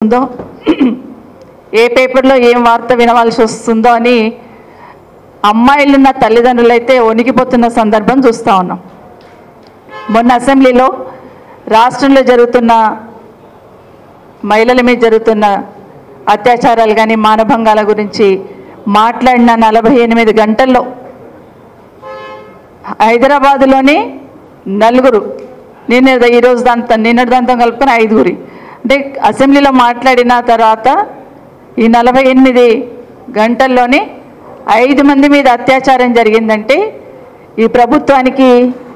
ఉందో ఏ పేపర్లో ఏం వార్త వినవలసి వస్తుందో అని అమ్మాయిలున్న తల్లిదండ్రులు అయితే వణికిపోతున్న సందర్భం చూస్తూ ఉన్నాం. మొన్న అసెంబ్లీలో రాష్ట్రంలో జరుగుతున్న మహిళల మీద జరుగుతున్న అత్యాచారాలు కానీ మానభంగాల గురించి మాట్లాడిన 48 గంటల్లో హైదరాబాదులోని 4 నిన్నటి దాంతో కలుపుకొని 5 అంటే అసెంబ్లీలో మాట్లాడిన తర్వాత ఈ 48 గంటల్లోనే 5 మంది మీద అత్యాచారం జరిగిందంటే ఈ ప్రభుత్వానికి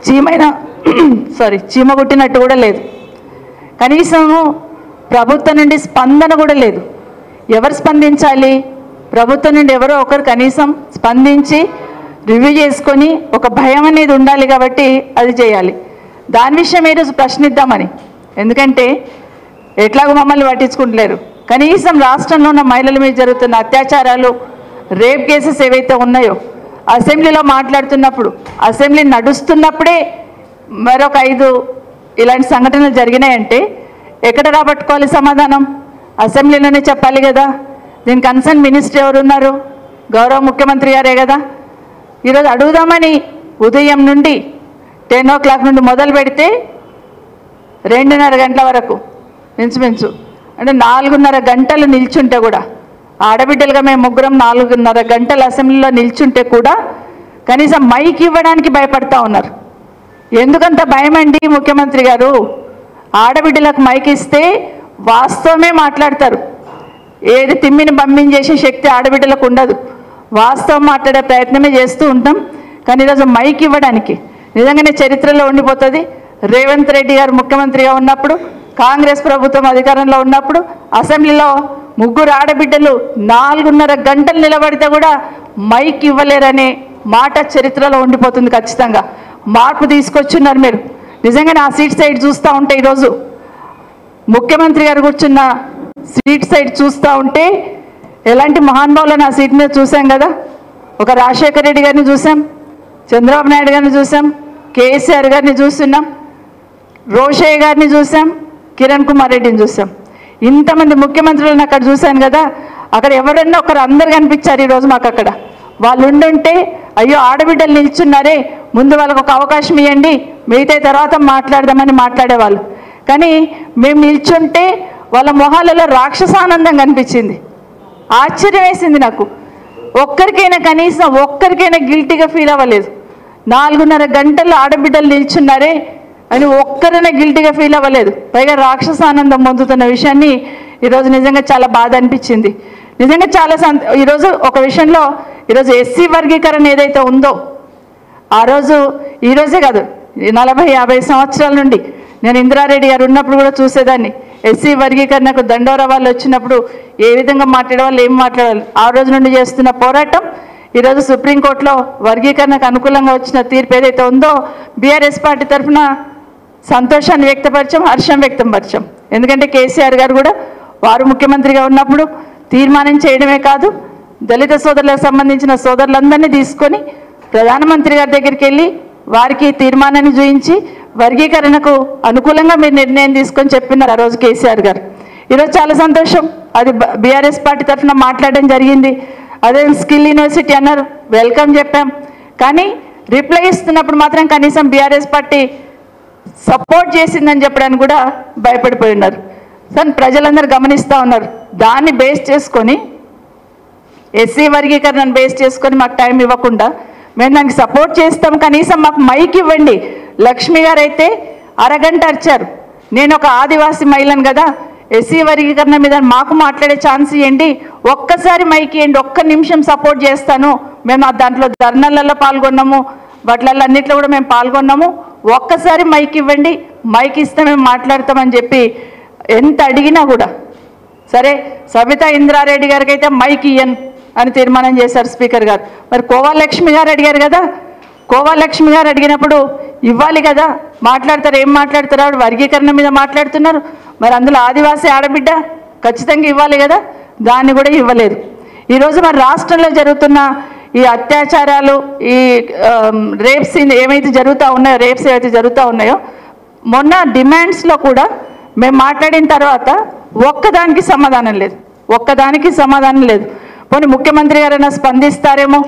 చీమ కుట్టినట్టు కూడా లేదు. కనీసం ప్రభుత్వం నుండి స్పందన కూడా లేదు. ఎవరు స్పందించాలి? ప్రభుత్వం నుండి ఎవరో ఒకరు కనీసం స్పందించి రివ్యూ చేసుకొని ఒక భయం అనేది ఉండాలి కాబట్టి అది చేయాలి. దాని విషయం ఈరోజు ప్రశ్నిద్దామని, ఎందుకంటే ఎట్లాగో మమ్మల్ని పట్టించుకుంటలేరు. కనీసం రాష్ట్రంలో ఉన్న మహిళల మీద జరుగుతున్న అత్యాచారాలు, రేప్ కేసెస్ ఏవైతే ఉన్నాయో అసెంబ్లీలో మాట్లాడుతున్నప్పుడు, అసెంబ్లీ నడుస్తున్నప్పుడే మరొక 5 ఇలాంటి సంఘటనలు జరిగినాయంటే ఎక్కడ రాబట్టుకోవాలి సమాధానం? అసెంబ్లీలోనే చెప్పాలి కదా. దీని కన్సర్న్ మినిస్టర్ ఎవరున్నారు? గౌరవ ముఖ్యమంత్రి గారే కదా. ఈరోజు అడుగుదామని ఉదయం నుండి 10 o'clock నుండి మొదలు పెడితే 2:30 గంటల వరకు మించుమించు అంటే 4:30 గంటలు నిల్చుంటే కూడా, ఆడబిడ్డలుగా మేము ముగ్గురం 4:30 గంటలు అసెంబ్లీలో నిల్చుంటే కూడా కనీసం మైక్ ఇవ్వడానికి భయపడతా ఉన్నారు. ఎందుకంత భయం అండి ముఖ్యమంత్రి గారు? ఆడబిడ్డలకు మైక్ ఇస్తే వాస్తవమే మాట్లాడతారు. ఏది తిమ్మిని పంపించేసే శక్తి ఆడబిడ్డలకు ఉండదు. వాస్తవం మాట్లాడే ప్రయత్నమే చేస్తూ ఉంటాం. కానీ ఈరోజు మైక్ ఇవ్వడానికి నిజంగానే చరిత్రలో ఉండిపోతుంది. రేవంత్ రెడ్డి గారు ముఖ్యమంత్రిగా ఉన్నప్పుడు, కాంగ్రెస్ ప్రభుత్వం అధికారంలో ఉన్నప్పుడు అసెంబ్లీలో 3 ఆడబిడ్డలు 4:30 గంటలు నిలబడితే కూడా మైక్ ఇవ్వలేరనే మాట చరిత్రలో ఉండిపోతుంది. ఖచ్చితంగా మార్పు తీసుకొచ్చున్నారు మీరు. నిజంగానే ఆ సీట్ సైడ్ చూస్తూ ఉంటే, ఈరోజు ముఖ్యమంత్రి గారు కూర్చున్న సీట్ సైడ్ చూస్తూ ఉంటే ఎలాంటి మహానుభావులను ఆ సీట్ మీద చూసాం కదా. ఒక రాజశేఖర రెడ్డి గారిని చూసాం, చంద్రబాబు నాయుడు గారిని చూసాం, కేసీఆర్ గారిని చూస్తున్నాం, రోషయ్య గారిని చూసాం, కిరణ్ కుమార్ రెడ్డిని చూసాం. ఇంతమంది ముఖ్యమంత్రులను అక్కడ చూశాను కదా. అక్కడ ఎవరన్నా ఒకరు అందరు కనిపించారు ఈరోజు మాకు. అక్కడ వాళ్ళు ఉండుంటే అయ్యో ఆడబిడ్డలు నిల్చున్నారే, ముందు వాళ్ళకు ఒక అవకాశం ఇవ్వండి, మిగతా తర్వాత మాట్లాడదామని మాట్లాడేవాళ్ళు. కానీ మేము నిల్చుంటే వాళ్ళ మొహాలలో రాక్షసానందం కనిపించింది. ఆశ్చర్యం వేసింది నాకు. ఒక్కరికైనా కనీసం ఒక్కరికైనా గిల్టీగా ఫీల్ అవ్వలేదు. 4:30 గంటలు ఆడబిడ్డలు నిల్చున్నారే అని ఒక్కరైనా గిల్టీగా ఫీల్ అవ్వలేదు. పైగా రాక్షసానందం పొందుతున్న విషయాన్ని ఈరోజు నిజంగా చాలా బాధ అనిపించింది. నిజంగా చాలా ఈరోజు ఒక విషయంలో ఈరోజు ఎస్సీ వర్గీకరణ ఏదైతే ఉందో, ఆ రోజు ఈరోజే కాదు 40-50 సంవత్సరాల నుండి నేను ఇందిరారెడ్డి గారు ఉన్నప్పుడు కూడా చూసేదాన్ని. ఎస్సీ వర్గీకరణకు దండోరా వాళ్ళు వచ్చినప్పుడు ఏ విధంగా మాట్లాడేవాళ్ళు, ఏం మాట్లాడాలి, ఆ రోజు నుండి చేస్తున్న పోరాటం ఈరోజు సుప్రీంకోర్టులో వర్గీకరణకు అనుకూలంగా వచ్చిన తీర్పు ఏదైతే ఉందో బీఆర్ఎస్ పార్టీ తరఫున సంతోషాన్ని వ్యక్తపరిచాం, హర్షం వ్యక్తపరిచాం. ఎందుకంటే కేసీఆర్ గారు కూడా వారు ముఖ్యమంత్రిగా ఉన్నప్పుడు తీర్మానం చేయడమే కాదు, దళిత సోదరులకు సంబంధించిన సోదరులందరినీ తీసుకొని ప్రధానమంత్రి గారి దగ్గరికి వెళ్ళి వారికి తీర్మానాన్ని చూపించి వర్గీకరణకు అనుకూలంగా మీరు నిర్ణయం తీసుకొని చెప్పినారు ఆ రోజు కేసీఆర్ గారు. ఈరోజు చాలా సంతోషం. అది బీఆర్ఎస్ పార్టీ తరఫున మాట్లాడడం జరిగింది. అదే స్కిల్ యూనివర్సిటీ అన్నారు, వెల్కమ్ చెప్పాం. కానీ రిప్లై ఇస్తున్నప్పుడు మాత్రం కనీసం బీఆర్ఎస్ పార్టీ సపోర్ట్ చేసిందని చెప్పడానికి కూడా భయపడిపోయి ఉన్నారు. కానీ ప్రజలందరూ గమనిస్తూ ఉన్నారు. దాన్ని బేస్ చేసుకొని, ఎస్సీ వర్గీకరణను బేస్ చేసుకొని మాకు టైం ఇవ్వకుండా మేము దానికి సపోర్ట్ చేస్తాం, కనీసం మాకు మైక్ ఇవ్వండి. లక్ష్మి గారు అయితే అరగంట అరిచారు. నేను ఒక ఆదివాసీ మహిళను కదా, ఎస్సీ వర్గీకరణ మీద మాకు మాట్లాడే ఛాన్స్ ఇవ్వండి, ఒక్కసారి మైక్ ఇవ్వండి, ఒక్క నిమిషం సపోర్ట్ చేస్తాను. మేము దాంట్లో ధర్నాలలో పాల్గొన్నాము, వాటిలలో అన్నిట్లో కూడా మేము పాల్గొన్నాము, ఒక్కసారి మైక్ ఇవ్వండి, మైక్ ఇస్తే మేము మాట్లాడతామని చెప్పి ఎంత అడిగినా కూడా సరే సబితా ఇంద్రారెడ్డి గారికి అయితే మైక్ ఇయ్యను అని తీర్మానం చేశారు స్పీకర్ గారు. మరి కోవాలక్ష్మి గారు అడిగారు కదా, కోవాలక్ష్మి గారు అడిగినప్పుడు ఇవ్వాలి కదా, మాట్లాడతారు. ఏం మాట్లాడతారు? ఆవిడ వర్గీకరణ మీద మాట్లాడుతున్నారు. మరి అందులో ఆదివాసీ ఆడబిడ్డ ఖచ్చితంగా ఇవ్వాలి కదా, దాన్ని కూడా ఇవ్వలేదు. ఈరోజు మరి రాష్ట్రంలో జరుగుతున్న ఈ అత్యాచారాలు, ఈ రేప్స్ ఏమైతే జరుగుతూ ఉన్నాయో, రేప్స్ ఏవైతే జరుగుతూ ఉన్నాయో, మొన్న డిమాండ్స్లో కూడా మేము మాట్లాడిన తర్వాత ఒక్కదానికి సమాధానం లేదు, ఒక్కదానికి సమాధానం లేదు. పోనీ ముఖ్యమంత్రి గారైనా స్పందిస్తారేమో.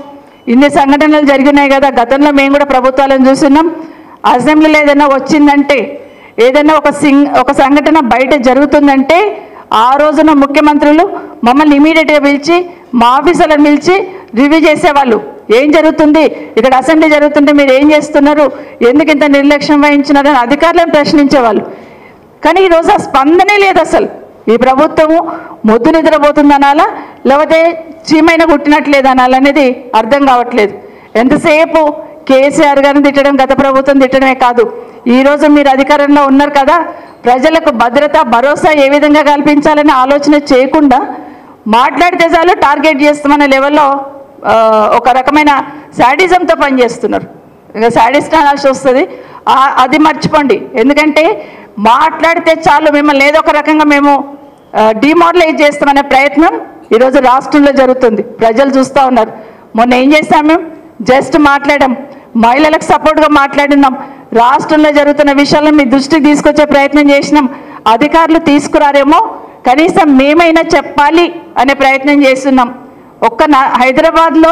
ఇన్ని సంఘటనలు జరిగినాయి కదా, గతంలో మేము కూడా ప్రభుత్వాలను చూస్తున్నాం. అసెంబ్లీలో ఏదైనా వచ్చిందంటే, ఏదైనా ఒక సంఘటన బయట జరుగుతుందంటే ఆ రోజున ముఖ్యమంత్రులు మమ్మల్ని ఇమీడియట్గా పిలిచి, మా ఆఫీసర్లను పిలిచి రివ్యూ చేసేవాళ్ళు. ఏం జరుగుతుంది ఇక్కడ, అసెంబ్లీ జరుగుతుంటే మీరు ఏం చేస్తున్నారు, ఎందుకు ఇంత నిర్లక్ష్యం వహించినారని అధికారులను ప్రశ్నించేవాళ్ళు. కానీ ఈరోజు ఆ స్పందనే లేదు అసలు. ఈ ప్రభుత్వము మొద్దు నిద్రపోతుందనాలా, లేకపోతే చీమైన కుట్టినట్లేదనాలనేది అర్థం కావట్లేదు. ఎంతసేపు కేసీఆర్ గారిని తిట్టడం, గత ప్రభుత్వం తిట్టడమే కాదు, ఈరోజు మీరు అధికారంలో ఉన్నారు కదా, ప్రజలకు భద్రత భరోసా ఏ విధంగా కల్పించాలని ఆలోచన చేయకుండా మాట్లాడితే చాలు టార్గెట్ చేస్తామనే లెవెల్లో ఒక రకమైన శాడిజంతో పనిచేస్తున్నారు. ఇక శాడిస్ట్ అనాల్సి వస్తుంది, అది మర్చిపోండి. ఎందుకంటే మాట్లాడితే చాలు మిమ్మల్ని ఏదో ఒక రకంగా మేము డిమారలైజ్ చేస్తామనే ప్రయత్నం ఈరోజు రాష్ట్రంలో జరుగుతుంది. ప్రజలు చూస్తూ ఉన్నారు. మొన్న ఏం చేస్తాం, మేము జస్ట్ మాట్లాడాం, మహిళలకు సపోర్ట్గా మాట్లాడినాం, రాష్ట్రంలో జరుగుతున్న విషయాలను మీ దృష్టికి తీసుకొచ్చే ప్రయత్నం చేసినాం. అధికారులు తీసుకురారేమో, కనీసం మేమైనా చెప్పాలి అనే ప్రయత్నం చేస్తున్నాం. హైదరాబాద్లో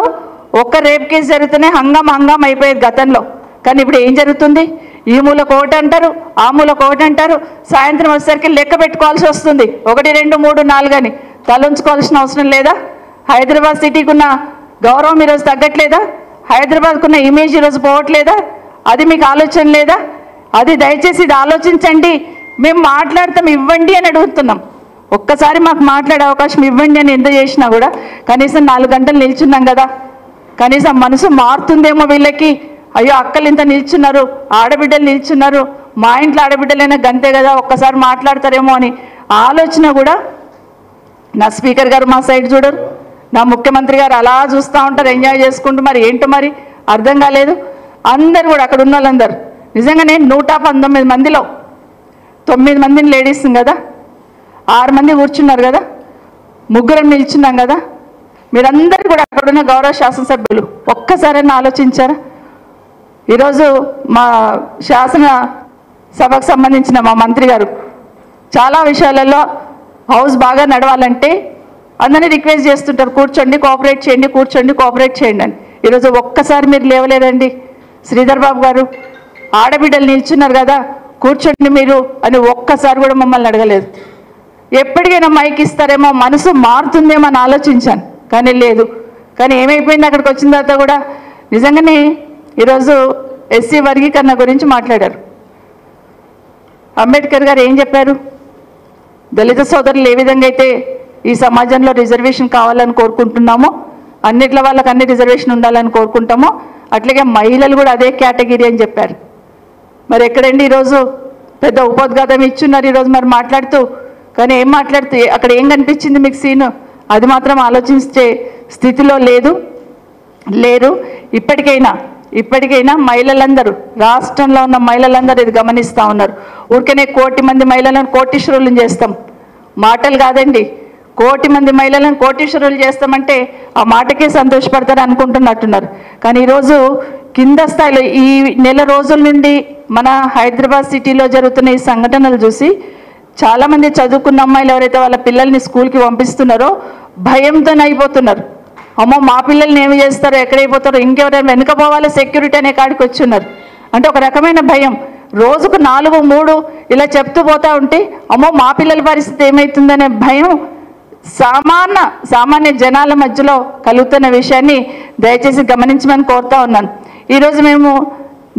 ఒక్క రేప్ కేసు జరుగుతూనే హంగామా అయిపోయేది గతంలో. కానీ ఇప్పుడు ఏం జరుగుతుంది, ఈ మూల కోట అంటారు, ఆ మూల కోట అంటారు, సాయంత్రం వచ్చేసరికి లెక్క పెట్టుకోవాల్సి వస్తుంది. 1, 2, 3, 4 అని తలంచుకోవాల్సిన అవసరం లేదా? హైదరాబాద్ సిటీకి ఉన్న గౌరవం ఈరోజు తగ్గట్లేదా? హైదరాబాద్కు ఉన్న ఇమేజ్ ఈరోజు పోవట్లేదా? అది మీకు ఆలోచన లేదా? అది దయచేసి ఇది ఆలోచించండి. మేము మాట్లాడతాం, ఇవ్వండి అని అడుగుతున్నాం. ఒక్కసారి మాకు మాట్లాడే అవకాశం ఇవ్వండి అని ఎంత చేసినా కూడా కనీసం 4 గంటలు నిల్చున్నాం కదా, కనీసం మనసు మారుతుందేమో వీళ్ళకి. అయ్యో అక్కలు ఇంత నిల్చున్నారు, ఆడబిడ్డలు నిల్చున్నారు, మా ఇంట్లో ఆడబిడ్డలైనా గంతే కదా, ఒక్కసారి మాట్లాడతారేమో అని ఆలోచన కూడా. నా స్పీకర్ గారు మా సైడ్ చూడరు, నా ముఖ్యమంత్రి గారు అలా చూస్తూ ఉంటారు ఎంజాయ్ చేసుకుంటూ. మరి ఏంటో మరి అర్థం కాలేదు. అందరు కూడా అక్కడ ఉన్న వాళ్ళందరూ నిజంగానే 119 మందిలో 9 మందిని లేడీస్ కదా, 6 మంది కూర్చున్నారు కదా, 3 నిల్చున్నాం కదా. మీరందరూ కూడా అక్కడున్న గౌరవ శాసనసభ్యులు ఒక్కసారైనా ఆలోచించారా? ఈరోజు మా శాసన సభకు సంబంధించిన మా మంత్రి గారు చాలా విషయాలలో హౌస్ బాగా నడవాలంటే అందరినీ రిక్వెస్ట్ చేస్తుంటారు, కూర్చోండి కోఆపరేట్ చేయండి, కూర్చోండి కోఆపరేట్ చేయండి అని. ఈరోజు ఒక్కసారి మీరు లేవలేదండి. శ్రీధర్ బాబు గారు ఆడబిడ్డలు నిల్చున్నారు కదా, కూర్చోండి మీరు అని ఒక్కసారి కూడా మమ్మల్ని అడగలేదు. ఎప్పటికైనా మైక్ ఇస్తారేమో, మనసు మారుతుందేమో అని ఆలోచించాను, కానీ లేదు. కానీ ఏమైపోయింది, అక్కడికి వచ్చిన తర్వాత కూడా నిజంగానే ఈరోజు ఎస్సీ వర్గీకరణ గురించి మాట్లాడారు. అంబేద్కర్ గారు ఏం చెప్పారు, దళిత సోదరులు ఏ విధంగా అయితే ఈ సమాజంలో రిజర్వేషన్ కావాలని కోరుకుంటున్నామో, అన్నిట్ల వాళ్ళకి అన్ని రిజర్వేషన్ ఉండాలని కోరుకుంటామో, అట్లాగే మహిళలు కూడా అదే కేటగిరీ అని చెప్పారు. మరి ఎక్కడండి ఈరోజు పెద్ద ఉపోద్ఘాతం ఇచ్చున్నారు ఈరోజు మరి మాట్లాడుతూ. కానీ ఏం మాట్లాడుతూ అక్కడ ఏం కనిపించింది మీకు సీను, అది మాత్రం ఆలోచించే స్థితిలో లేరు. ఇప్పటికైనా మహిళలందరూ, రాష్ట్రంలో ఉన్న మహిళలందరూ ఇది గమనిస్తూ ఉన్నారు. ఊరికనే 1 కోటి మంది మహిళలను కోటీశ్వరులను చేస్తాం, మాటలు కాదండి, 1 కోటి మంది మహిళలను కోటీశ్వరులు చేస్తామంటే ఆ మాటకే సంతోషపడతారు అనుకుంటున్నట్టున్నారు. కానీ ఈరోజు కింద స్థాయిలో ఈ నెల రోజుల నుండి మన హైదరాబాద్ సిటీలో జరుగుతున్న ఈ సంఘటనలు చూసి చాలామంది చదువుకున్న అమ్మాయిలు ఎవరైతే వాళ్ళ పిల్లల్ని స్కూల్కి పంపిస్తున్నారో భయంతో అయిపోతున్నారు. అమ్మో మా పిల్లల్ని ఏమి చేస్తారో, ఎక్కడైపోతారో, ఇంకెవరైనా వెనుకపోవాలి సెక్యూరిటీ అనే కాడికి వచ్చున్నారు. అంటే ఒక రకమైన భయం. రోజుకు 4, 3 ఇలా చెప్తూ పోతూ ఉంటే అమ్మో మా పిల్లల పరిస్థితి ఏమవుతుందనే భయం సామాన్య జనాల మధ్యలో కలుగుతున్న విషయాన్ని దయచేసి గమనించమని కోరుతా ఉన్నాను. ఈరోజు మేము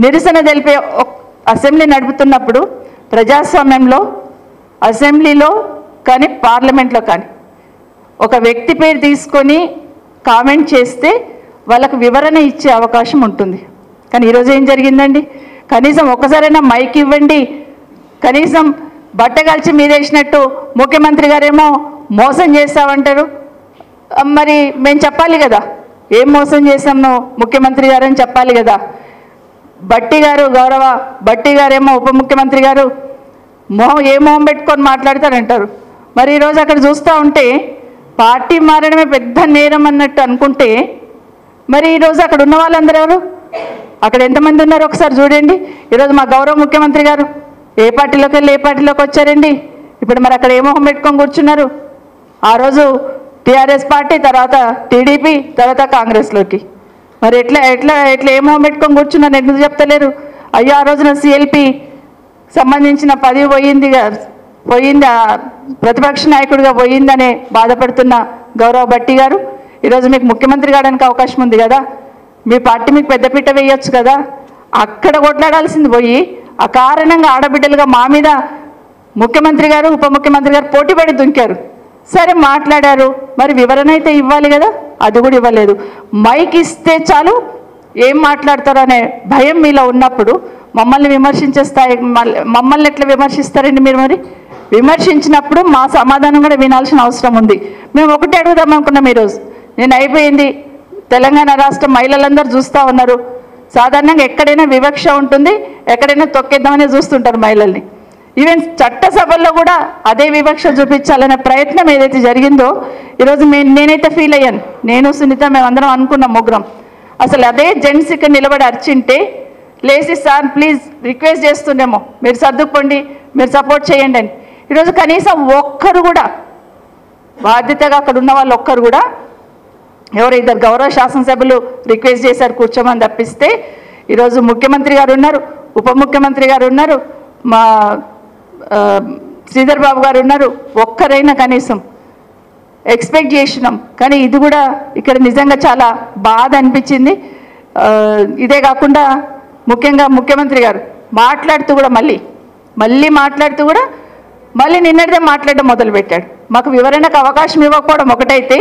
నిరసన తెలిపే అసెంబ్లీ నడుపుతున్నప్పుడు ప్రజాస్వామ్యంలో అసెంబ్లీలో కానీ పార్లమెంట్లో కానీ ఒక వ్యక్తి పేరు తీసుకొని కామెంట్ చేస్తే వాళ్ళకు వివరణ ఇచ్చే అవకాశం ఉంటుంది. కానీ ఈరోజు ఏం జరిగిందండి, కనీసం ఒక్కసారైనా మైక్ ఇవ్వండి. కనీసం బట్టగలిచి మీరేసినట్టు ముఖ్యమంత్రి గారేమో మోసం చేస్తామంటారు. మరి మేము చెప్పాలి కదా ఏం మోసం చేసాము ముఖ్యమంత్రి గారు అని చెప్పాలి కదా. గౌరవ బట్టి గారేమో ఉప ముఖ్యమంత్రి గారు ఏ మొహం పెట్టుకొని మాట్లాడతారంటారు. మరి ఈరోజు అక్కడ చూస్తూ ఉంటే పార్టీ మారడమే పెద్ద నేరం అన్నట్టు అనుకుంటే మరి ఈరోజు అక్కడ ఉన్న వాళ్ళందరూ ఎవరు, అక్కడ ఎంతమంది ఉన్నారు ఒకసారి చూడండి. ఈరోజు మా గౌరవ ముఖ్యమంత్రి గారు ఏ పార్టీలోకి వెళ్ళి ఏ పార్టీలోకి వచ్చారండి. ఇప్పుడు మరి అక్కడ ఏ మొహం పెట్టుకొని కూర్చున్నారు? ఆ రోజు టీఆర్ఎస్ పార్టీ, తర్వాత టీడీపీ, తర్వాత కాంగ్రెస్లోకి. మరి ఎట్లా ఎట్లా ఎట్లా ఏ మొహం పెట్టుకొని కూర్చున్నారు? ఎందుకు చెప్తలేరు? అయ్యో ఆ రోజున సిఎల్పి సంబంధించిన పదవి పోయింది, ప్రతిపక్ష నాయకుడిగా పోయిందనే బాధపడుతున్న గౌరవ్ భట్టి గారు, ఈరోజు మీకు ముఖ్యమంత్రి కావడానికి అవకాశం ఉంది కదా, మీ పార్టీ మీకు పెద్దపీట వేయొచ్చు కదా. అక్కడ కొట్లాడాల్సింది పోయి అకారణంగా ఆడబిడ్డలుగా మా మీద ముఖ్యమంత్రి గారు, ఉప ముఖ్యమంత్రి గారు పోటీపడి దుంకారు. సరే మాట్లాడారు, మరి వివరణ అయితే ఇవ్వాలి కదా, అది కూడా ఇవ్వలేదు. మైక్ ఇస్తే చాలు ఏం మాట్లాడతారు అనే భయం మీలో ఉన్నప్పుడు మమ్మల్ని విమర్శించే స్థాయి, మమ్మల్ని ఎట్లా విమర్శిస్తారండి మీరు? మరి విమర్శించినప్పుడు మా సమాధానం కూడా వినాల్సిన అవసరం ఉంది. మేము ఒకటే అడుగుదాం అనుకున్నాం ఈరోజు. నేను అయిపోయింది, తెలంగాణ రాష్ట్ర మహిళలందరూ చూస్తూ ఉన్నారు. సాధారణంగా ఎక్కడైనా వివక్ష ఉంటుంది, ఎక్కడైనా తొక్కేద్దామని చూస్తుంటారు మహిళల్ని. ఈవెన్ చట్టసభల్లో కూడా అదే వివక్ష చూపించాలనే ప్రయత్నం ఏదైతే జరిగిందో ఈరోజు నేనైతే ఫీల్ అయ్యాను. నేను సునీత మేమందరం అనుకున్నాం ముగ్గురం. అసలు అదే జెంట్స్ ఇక్కడ నిలబడి అర్చింటే లేచి సార్ ప్లీజ్ రిక్వెస్ట్ చేస్తుండేమో, మీరు సర్దుకోండి, మీరు సపోర్ట్ చేయండి అని. ఈరోజు కనీసం ఒక్కరు కూడా బాధ్యతగా అక్కడ ఉన్న వాళ్ళు ఒక్కరు కూడా, ఎవరు ఇద్దరు గౌరవ శాసనసభ్యులు రిక్వెస్ట్ చేశారు కూర్చోమని తప్పిస్తే, ఈరోజు ముఖ్యమంత్రి గారు ఉన్నారు, ఉప ముఖ్యమంత్రి గారు ఉన్నారు, మా శ్రీధర్ బాబు గారు ఉన్నారు, ఒక్కరైనా కనీసం ఎక్స్పెక్ట్ చేసినాం. కానీ ఇది కూడా ఇక్కడ నిజంగా చాలా బాధ అనిపించింది. ఇదే కాకుండా ముఖ్యంగా ముఖ్యమంత్రి గారు మాట్లాడుతూ కూడా మళ్ళీ మాట్లాడుతూ కూడా మళ్ళీ నిన్నటిదే మాట్లాడడం మొదలుపెట్టాడు. మాకు వివరణకు అవకాశం ఇవ్వకపోవడం ఒకటైతే,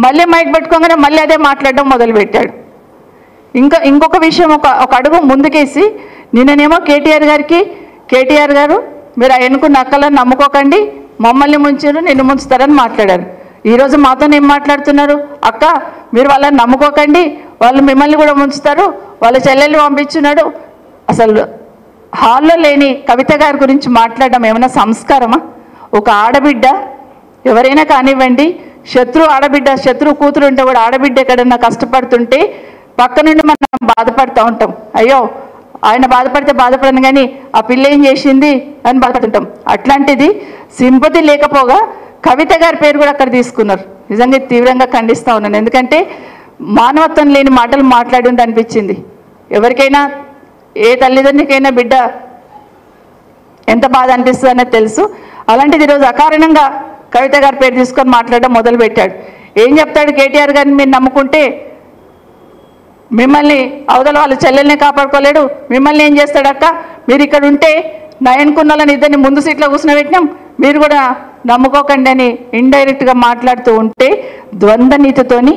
మళ్ళీ మైక్ పెట్టుకోగానే మళ్ళీ అదే మాట్లాడడం మొదలుపెట్టాడు. ఇంకొక విషయం, ఒక అడుగు ముందుకేసి నిన్ననేమో కేటీఆర్ గారు మీరు ఎన్నుకున్న అక్కలను నమ్ముకోకండి, మమ్మల్ని ముంచారు, నిన్ను ముంచుతారని మాట్లాడారు. ఈరోజు మాతో ఏం మాట్లాడుతున్నారు? అక్క మీరు వాళ్ళని నమ్ముకోకండి, వాళ్ళు మిమ్మల్ని కూడా ముంచుతారు, వాళ్ళ చెల్లెళ్ళు పంపించున్నాడు. అసలు హాల్లో లేని కవిత గారి గురించి మాట్లాడడం ఏమైనా సంస్కారమా? ఒక ఆడబిడ్డ ఎవరైనా కానివ్వండి, శత్రు కూతురు ఉంటే కూడా ఆడబిడ్డ ఎక్కడన్నా కష్టపడుతుంటే పక్క నుండి మనం బాధపడుతూ ఉంటాం. అయ్యో ఆయన బాధపడితే బాధపడను కానీ ఆ పిల్ల ఏం చేసింది అని బాధపడుతుంటాం. అట్లాంటిది సింపతి లేకపోగా కవిత గారి పేరు కూడా అక్కడ తీసుకున్నారు. నిజంగా తీవ్రంగా ఖండిస్తూ ఉన్నాను. ఎందుకంటే మానవత్వం లేని మాటలు మాట్లాడి అనిపించింది. ఎవరికైనా ఏ తల్లిదండ్రులకైనా బిడ్డ ఎంత బాధ అనిపిస్తుంది అనేది తెలుసు. అలాంటిది ఈరోజు అకారణంగా కవిత గారి పేరు తీసుకొని మాట్లాడడం మొదలుపెట్టాడు. ఏం చెప్తాడు? కేటీఆర్ గారిని మీరు నమ్ముకుంటే మిమ్మల్ని అవతల వాళ్ళ చెల్లెల్ని కాపాడుకోలేడు, మిమ్మల్ని ఏం చేస్తాడు అక్క, మీరు ఇక్కడ ఉంటే నయన్కున్నలని ఇద్దరిని ముందు సీట్లో కూర్చునబెట్టినాం, మీరు కూడా నమ్ముకోకండి అని ఇండైరెక్ట్గా మాట్లాడుతూ ఉంటే ద్వంద్వ నీతితోని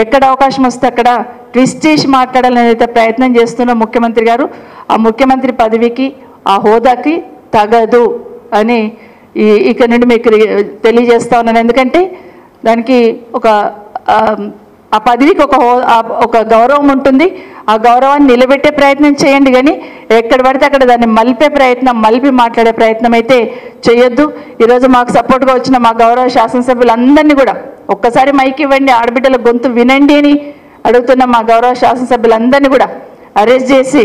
ఎక్కడ అవకాశం వస్తే అక్కడ ట్విస్ట్ చేసి మాట్లాడాలని అయితే ప్రయత్నం చేస్తున్న ముఖ్యమంత్రి గారు ఆ ముఖ్యమంత్రి పదవికి ఆ హోదాకి తగదు అని ఇక్కడ నుండి మీకు తెలియజేస్తా ఉన్నాను. ఎందుకంటే దానికి ఆ పదవికి ఒక గౌరవం ఉంటుంది. ఆ గౌరవాన్ని నిలబెట్టే ప్రయత్నం చేయండి, కానీ ఎక్కడ పడితే అక్కడ దాన్ని మలిపి మాట్లాడే ప్రయత్నం అయితే చేయొద్దు. ఈరోజు మాకు సపోర్ట్గా వచ్చిన మా గౌరవ శాసనసభ్యులందరినీ కూడా ఒక్కసారి మైక్ ఇవ్వండి, ఆడబిడ్డల గొంతు వినండి అని అడుగుతున్న మా గౌరవ శాసనసభ్యులందరినీ కూడా అరెస్ట్ చేసి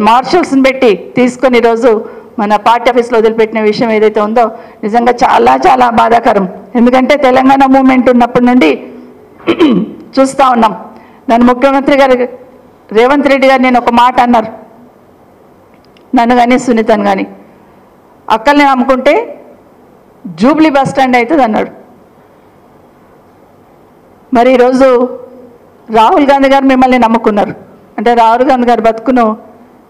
మార్షల్స్ని పెట్టి తీసుకొని ఈరోజు మన పార్టీ ఆఫీస్లో వదిలిపెట్టిన విషయం ఏదైతే ఉందో నిజంగా చాలా చాలా బాధాకరం. ఎందుకంటే తెలంగాణ మూమెంట్ ఉన్నప్పటి నుండి చూస్తూ ఉన్నాం. నన్ను ముఖ్యమంత్రి గారు రేవంత్ రెడ్డి గారు నేను ఒక మాట అన్నారు, నన్ను కానీ సునీతను కానీ, అక్కల్ని నమ్ముకుంటే జూబ్లీ బస్ స్టాండ్ అవుతుంది అన్నాడు. మరి ఈరోజు రాహుల్ గాంధీ గారు మిమ్మల్ని నమ్ముకున్నారు అంటే రాహుల్ గాంధీ గారు బతుకును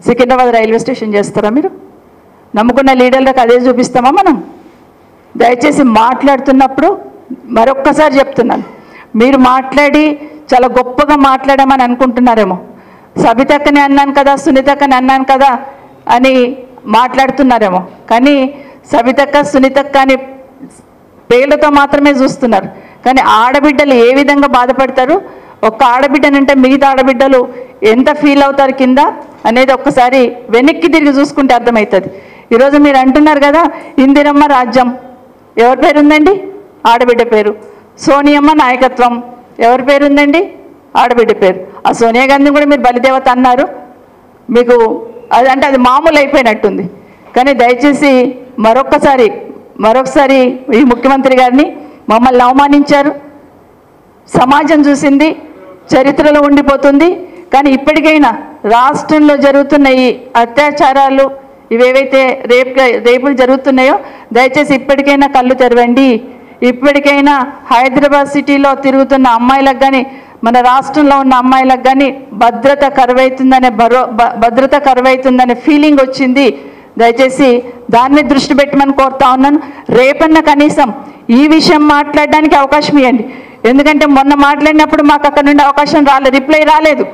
సికింద్రాబాద్ రైల్వే స్టేషన్ చేస్తారా? మీరు నమ్ముకున్న లీడర్లకు అదే చూపిస్తామా మనం? దయచేసి మాట్లాడుతున్నప్పుడు మరొక్కసారి చెప్తున్నాను, మీరు మాట్లాడి చాలా గొప్పగా మాట్లాడామని అనుకుంటున్నారేమో. సబితక్కని అన్నాను కదా, సునీతక్కని అన్నాను కదా అని మాట్లాడుతున్నారేమో. కానీ సబితక్క, సునీతక్క అని పేర్లతో మాత్రమే చూస్తున్నారు. కానీ ఆడబిడ్డలు ఏ విధంగా బాధపడతారు, ఒక్క ఆడబిడ్డనంటే మిగతా ఆడబిడ్డలు ఎంత ఫీల్ అవుతారు కింద అనేది ఒక్కసారి వెనక్కి తిరిగి చూసుకుంటే అర్థమవుతుంది. ఈరోజు మీరు అంటున్నారు కదా ఇందిరమ్మ రాజ్యం, ఎవరి పేరు ఉందండి? ఆడబిడ్డ పేరు. సోనియమ్మ నాయకత్వం, ఎవరి పేరు ఉందండి? ఆడబిడ్డ పేరు. ఆ సోనియా గాంధీని కూడా మీరు బలిదేవత అన్నారు. మీకు అది మామూలు అయిపోయినట్టుంది. కానీ దయచేసి మరొక్కసారి మరొకసారి ఈ ముఖ్యమంత్రి గారిని మమ్మల్ని అవమానించారు. సమాజం చూసింది, చరిత్రలో ఉండిపోతుంది. కానీ ఇప్పటికైనా రాష్ట్రంలో జరుగుతున్న ఈ అత్యాచారాలు, ఇవేవైతే రేపులు జరుగుతున్నాయో దయచేసి ఇప్పటికైనా కళ్ళు తెరవండి. ఇప్పటికైనా హైదరాబాద్ సిటీలో తిరుగుతున్న అమ్మాయిలకు కానీ, మన రాష్ట్రంలో ఉన్న అమ్మాయిలకు కానీ భద్రత కరువైతుందనే ఫీలింగ్ వచ్చింది. దయచేసి దాన్ని దృష్టి పెట్టమని కోరుతా ఉన్నాను. రేపన్న కనీసం ఈ విషయం మాట్లాడడానికి అవకాశం ఇవ్వండి. ఎందుకంటే మొన్న మాట్లాడినప్పుడు మాకు అక్కడ నుండి అవకాశం రాలేదు, రిప్లై రాలేదు.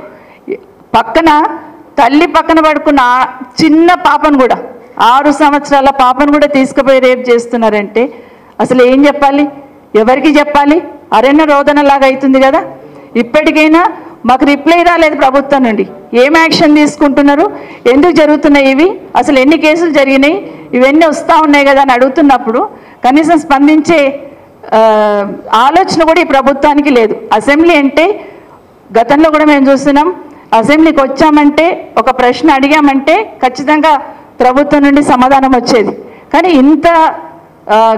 తల్లి పక్కన పడుకున్న చిన్న పాపను కూడా, 6 సంవత్సరాల పాపను కూడా తీసుకుపోయి రేపు చేస్తున్నారంటే అసలు ఏం చెప్పాలి, ఎవరికి చెప్పాలి? అరణ్య రోదనలాగా అవుతుంది కదా. ఇప్పటికైనా మాకు రిప్లై రాలేదు ప్రభుత్వం నుండి. ఏం యాక్షన్ తీసుకుంటున్నారు, ఎందుకు జరుగుతున్నాయి ఇవి, అసలు ఎన్ని కేసులు జరిగినాయి, ఇవన్నీ వస్తూ ఉన్నాయి కదా అని అడుగుతున్నప్పుడు కనీసం స్పందించే ఆలోచన కూడా ఈ ప్రభుత్వానికి లేదు. అసెంబ్లీ అంటే గతంలో కూడా మేము చూస్తున్నాం, అసెంబ్లీకి వచ్చామంటే ఒక ప్రశ్న అడిగామంటే ఖచ్చితంగా ప్రభుత్వం నుండి సమాధానం వచ్చేది. కానీ ఇంత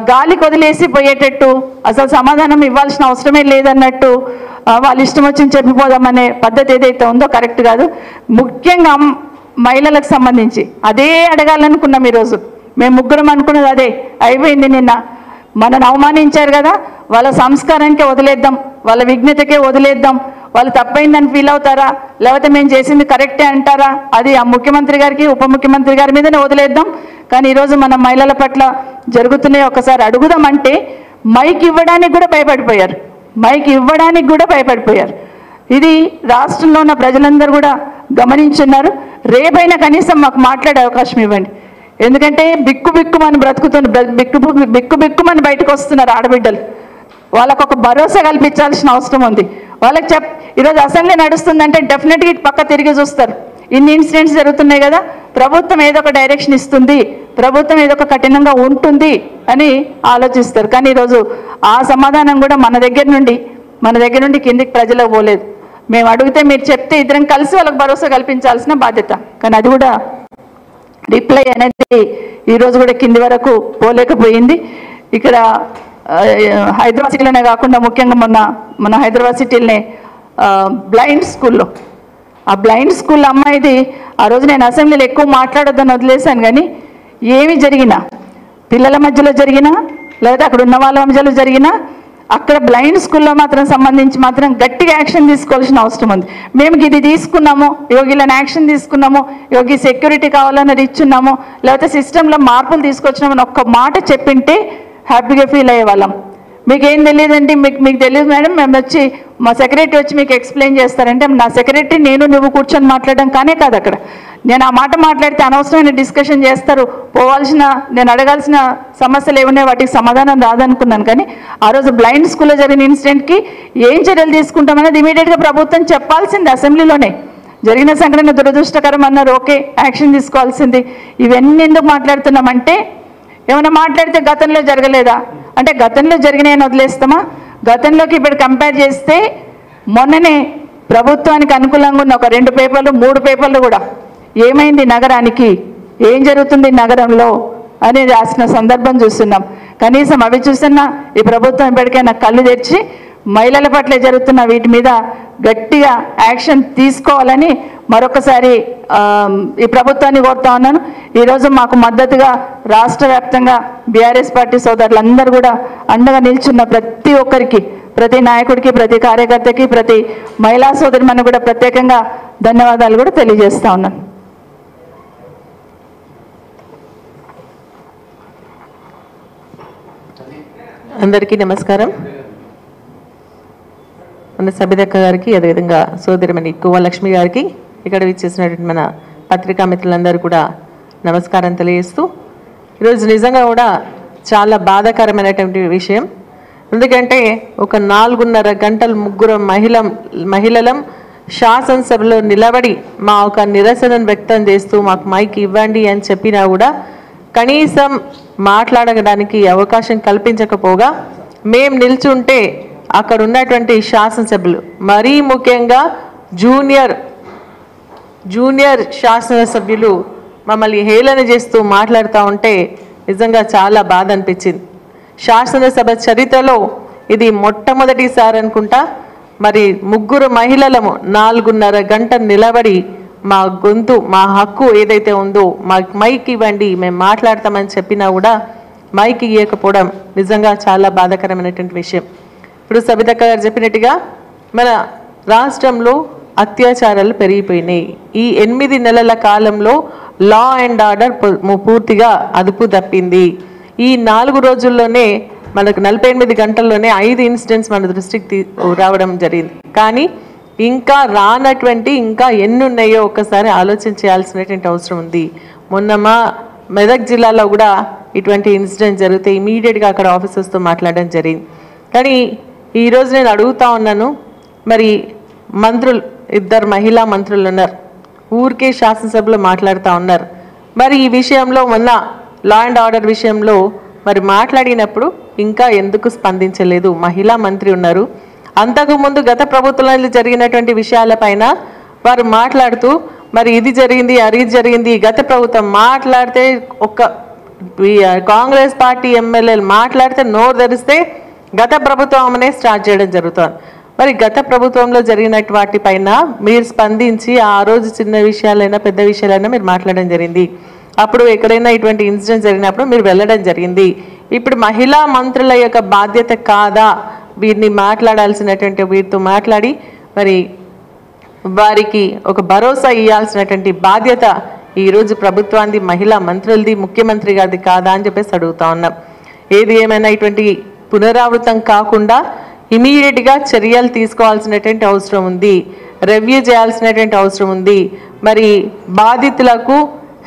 గాలికి వదిలేసి పోయేటట్టు, అసలు సమాధానం ఇవ్వాల్సిన అవసరమే లేదన్నట్టు వాళ్ళు ఇష్టం వచ్చింది చెప్పిపోదామనే పద్ధతి ఏదైతే ఉందో కరెక్ట్ కాదు. ముఖ్యంగా మహిళలకు సంబంధించి అదే అడగాలనుకున్నాం. ఈరోజు మేము ముగ్గురం అనుకున్నది అదే అయిపోయింది. నిన్న మనను అవమానించారు కదా, వాళ్ళ సంస్కారానికే వదిలేద్దాం, వాళ్ళ విజ్ఞతకే వదిలేద్దాం. వాళ్ళు తప్పైందని ఫీల్ అవుతారా, లేకపోతే మేము చేసింది కరెక్టే అంటారా, అది ఆ ముఖ్యమంత్రి గారికి ఉప ముఖ్యమంత్రి గారి మీదనే వదిలేద్దాం. కానీ ఈరోజు మన మహిళల పట్ల జరుగుతున్నాయి ఒకసారి అడుగుదామంటే మైక్ ఇవ్వడానికి కూడా భయపడిపోయారు. ఇది రాష్ట్రంలో ఉన్న ప్రజలందరూ కూడా గమనించున్నారు. రేపైనా కనీసం మాకు మాట్లాడే అవకాశం ఇవ్వండి. ఎందుకంటే బిక్కుమని బిక్కుమని బయటకు వస్తున్నారు ఆడబిడ్డలు. వాళ్ళకు ఒక భరోసా కల్పించాల్సిన అవసరం ఉంది. వాళ్ళకి ఈరోజు అసెంబ్లీ నడుస్తుందంటే డెఫినెట్గా ఇటు పక్క తిరిగి చూస్తారు. ఇన్ని ఇన్సిడెంట్స్ జరుగుతున్నాయి కదా, ప్రభుత్వం ఏదో ఒక డైరెక్షన్ ఇస్తుంది, ప్రభుత్వం ఏదో ఒక కఠినంగా ఉంటుంది అని ఆలోచిస్తారు. కానీ ఈరోజు ఆ సమాధానం కూడా మన దగ్గర నుండి కిందికి ప్రజలకు పోలేదు. మేము అడిగితే మీరు చెప్తే ఇద్దరం కలిసి వాళ్ళకి భరోసా కల్పించాల్సిన బాధ్యత. కానీ అది కూడా రిప్లై అనేది ఈరోజు కూడా కింది వరకు పోలేకపోయింది. ఇక్కడ హైదరాబాద్ సిటీలోనే కాకుండా ముఖ్యంగా మన హైదరాబాద్ సిటీలోనే బ్లైండ్ స్కూల్లో, ఆ బ్లైండ్ స్కూల్ అమ్మాయిది ఆ రోజు నేను అసెంబ్లీలో ఎక్కువ మాట్లాడొద్దని వదిలేశాను. కానీ ఏమి జరిగినా, పిల్లల మధ్యలో జరిగినా లేదా అక్కడ ఉన్న వాళ్ళ మధ్యలో జరిగినా, అక్కడ బ్లైండ్ స్కూల్లో సంబంధించి గట్టిగా యాక్షన్ తీసుకోవాల్సిన అవసరం ఉంది. మేము ఇది తీసుకున్నాము, యోగిలను యాక్షన్ తీసుకున్నాము, యోగి సెక్యూరిటీ కావాలని ఇచ్చున్నాము, లేకపోతే సిస్టంలో మార్పులు తీసుకొచ్చినామని ఒక్క మాట చెప్పింటే హ్యాపీగా ఫీల్ అయ్యేవాళ్ళం. మీకేం తెలియదండి, మీకు తెలియదు మేడం, మేము వచ్చి మా సెక్రటరీ వచ్చి మీకు ఎక్స్ప్లెయిన్ చేస్తారంటే నా సెక్రటరీ నువ్వు కూర్చొని మాట్లాడడం కానే కాదు. అక్కడ నేను ఆ మాట మాట్లాడితే అనవసరమైన డిస్కషన్ చేస్తారు, నేను అడగాల్సిన సమస్యలు ఏమున్నాయి వాటికి సమాధానం రాదనుకున్నాను. కానీ ఆ రోజు బ్లైండ్ స్కూల్లో జరిగిన ఇన్సిడెంట్కి ఏం చర్యలు తీసుకుంటామనేది ఇమీడియట్గా ప్రభుత్వం చెప్పాల్సింది. అసెంబ్లీలోనే జరిగిన సంఘటన దురదృష్టకరం అన్నారు, ఓకే యాక్షన్ తీసుకోవాల్సింది. ఇవన్నీ ఎందుకు మాట్లాడుతున్నామంటే ఏమైనా మాట్లాడితే గతంలో జరగలేదా అంటే గతంలో జరిగినాయని వదిలేస్తామా? గతంలోకి ఇప్పుడు కంపేర్ చేస్తే మొన్ననే ప్రభుత్వానికి అనుకూలంగా ఉన్న ఒక 2 పేపర్లు 3 పేపర్లు కూడా ఏమైంది నగరానికి, ఏం జరుగుతుంది నగరంలో అనేది రాసిన సందర్భం చూస్తున్నాం. కనీసం అవి చూస్తున్నా ఈ ప్రభుత్వం ఇప్పటికైనా కళ్ళు తెరిచి మహిళల పట్ల జరుగుతున్న వీటి మీద గట్టిగా యాక్షన్ తీసుకోవాలని మరొకసారి ఈ ప్రభుత్వాన్ని కోరుతా ఉన్నాను. ఈరోజు మాకు మద్దతుగా రాష్ట్ర వ్యాప్తంగా బీఆర్ఎస్ పార్టీ సోదరులందరూ కూడా అండగా నిల్చున్న ప్రతి ఒక్కరికి, ప్రతి నాయకుడికి, ప్రతి కార్యకర్తకి, ప్రతి మహిళా సోదరిమణి కూడా ప్రత్యేకంగా ధన్యవాదాలు కూడా తెలియజేస్తా ఉన్నాను. అందరికీ నమస్కారం. మన సబితక్క గారికి, అదేవిధంగా సోదరిమణి కువ్వ లక్ష్మి గారికి, ఇక్కడ విచ్చేసినటువంటి మన పత్రికా మిత్రులందరూ కూడా నమస్కారం తెలియజేస్తూ, ఈరోజు నిజంగా కూడా చాలా బాధాకరమైనటువంటి విషయం. ఎందుకంటే ఒక 4.5 గంటలు ముగ్గురు మహిళలం శాసనసభలో నిలబడి మా ఒక నిరసనను వ్యక్తం చేస్తూ మాకు మైక్ ఇవ్వండి అని చెప్పినా కూడా కనీసం మాట్లాడడానికి అవకాశం కల్పించకపోగా మేము నిల్చుంటే అక్కడ ఉన్నటువంటి శాసనసభ్యులు, మరీ ముఖ్యంగా జూనియర్ శాసనసభ్యులు మమ్మల్ని హేళన చేస్తూ మాట్లాడుతూ ఉంటే నిజంగా చాలా బాధ అనిపించింది. శాసనసభ చరిత్రలో ఇది మొట్టమొదటిసారి అనుకుంటా. మరి ముగ్గురు మహిళలము 4.5 గంటలు నిలబడి మా గొంతు, మా హక్కు ఏదైతే ఉందో మాకు మైక్ ఇవ్వండి, మేము మాట్లాడతామని చెప్పినా కూడా మైక్ ఇవ్వకపోవడం నిజంగా చాలా బాధాకరమైనటువంటి విషయం. ఇప్పుడు సబితక్క గారు చెప్పినట్టుగా మన రాష్ట్రంలో అత్యాచారాలు పెరిగిపోయినాయి. ఈ 8 నెలల కాలంలో లా అండ్ ఆర్డర్ పూర్తిగా అదుపు తప్పింది. ఈ 4 రోజుల్లోనే మనకు 48 గంటల్లోనే 5 ఇన్సిడెంట్స్ మన దృష్టికి రావడం జరిగింది. కానీ ఇంకా రానటువంటి ఇంకా ఎన్ని ఉన్నాయో ఒక్కసారి ఆలోచన చేయాల్సినటువంటి అవసరం ఉంది. మొన్న మా మెదక్ జిల్లాలో కూడా ఇటువంటి ఇన్సిడెంట్ జరిగితే ఇమీడియట్గా అక్కడ ఆఫీసర్స్తో మాట్లాడడం జరిగింది. కానీ ఈరోజు నేను అడుగుతా ఉన్నాను, మరి మంత్రులు 2 మహిళా మంత్రులు ఉన్నారు, ఊరికే శాసనసభలో మాట్లాడుతూ ఉన్నారు. మరి ఈ విషయంలో మొన్న లా అండ్ ఆర్డర్ విషయంలో మరి మాట్లాడినప్పుడు ఇంకా ఎందుకు స్పందించలేదు? మహిళా మంత్రి ఉన్నారు. అంతకుముందు గత ప్రభుత్వంలో జరిగినటువంటి విషయాలపైన వారు మాట్లాడుతూ మరి ఇది జరిగింది, అది జరిగింది, గత ప్రభుత్వం మాట్లాడితే ఒక్క కాంగ్రెస్ పార్టీ ఎమ్మెల్యేలు మాట్లాడితే నోరు తెరిస్తే గత ప్రభుత్వం అనే స్టార్ట్ చేయడం జరుగుతుంది. మరి గత ప్రభుత్వంలో జరిగిన వాటిపైన మీరు స్పందించి ఆ రోజు చిన్న విషయాలైనా పెద్ద విషయాలైనా మీరు మాట్లాడడం జరిగింది. అప్పుడు ఎక్కడైనా ఇటువంటి ఇన్సిడెంట్ జరిగినప్పుడు మీరు వెళ్ళడం జరిగింది. ఇప్పుడు మహిళా మంత్రుల యొక్క బాధ్యత కాదా వీరిని మాట్లాడాల్సినటువంటి, వీరితో మాట్లాడి మరి వారికి ఒక భరోసా ఇవ్వాల్సినటువంటి బాధ్యత ఈరోజు ప్రభుత్వానికి, మహిళా మంత్రులది, ముఖ్యమంత్రి గారిది కాదా అని చెప్పేసి అడుగుతా ఉన్నాం. ఏది ఏమైనా ఇటువంటి పునరావృతం కాకుండా ఇమీడియట్గా చర్యలు తీసుకోవాల్సినటువంటి అవసరం ఉంది, రివ్యూ చేయాల్సినటువంటి అవసరం ఉంది. మరి బాధితులకు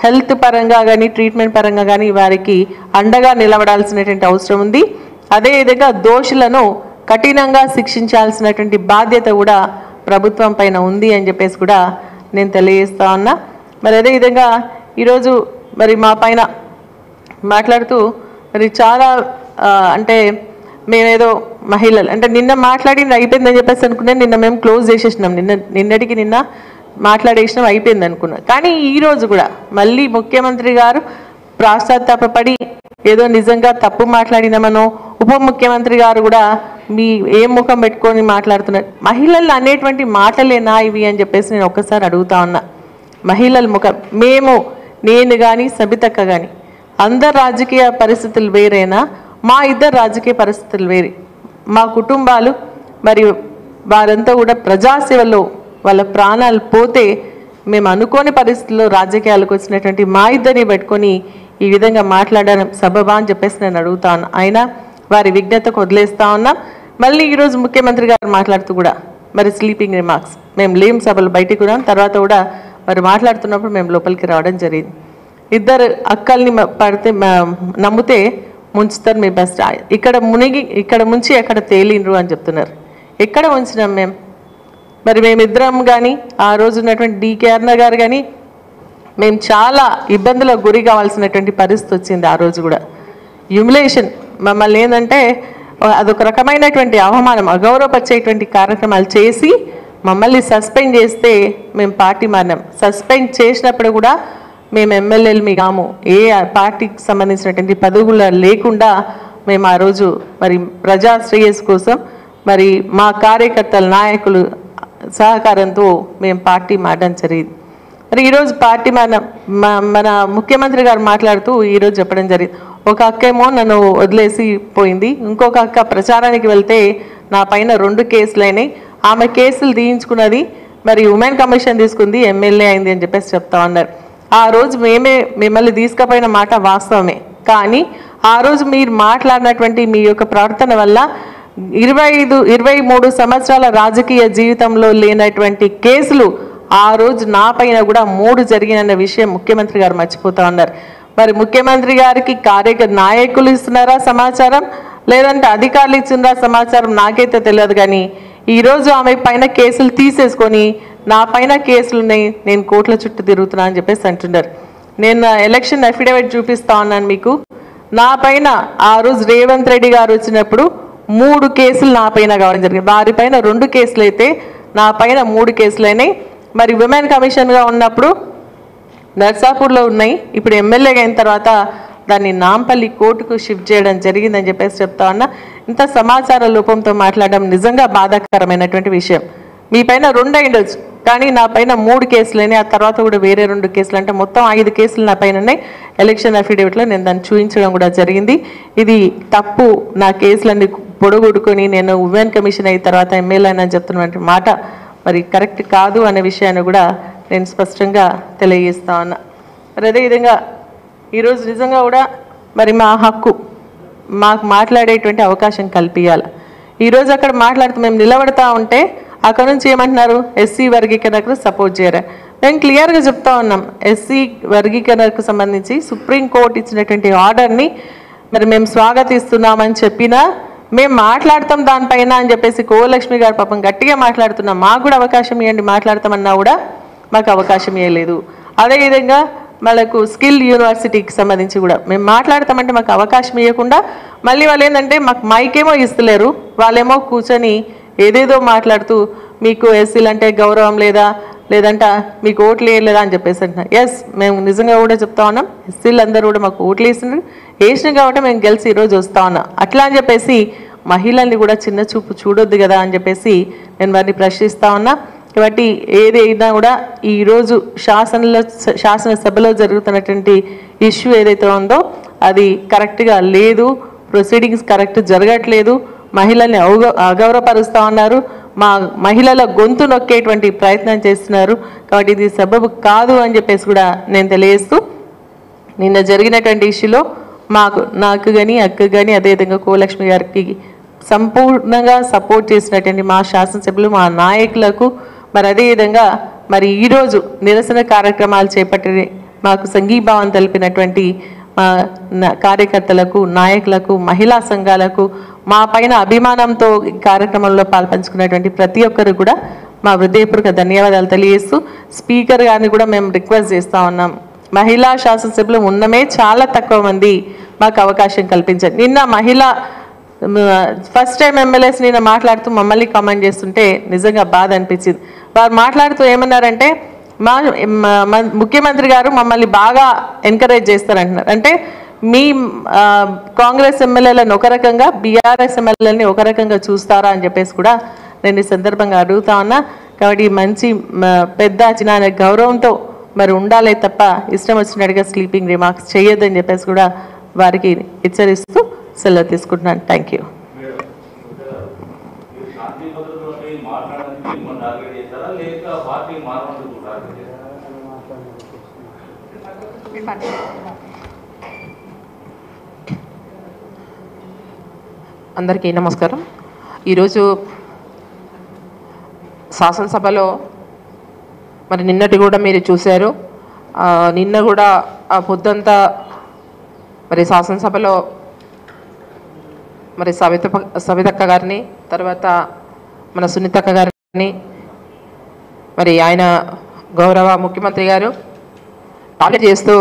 హెల్త్ పరంగా కానీ ట్రీట్మెంట్ పరంగా కానీ వారికి అండగా నిలబడాల్సినటువంటి అవసరం ఉంది. అదేవిధంగా దోషులను కఠినంగా శిక్షించాల్సినటువంటి బాధ్యత కూడా ప్రభుత్వం పైన ఉంది అని చెప్పేసి కూడా నేను తెలియజేస్తా ఉన్నా. మరి అదేవిధంగా ఈరోజు మరి మా పైన మాట్లాడుతూ మరి చాలా అంటే మేమేదో మహిళలు అంటే నిన్న మాట్లాడింది అయిపోయిందని చెప్పేసి అనుకున్నాను. నిన్న మేము క్లోజ్ చేసేసినాం, నిన్నటికి నిన్న మాట్లాడేసినాం, అయిపోయింది అనుకున్నాం. కానీ ఈరోజు కూడా మళ్ళీ ముఖ్యమంత్రి గారు ప్రాశ్చాత్తాపడి ఏదో నిజంగా తప్పు మాట్లాడినామనో, ఉప ముఖ్యమంత్రి గారు కూడా మీ ఏం ముఖం పెట్టుకొని మాట్లాడుతున్నారు, మహిళలు అనేటువంటి మాటలేనా ఇవి అని చెప్పేసి నేను ఒక్కసారి అడుగుతా ఉన్నా. మహిళల ముఖం నేను కానీ సబితక్క కానీ అందరు రాజకీయ పరిస్థితులు వేరేనా, మా ఇద్దరు రాజకీయ పరిస్థితులు వేరే. మా కుటుంబాలు మరి వారంతా కూడా ప్రజాసేవలో వాళ్ళ ప్రాణాలు పోతే మేము అనుకోని పరిస్థితుల్లో రాజకీయాలకు వచ్చినటువంటి మా ఇద్దరిని పెట్టుకొని ఈ విధంగా మాట్లాడడం సబబా అని చెప్పేసి నేను అడుగుతా ఉన్నా. అయినా వారి విజ్ఞతకు వదిలేస్తా ఉన్నా. మళ్ళీ ఈరోజు ముఖ్యమంత్రి గారు మాట్లాడుతూ కూడా మరి స్లీపింగ్ రిమార్క్స్, మేము లేం సభలు బయటికి ఉన్నాం, తర్వాత కూడా మరి మాట్లాడుతున్నప్పుడు మేము లోపలికి రావడం జరిగింది. 2 అక్కల్ని పడితే నమ్మితే ముంచుతారు మీ బెస్ట్, ఇక్కడ ముంచి ఎక్కడ తేలిండ్రు అని చెప్తున్నారు. ఎక్కడ ఉంచినాం మేము? మరి మేమిద్దరం కానీ ఆ రోజు ఉన్నటువంటి డికే అరుణ గారు కానీ మేము చాలా ఇబ్బందులకు గురి కావాల్సినటువంటి పరిస్థితి వచ్చింది. ఆ రోజు కూడా హ్యూమిలేషన్, మమ్మల్ని ఏంటంటే అదొక రకమైనటువంటి అవమానం, అగౌరవపరిచేటువంటి కార్యక్రమాలు చేసి మమ్మల్ని సస్పెండ్ చేస్తే మేము పార్టీ మారినాం. సస్పెండ్ చేసినప్పుడు కూడా మేము ఎమ్మెల్యేలు మీ కాము, ఏ పార్టీకి సంబంధించినటువంటి పదవులు లేకుండా మేము ఆ రోజు మరి ప్రజా శ్రేయస్సు కోసం మరి మా కార్యకర్తల నాయకులు సహకారంతో మేము పార్టీ మారడం జరిగింది. మరి ఈరోజు పార్టీ మన ముఖ్యమంత్రి గారు మాట్లాడుతూ ఈరోజు చెప్పడం జరిగింది, ఒక అక్కేమో నన్ను వదిలేసి పోయింది, ఇంకొక అక్క ప్రచారానికి వెళ్తే నా పైన 2 కేసులు అయినాయి, ఆమె కేసులు తీయించుకున్నది, మరి ఉమెన్ కమిషన్ తీసుకుంది, ఎమ్మెల్యే అయింది అని చెప్పేసి చెప్తా ఉన్నారు. ఆ రోజు మిమ్మల్ని తీసుకుపోయిన మాట వాస్తవమే. కానీ ఆ రోజు మీరు మాట్లాడినటువంటి మీ యొక్క ప్రవర్తన వల్ల 23 సంవత్సరాల రాజకీయ జీవితంలో లేనటువంటి కేసులు ఆ రోజు నా పైన కూడా 3 జరిగిన విషయం ముఖ్యమంత్రి గారు మర్చిపోతా ఉన్నారు. మరి ముఖ్యమంత్రి గారికి నాయకులు ఇస్తున్నారా సమాచారం, లేదంటే అధికారులు ఇచ్చినారా సమాచారం నాకైతే తెలియదు. కానీ ఈరోజు ఆమె పైన కేసులు తీసేసుకొని నా పైన కేసులు ఉన్నాయి, నేను కోర్టుల చుట్టూ తిరుగుతున్నా అని చెప్పేసి అంటున్నారు. నేను ఎలక్షన్ అఫిడవిట్ చూపిస్తా ఉన్నాను మీకు. నా పైన ఆ రోజు రేవంత్ రెడ్డి గారు వచ్చినప్పుడు 3 కేసులు నా పైన కావడం జరిగింది. వారి పైన 2 కేసులు అయితే నా పైన 3 కేసులు అయినాయి. మరి విమెన్ కమిషన్గా ఉన్నప్పుడు నర్సాపూర్లో ఉన్నాయి, ఇప్పుడు ఎమ్మెల్యేగా అయిన తర్వాత దాన్ని నాంపల్లి కోర్టుకు షిఫ్ట్ చేయడం జరిగిందని చెప్పేసి చెప్తా ఉన్నా. ఇంత సమాచార లోపంతో మాట్లాడడం నిజంగా బాధాకరమైనటువంటి విషయం. మీ పైన 2 అయ్యుండొచ్చు, కానీ నా పైన 3 కేసులని, ఆ తర్వాత కూడా వేరే 2 కేసులు, అంటే మొత్తం 5 కేసులు నా పైన ఉన్నాయి. ఎలక్షన్ అఫిడవిట్లో నేను దాన్ని చూపించడం కూడా జరిగింది. ఇది తప్పు. నా కేసులన్నీ పొడగొడుకొని నేను ఉమెన్ కమిషన్ అయిన తర్వాత ఎమ్మెల్యే అని చెప్తున్నటువంటి మాట మరి కరెక్ట్ కాదు అనే విషయాన్ని కూడా నేను స్పష్టంగా తెలియజేస్తా ఉన్నా. మరి అదేవిధంగా ఈరోజు నిజంగా కూడా మరి మా హక్కు, మాకు మాట్లాడేటువంటి అవకాశం కల్పించాలి. ఈరోజు అక్కడ మాట్లాడుతూ మేము నిలబడతా ఉంటే అక్కడ నుంచి ఏమంటున్నారు, ఎస్సీ వర్గీకరణకు సపోర్ట్ చేయరా. మేము క్లియర్గా చెప్తా ఉన్నాం, ఎస్సీ వర్గీకరణకు సంబంధించి సుప్రీంకోర్టు ఇచ్చినటువంటి ఆర్డర్ని మరి మేము స్వాగతిస్తున్నామని చెప్పినా మేము మాట్లాడతాం దానిపైన అని చెప్పేసి కోలక్ష్మి గారు పాపం గట్టిగా మాట్లాడుతున్నాం. మాకు కూడా అవకాశం ఇవ్వండి మాట్లాడతామన్నా కూడా మాకు అవకాశం ఇవ్వలేదు. అదేవిధంగా మనకు స్కిల్ యూనివర్సిటీకి సంబంధించి కూడా మేము మాట్లాడతామంటే మాకు అవకాశం ఇవ్వకుండా మళ్ళీ వాళ్ళు ఏంటంటే మాకు మైకేమో ఇస్తలేరు, వాళ్ళేమో కూర్చొని ఏదేదో మాట్లాడుతూ మీకు ఎస్సీలు అంటే గౌరవం లేదా, లేదంటే మీకు ఓట్లు వేయలేదా అని చెప్పేసి అంటున్నారు. ఎస్, మేము నిజంగా కూడా చెప్తా ఉన్నాం, ఎస్సీలు అందరూ కూడా మాకు ఓట్లు వేసినారు కాబట్టి మేము గెలిచి ఈరోజు వస్తా ఉన్నాం. అట్లా అని చెప్పేసి మహిళల్ని కూడా చిన్న చూపు చూడొద్దు కదా అని నేను వారిని ప్రశ్నిస్తా ఉన్నా. కాబట్టి ఏదైనా కూడా ఈరోజు శాసనసభలో జరుగుతున్నటువంటి ఇష్యూ ఏదైతే ఉందో అది కరెక్ట్గా లేదు, ప్రొసీడింగ్స్ కరెక్ట్ జరగట్లేదు, మహిళల్ని అగౌరవపరుస్తూ ఉన్నారు, మా మహిళల గొంతు నొక్కేటువంటి ప్రయత్నం చేస్తున్నారు. కాబట్టి ఇది సబబు కాదు అని చెప్పేసి కూడా నేను తెలియజేస్తూ, నిన్న జరిగినటువంటి ఇష్యూలో నాకు కానీ అక్క కానీ అదేవిధంగా కోలక్ష్మి గారికి సంపూర్ణంగా సపోర్ట్ చేసినటువంటి మా శాసనసభ్యులు, మా నాయకులకు, మరి అదేవిధంగా మరి ఈరోజు నిరసన కార్యక్రమాలు చేపట్టి మాకు సంఘీభావం తెలిపినటువంటి మా కార్యకర్తలకు, నాయకులకు, మహిళా సంఘాలకు, మా పైన అభిమానంతో ఈ కార్యక్రమంలో పాల్పంచుకున్నటువంటి ప్రతి ఒక్కరు కూడా మా హృదయపూర్వక ధన్యవాదాలు తెలియజేస్తూ, స్పీకర్ గారిని కూడా మేము రిక్వెస్ట్ చేస్తూ ఉన్నాం, మహిళా శాసనసభ్యులు ఉన్నమే చాలా తక్కువ మంది, మాకు అవకాశం కల్పించండి. నిన్న మహిళా ఫస్ట్ టైం ఎమ్మెల్యేస్ నిన్న మాట్లాడుతూ మమ్మల్ని కామెంట్ చేస్తుంటే నిజంగా బాధ అనిపించింది. వారు మాట్లాడుతూ ఏమన్నారంటే, మా ముఖ్యమంత్రి గారు మమ్మల్ని బాగా ఎంకరేజ్ చేస్తారంటున్నారు. అంటే మీ కాంగ్రెస్ ఎమ్మెల్యేలను ఒక రకంగా, బీఆర్ఎస్ ఎమ్మెల్యేలని ఒక రకంగా చూస్తారా అని చెప్పేసి కూడా నేను ఈ సందర్భంగా అడుగుతా ఉన్నా. కాబట్టి మంచి పెద్ద చిన్న గౌరవంతో మరి ఉండాలే తప్ప ఇష్టం వచ్చినట్టుగా స్లీపింగ్ రిమార్క్స్ చేయొద్దని చెప్పేసి కూడా వారికి హెచ్చరిస్తూ సెలవు తీసుకుంటున్నాను. Thank you. అందరికీ నమస్కారం. ఈరోజు శాసనసభలో మరి నిన్నటి కూడా మీరు చూశారు. నిన్న కూడా ఆ పొద్దంతా మరి శాసనసభలో మరి సవితక్క గారిని, తర్వాత మన సునీతక్క గారిని, మరి ఆయన గౌరవ ముఖ్యమంత్రి గారు టార్గెట్ చేస్తూ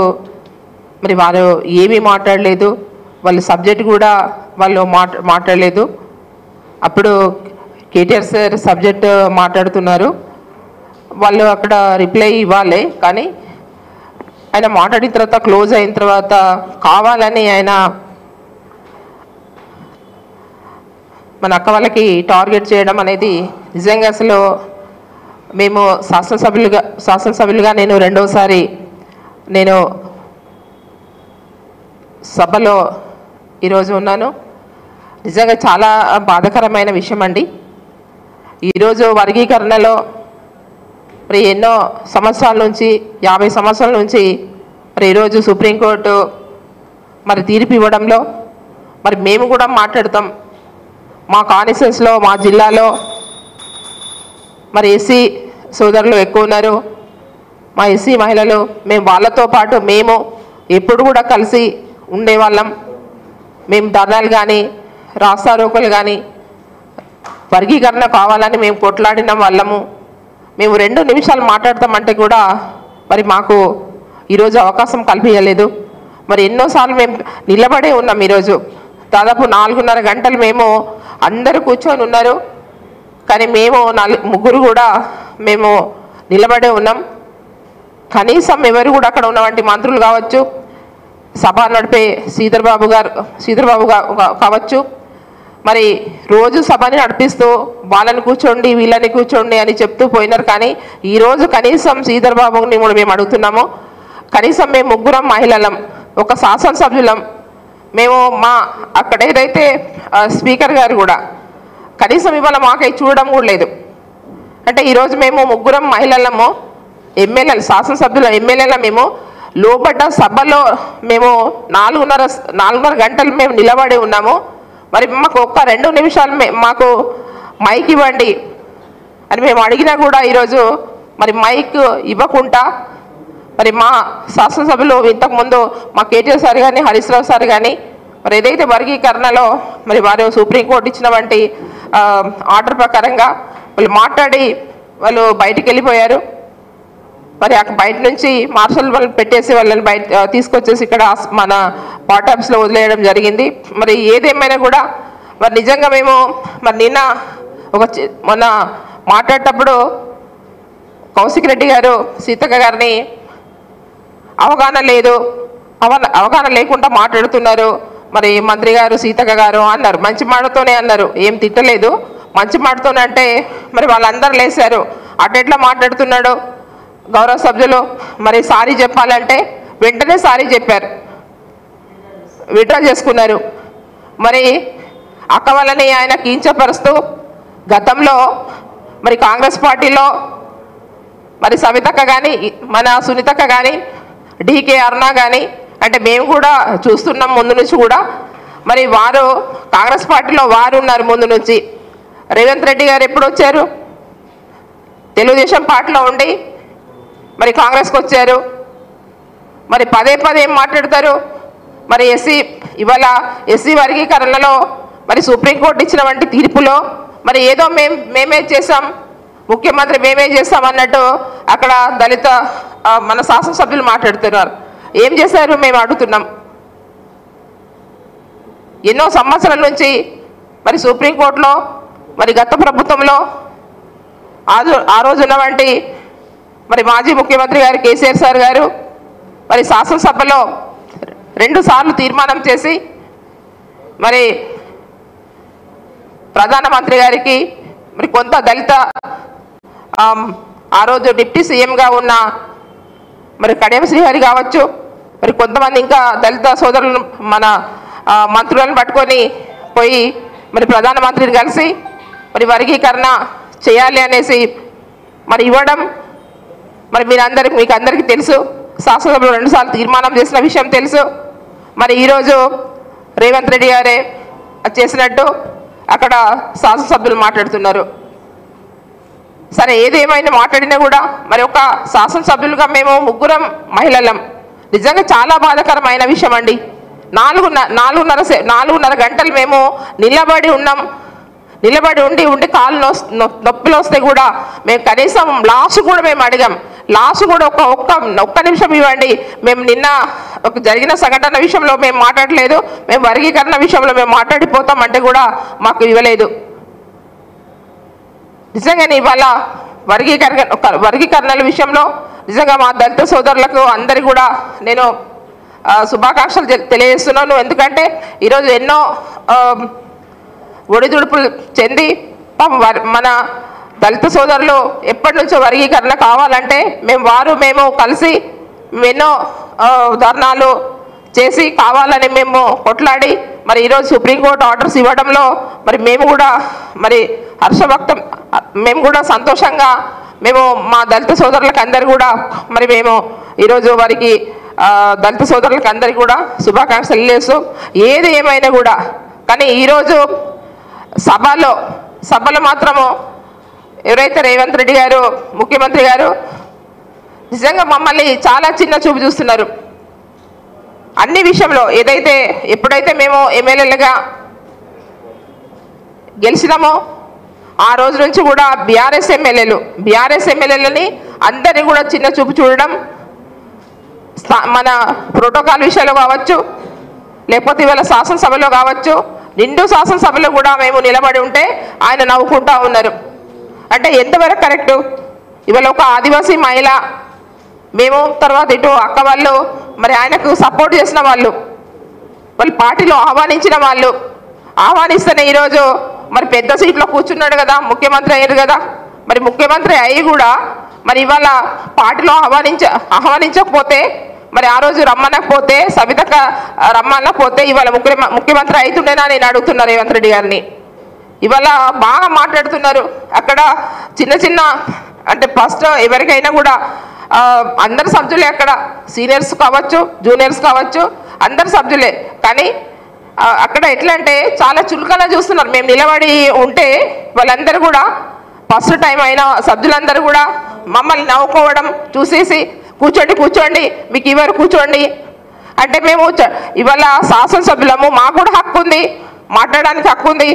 మరి వారు ఏమీ మాట్లాడలేదు, వాళ్ళ సబ్జెక్ట్ కూడా వాళ్ళు మాట్లాడలేదు. అప్పుడు కేటీఆర్ సార్ సబ్జెక్ట్ మాట్లాడుతున్నారు, వాళ్ళు అక్కడ రిప్లై ఇవ్వాలి, కానీ ఆయన మాట్లాడిన తర్వాత క్లోజ్ అయిన తర్వాత కావాలని ఆయన మన అక్క వాళ్ళకి టార్గెట్ చేయడం అనేది నిజంగా అసలు మేము శాసనసభ్యులుగా నేను రెండోసారి నేను సభలో ఈరోజు ఉన్నాను. నిజంగా చాలా బాధాకరమైన విషయం అండి. ఈరోజు వర్గీకరణలో మరి ఎన్నో సంవత్సరాల నుంచి 50 సంవత్సరాల నుంచి మరి ఈరోజు సుప్రీంకోర్టు మరి తీర్పు ఇవ్వడంలో మరి మేము కూడా మాట్లాడతాం. మా కాన్స్టిట్యుయెన్సీలో, మా జిల్లాలో మరి ఎస్సీ సోదరులు ఎక్కువ ఉన్నారు, మా ఎస్సీ మహిళలు, మేము వాళ్ళతో పాటు మేము ఎప్పుడు కూడా కలిసి ఉండేవాళ్ళం. మేము ధర్నాలు కానీ రాస్తారోకోలు కానీ వర్గీకరణ కావాలని మేము కొట్లాడిన వాళ్ళము. మేము 2 నిమిషాలు మాట్లాడతామంటే కూడా మరి మాకు ఈరోజు అవకాశం కల్పించలేదు. మరి ఎన్నోసార్లు మేము నిలబడే ఉన్నాం. ఈరోజు దాదాపు 4.5 గంటలు మేము అందరూ కూర్చొని ఉన్నారు, కానీ మేము 3 కూడా మేము నిలబడే ఉన్నాం. కనీసం ఎవరు కూడా అక్కడ ఉన్నటువంటి మంత్రులు కావచ్చు, సభ నడిపే శ్రీధర్ బాబు కావచ్చు, మరి రోజు సభని నడిపిస్తూ వాళ్ళని కూర్చోండి వీళ్ళని కూర్చోండి అని చెప్తూ పోయినారు. కానీ ఈరోజు కనీసం శ్రీధర్ బాబుని కూడా మేము అడుగుతున్నాము, కనీసం మేము ముగ్గురం మహిళలం, ఒక శాసనసభ్యులం, మేము మా అక్కడ ఏదైతే స్పీకర్ గారు కూడా కనీసం ఇవాళ మాకై చూడడం కూడా లేదు. అంటే ఈరోజు మేము ముగ్గురం మహిళలము, ఎమ్మెల్యేలు, శాసనసభ్యుల ఎమ్మెల్యేల మేము లోపడ్డ సభలో మేము 4.5 గంటలు మేము నిలబడి ఉన్నాము. మరి మాకు ఒక్క 2 నిమిషాలు మాకు మైక్ ఇవ్వండి అని మేము అడిగినా కూడా ఈరోజు మరి మైక్ ఇవ్వకుండా మరి మా శాసనసభ్యులు ఇంతకుముందు మా కేటీఆర్ సార్ కానీ హరీష్ రావు సార్ కానీ మరి ఏదైతే వర్గీకరణలో మరి వారు సుప్రీంకోర్టు ఇచ్చినటువంటి ఆర్డర్ ప్రకారంగా వాళ్ళు మాట్లాడి వాళ్ళు బయటికి వెళ్ళిపోయారు. మరి అక్కడ బయట నుంచి మార్షల్ వాళ్ళు పెట్టేసి వాళ్ళని బయట తీసుకొచ్చేసి ఇక్కడ మన పార్టీ ఆఫీస్లో వదిలేయడం జరిగింది. మరి ఏదేమైనా కూడా మరి నిజంగా మేము మరి నిన్న మొన్న మాట్లాడేటప్పుడు కౌశిక్ రెడ్డి గారు సీతక్క గారిని అవగాహన లేదు, అవగాహన లేకుండా మాట్లాడుతున్నారు మరి మంత్రి గారు సీతక్క గారు అన్నారు. మంచి మాటతోనే అన్నారు, ఏం తిట్టలేదు, మంచి మాటతోనే అంటే మరి వాళ్ళందరూ లేశారు. అటెట్లా మాట్లాడుతున్నాడు గౌరవ సభ్యులు. మరి సారీ చెప్పాలంటే వెంటనే సారీ చెప్పారు, విత్డ్రా చేసుకున్నారు. మరి అక్క వాళ్ళని ఆయన కించపరుస్తూ గతంలో మరి కాంగ్రెస్ పార్టీలో మరి సవితక్క కానీ మన సునీతక్క కానీ డీకే అరుణ కానీ అంటే మేము కూడా చూస్తున్నాం ముందు నుంచి కూడా. మరి వారు కాంగ్రెస్ పార్టీలో వారు ఉన్నారు ముందు నుంచి. రేవంత్ రెడ్డి గారు ఎప్పుడు వచ్చారు? తెలుగుదేశం పార్టీలో ఉండి మరి కాంగ్రెస్కి వచ్చారు. మరి పదే ఏం మాట్లాడతారు? మరి ఇవాళ ఎస్సీ వర్గీకరణలో మరి సుప్రీంకోర్టు ఇచ్చినటువంటి తీర్పులో మరి ఏదో మేమే చేసాం, ముఖ్యమంత్రి మేమే చేస్తాం అన్నట్టు అక్కడ దళిత మన శాసనసభ్యులు మాట్లాడుతున్నారు. ఏం చేశారు మేము అడుగుతున్నాం. ఎన్నో సంవత్సరాల నుంచి మరి సుప్రీంకోర్టులో మరి గత ప్రభుత్వంలో ఆ రోజు ఉన్నటువంటి మరి మాజీ ముఖ్యమంత్రి గారు కేసీఆర్ సార్ గారు మరి శాసనసభలో 2 సార్లు తీర్మానం చేసి మరి ప్రధానమంత్రి గారికి మరి కొంత దళిత ఆ రోజు డిప్యూటీ సీఎంగా ఉన్న మరి కడియం శ్రీహరి కావచ్చు, మరి కొంతమంది ఇంకా దళిత సోదరులను మన మంత్రులను పట్టుకొని పోయి మరి ప్రధానమంత్రిని కలిసి మరి వర్గీకరణ చేయాలి అనేసి మరి ఇవ్వడం మరి మీకు అందరికీ తెలుసు. శాసనసభలో 2 సార్లు తీర్మానం చేసిన విషయం తెలుసు. మరి ఈరోజు రేవంత్ రెడ్డి గారే చేసినట్టు అక్కడ శాసనసభ్యులు మాట్లాడుతున్నారు. సరే ఏదేమైనా మాట్లాడినా కూడా మరి ఒక శాసనసభ్యులుగా మేము ముగ్గురం మహిళలం. నిజంగా చాలా బాధాకరమైన విషయం అండి. 4.5 గంటలు మేము నిలబడి ఉన్నాం. నిలబడి ఉండి కాళ్ళు నొప్పులు వస్తే కూడా మేము కనీసం లాస్ట్ కూడా మేము అడిగాం. లాస్ట్ కూడా ఒక్క నిమిషం ఇవ్వండి, మేము నిన్న జరిగిన సంఘటన విషయంలో మేము మాట్లాడలేదు, మేము వర్గీకరణ విషయంలో మేము మాట్లాడిపోతాం అంటే కూడా మాకు ఇవ్వలేదు. నిజంగానే ఇవాళ వర్గీకరణల విషయంలో నిజంగా మా దళిత సోదరులకు అందరి కూడా నేను శుభాకాంక్షలు తెలియజేస్తున్నాను. ఎందుకంటే ఈరోజు ఎన్నో ఒడిదుడుపులు చెంది మన దళిత సోదరులు ఎప్పటి నుంచో వర్గీకరణ కావాలంటే మేము కలిసి ఎన్నో ధర్నాలు చేసి కావాలని మేము కొట్లాడి మరి ఈరోజు సుప్రీంకోర్టు ఆర్డర్స్ ఇవ్వడంలో మరి మేము కూడా మరి హర్షభక్తం, మేము కూడా సంతోషంగా మేము మా దళిత సోదరులకు అందరు కూడా మరి మేము ఈరోజు వారికి దళిత సోదరులకు అందరికీ కూడా శుభాకాంక్షలు తెలియజేస్తూ ఏది ఏమైనా కూడా. కానీ ఈరోజు సభలో మాత్రము ఎవరైతే రేవంత్ రెడ్డి గారు ముఖ్యమంత్రి గారు నిజంగా మమ్మల్ని చాలా చిన్న చూపు చూస్తున్నారు అన్ని విషయంలో. ఎప్పుడైతే మేము ఎమ్మెల్యేలుగా గెలిచినామో ఆ రోజు నుంచి కూడా బీఆర్ఎస్ ఎమ్మెల్యేలని అందరినీ కూడా చిన్న చూపు చూడడం, మన ప్రోటోకాల్ విషయంలో కావచ్చు, లేకపోతే ఇవాళ శాసనసభలో కావచ్చు, నిండు శాసనసభలో కూడా మేము నిలబడి ఉంటే ఆయన నవ్వుకుంటా ఉన్నారు. అంటే ఎంతవరకు కరెక్టు? ఇవాళ ఒక ఆదివాసీ మహిళ మేము, తర్వాత ఇటు అక్క వాళ్ళు మరి ఆయనకు సపోర్ట్ చేసిన వాళ్ళు పార్టీలో ఆహ్వానిస్తేనే ఈరోజు మరి పెద్ద సీట్లో కూర్చున్నాడు కదా, ముఖ్యమంత్రి అయ్యారు కదా. మరి ముఖ్యమంత్రి అయ్యి కూడా మరి ఇవాళ పార్టీలో ఆహ్వానించకపోతే, మరి ఆ రోజు రమ్మనకపోతే, సవితక్క రమ్మనకపోతే ఇవాళ ముఖ్యమంత్రి అవుతుండేనా నేను అడుగుతున్నా రేవంత్ రెడ్డి గారిని. ఇవాళ బాగా మాట్లాడుతున్నారు. అక్కడ చిన్న అంటే ఫస్ట్ ఎవరికైనా కూడా అందరు సభ్యులే, అక్కడ సీనియర్స్ కావచ్చు, జూనియర్స్ కావచ్చు, అందరు సభ్యులే. కానీ అక్కడ ఎట్లా అంటే చాలా చులకన చూస్తున్నారు. మేము నిలబడి ఉంటే వాళ్ళందరూ కూడా ఫస్ట్ టైం అయిన సభ్యులందరూ కూడా మమ్మల్ని నవ్వుకోవడం చూసేసి కూర్చోండి మీకు ఇవ్వరు కూర్చోండి అంటే, మేము ఇవాళ శాసనసభ్యులము, మాకు కూడా హక్కు ఉంది, మాట్లాడడానికి హక్కు ఉంది.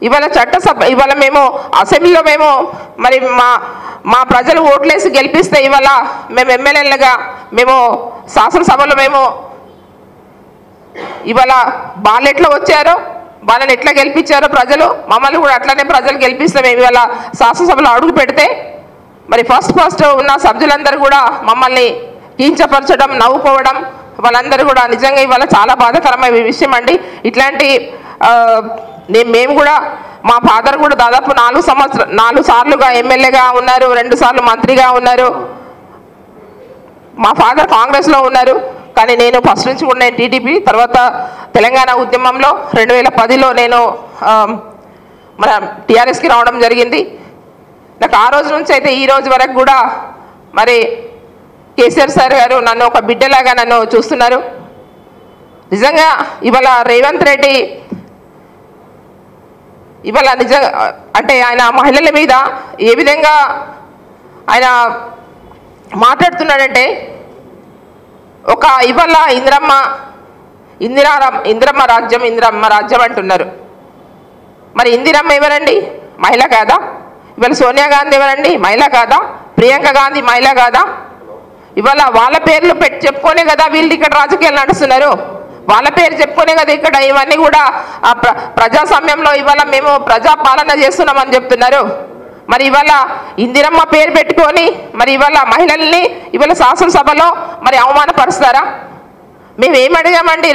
ఇవాళ ఇవాళ మేము అసెంబ్లీలో మరి మా ప్రజలు ఓట్లేసి గెలిపిస్తే ఇవాళ మేము ఎమ్మెల్యేలుగా మేము శాసనసభలో ఇవాళ వాళ్ళు ఎట్లా వచ్చారో, వాళ్ళని ఎట్లా గెలిపించారో ప్రజలు, మమ్మల్ని కూడా అట్లనే ప్రజలు గెలిపిస్తే మేము ఇవాళ శాసనసభలో అడుగు పెడితే మరి ఫస్ట్ ఉన్న సభ్యులందరూ కూడా మమ్మల్ని కించపరచడం, నవ్వుకోవడం, వాళ్ళందరూ కూడా నిజంగా ఇవాళ చాలా బాధాకరమైన విషయం అండి. ఇట్లాంటి మేము కూడా మా ఫాదర్ కూడా దాదాపు 4 సార్లుగా ఎమ్మెల్యేగా ఉన్నారు, 2 సార్లు మంత్రిగా ఉన్నారు. మా ఫాదర్ కాంగ్రెస్లో ఉన్నారు, కానీ నేను ఫస్ట్ నుంచి కూడా నేను టీడీపీ, తర్వాత తెలంగాణ ఉద్యమంలో 2010లో నేను మన టీఆర్ఎస్కి రావడం జరిగింది. నాకు ఆ రోజు నుంచి అయితే ఈ రోజు వరకు కూడా మరి కేసీఆర్ సార్ గారు నన్ను ఒక బిడ్డలాగా నన్ను చూస్తున్నారు. నిజంగా ఇవాళ రేవంత్ రెడ్డి ఇవాళ నిజంగా అంటే ఆయన మహిళల మీద ఏ విధంగా ఆయన మాట్లాడుతున్నాడంటే, ఇవాళ ఇందిరమ్మ రాజ్యం అంటున్నారు. మరి ఇందిరమ్మ ఎవరండి? మహిళ కాదా? ఇవాళ సోనియా గాంధీ ఎవరండి? మహిళ కాదా? ప్రియాంక గాంధీ మహిళ కాదా? ఇవాళ వాళ్ళ పేర్లు చెప్పుకోనే కదా వీళ్ళు ఇక్కడ రాజకీయాలు నడుస్తున్నారు. వాళ్ళ పేరు చెప్పుకోనే కదా ఇక్కడ ఇవన్నీ కూడా ప్రజాస్వామ్యంలో ఇవాళ మేము ప్రజాపాలన చేస్తున్నామని చెప్తున్నారు. మరి ఇవాళ ఇందిరమ్మ పేరు పెట్టుకొని మరి ఇవాళ మహిళల్ని ఇవాళ శాసనసభలో మరి అవమానపరుస్తారా? మేము ఏమడిగామండి?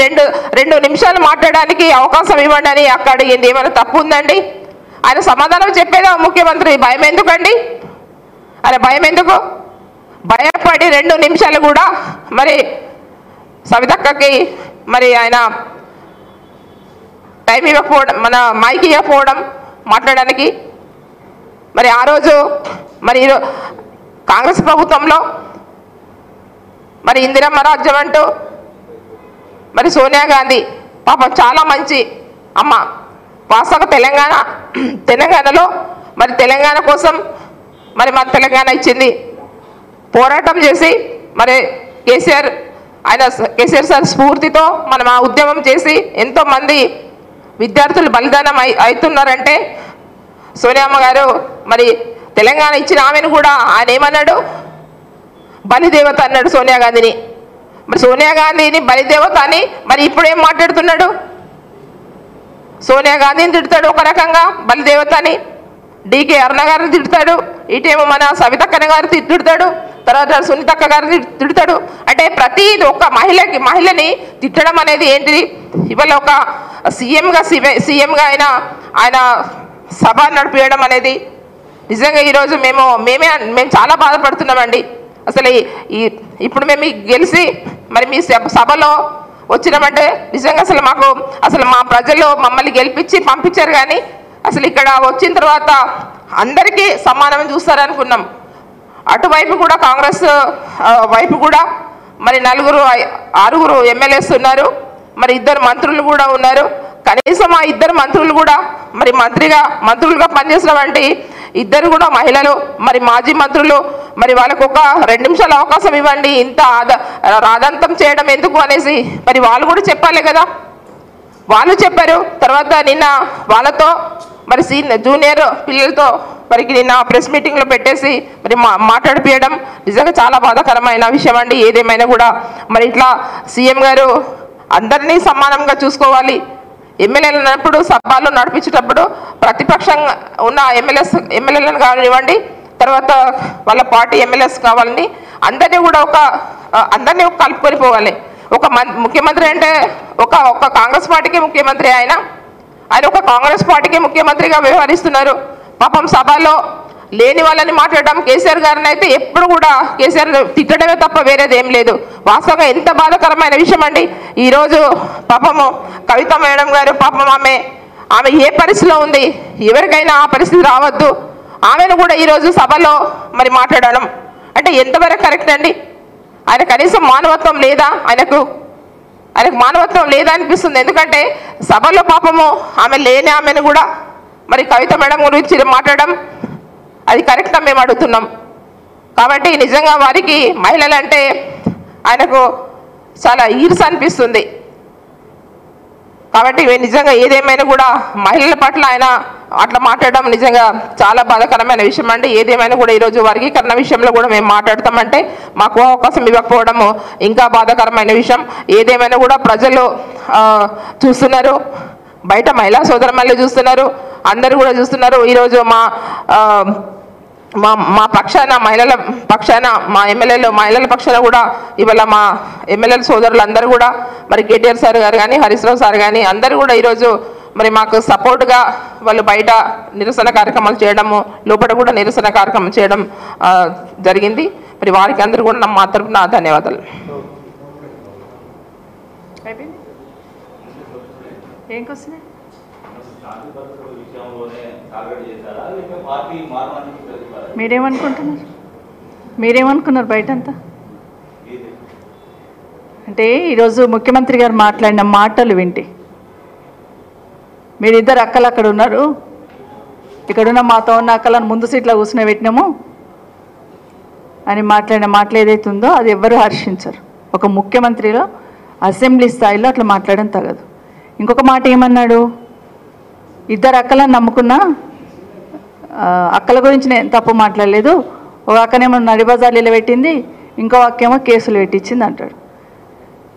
2 నిమిషాలు మాట్లాడడానికి అవకాశం ఇవ్వండి అని అక్కడ అడిగింది. ఏమైనా తప్పు ఉందండి? ఆయన సమాధానం చెప్పేదా ముఖ్యమంత్రి? భయం ఎందుకండి? ఆయన భయం ఎందుకు? భయపడి 2 నిమిషాలు కూడా మరి సవితక్కకి మరి ఆయన టైం ఇవ్వకపోవడం, మన మైక్ ఇవ్వకపోవడం మాట్లాడడానికి. మరి ఆ రోజు మరి కాంగ్రెస్ ప్రభుత్వంలో మరి ఇందిరమ్మ రాజ్యం అంటూ మరి సోనియా గాంధీ పాపం చాలా మంచి అమ్మ, వాస్తవంగా తెలంగాణలో మరి తెలంగాణ కోసం మరి మన తెలంగాణ ఇచ్చింది, పోరాటం చేసి మరి కేసీఆర్ సార్ స్ఫూర్తితో మనం ఆ ఉద్యమం చేసి ఎంతోమంది విద్యార్థులు బలిదానం అవుతున్నారంటే సోనియమ్మ గారు మరి తెలంగాణ ఇచ్చిన ఆమెను కూడా ఆయన ఏమన్నాడు? బలిదేవత అన్నాడు సోనియా గాంధీని. మరి సోనియా గాంధీని బలిదేవత అని మరి ఇప్పుడు ఏం మాట్లాడుతున్నాడు? సోనియా గాంధీని తిడతాడు ఒక రకంగా బలిదేవత అని, డికే అరుణ గారిని తిడతాడు, ఇటేమో మన సవితక్క గారిని తిడతాడు, తర్వాత సునీతక్క గారిని తిడతాడు. అంటే ప్రతి ఒక్క మహిళని తిట్టడం అనేది ఏంటిది? ఇవాళ ఒక సీఎంగా ఆయన సభ నడిపించడం అనేది నిజంగా ఈరోజు మేము చాలా బాధపడుతున్నామండి. అసలు ఇప్పుడు మేము గెలిచి మరి మీ సభలో వచ్చినామంటే నిజంగా అసలు మా ప్రజలు మమ్మల్ని గెలిపించి పంపించారు, కానీ అసలు ఇక్కడ వచ్చిన తర్వాత అందరికీ సమానం చూస్తారనుకున్నాం. అటువైపు కూడా కాంగ్రెస్ వైపు కూడా మరి 6 ఎమ్మెల్యేస్ ఉన్నారు, మరి 2 మంత్రులు కూడా ఉన్నారు. కనీసం ఆ 2 మంత్రులు కూడా మరి మంత్రులుగా పనిచేసినటువంటి 2 కూడా మహిళలు, మరి మాజీ మంత్రులు, మరి వాళ్ళకు ఒక 2 నిమిషాలు అవకాశం ఇవ్వండి, ఇంత రాదంతం చేయడం ఎందుకు అనేసి మరి వాళ్ళు కూడా చెప్పాలి కదా. వాళ్ళు చెప్పారు. తర్వాత నిన్న వాళ్ళతో మరి జూనియర్ పిల్లలతో మరి నిన్న ప్రెస్ మీటింగ్లో పెట్టేసి మరి మాట్లాడిపోయడం నిజంగా చాలా బాధాకరమైన విషయం అండి. ఏదేమైనా కూడా మరి ఇట్లా సీఎం గారు అందరినీ సమానంగా చూసుకోవాలి. ఎమ్మెల్యేలు అన్నప్పుడు సభలో నడిపించేటప్పుడు ప్రతిపక్షంగా ఉన్న ఎమ్మెల్యేలను కానివ్వండి, తర్వాత వాళ్ళ పార్టీ ఎమ్మెల్యేస్ కావాలని అందరినీ కలుపుకొని పోవాలి. ఒక ముఖ్యమంత్రి అంటే ఒక కాంగ్రెస్ పార్టీకి ముఖ్యమంత్రి ఆయన ఒక కాంగ్రెస్ పార్టీకి ముఖ్యమంత్రిగా వ్యవహరిస్తున్నారు. పాపం సభలో లేని వాళ్ళని మాట్లాడడం, కేసీఆర్ గారిని అయితే ఎప్పుడు కూడా కేసీఆర్ తిట్టడమే తప్ప వేరేది ఏం లేదు. వాస్తవంగా ఎంత బాధాకరమైన విషయం అండి. ఈరోజు పాపము కవిత మేడం గారు పాపం ఆమె ఏ పరిస్థితిలో ఉంది, ఎవరికైనా ఆ పరిస్థితి రావద్దు. ఆమెను కూడా ఈరోజు సభలో మరి మాట్లాడడం అంటే ఎంతవరకు కరెక్ట్ అండి? ఆయన కనీసం మానవత్వం లేదా? ఆయనకు మానవత్వం లేదా అనిపిస్తుంది. ఎందుకంటే సభలో పాపము ఆమె లేని ఆమెను కూడా మరి కవిత మేడం గురించి మాట్లాడడం అది కరెక్టా మేము అడుగుతున్నాం. కాబట్టి నిజంగా వారికి మహిళలంటే ఆయనకు చాలా ఈర్ష అనిపిస్తుంది. కాబట్టి నిజంగా ఏదేమైనా కూడా మహిళల పట్ల ఆయన అట్లా మాట్లాడడం నిజంగా చాలా బాధాకరమైన విషయం అండి. ఏదేమైనా కూడా ఈరోజు వర్గీకరణ విషయంలో కూడా మేము మాట్లాడతామంటే మాకు అవకాశం ఇవ్వకపోవడము ఇంకా బాధాకరమైన విషయం. ఏదేమైనా కూడా ప్రజలు చూస్తున్నారు, బయట మహిళా సోదరులు చూస్తున్నారు, అందరూ కూడా చూస్తున్నారు. ఈరోజు మా పక్షాన మహిళల పక్షాన మా ఎమ్మెల్యేలు మహిళల పక్షాన కూడా ఇవాళ మా ఎమ్మెల్యేల సోదరులు అందరూ కూడా మరి కేటీఆర్ సార్ గారు కానీ హరీష్ రావు సార్ కానీ అందరూ కూడా ఈరోజు మరి మాకు సపోర్ట్గా వాళ్ళు బయట నిరసన కార్యక్రమాలు చేయడము, లోపల కూడా నిరసన కార్యక్రమం చేయడం జరిగింది. మరి వారికి అందరూ కూడా మా తరపున ధన్యవాదాలు. మీరేమనుకున్నారు బయటంతా? అంటే ఈరోజు ముఖ్యమంత్రి గారు మాట్లాడిన మాటలు వింటే మీరిద్దరు అక్కలు అక్కడ ఉన్నారు, ఇక్కడున్న మాతో ఉన్న అక్కలను ముందు సీట్లో కూర్చుని పెట్టినాము అని మాట్లాడిన మాటలు ఏదైతే ఉందో అది ఎవ్వరూ హర్షించరు. ఒక ముఖ్యమంత్రిలో అసెంబ్లీ స్థాయిలో అట్లా మాట్లాడడం తగదు. ఇంకొక మాట ఏమన్నాడు, ఇద్దరు అక్కలను నమ్ముకున్నా అక్కల గురించి నేను తప్పు మాట్లాడలేదు, ఒక అక్కనేమో నడిబజార్లు నిలబెట్టింది, ఇంకో అక్కేమో కేసులు పెట్టించింది అంటాడు.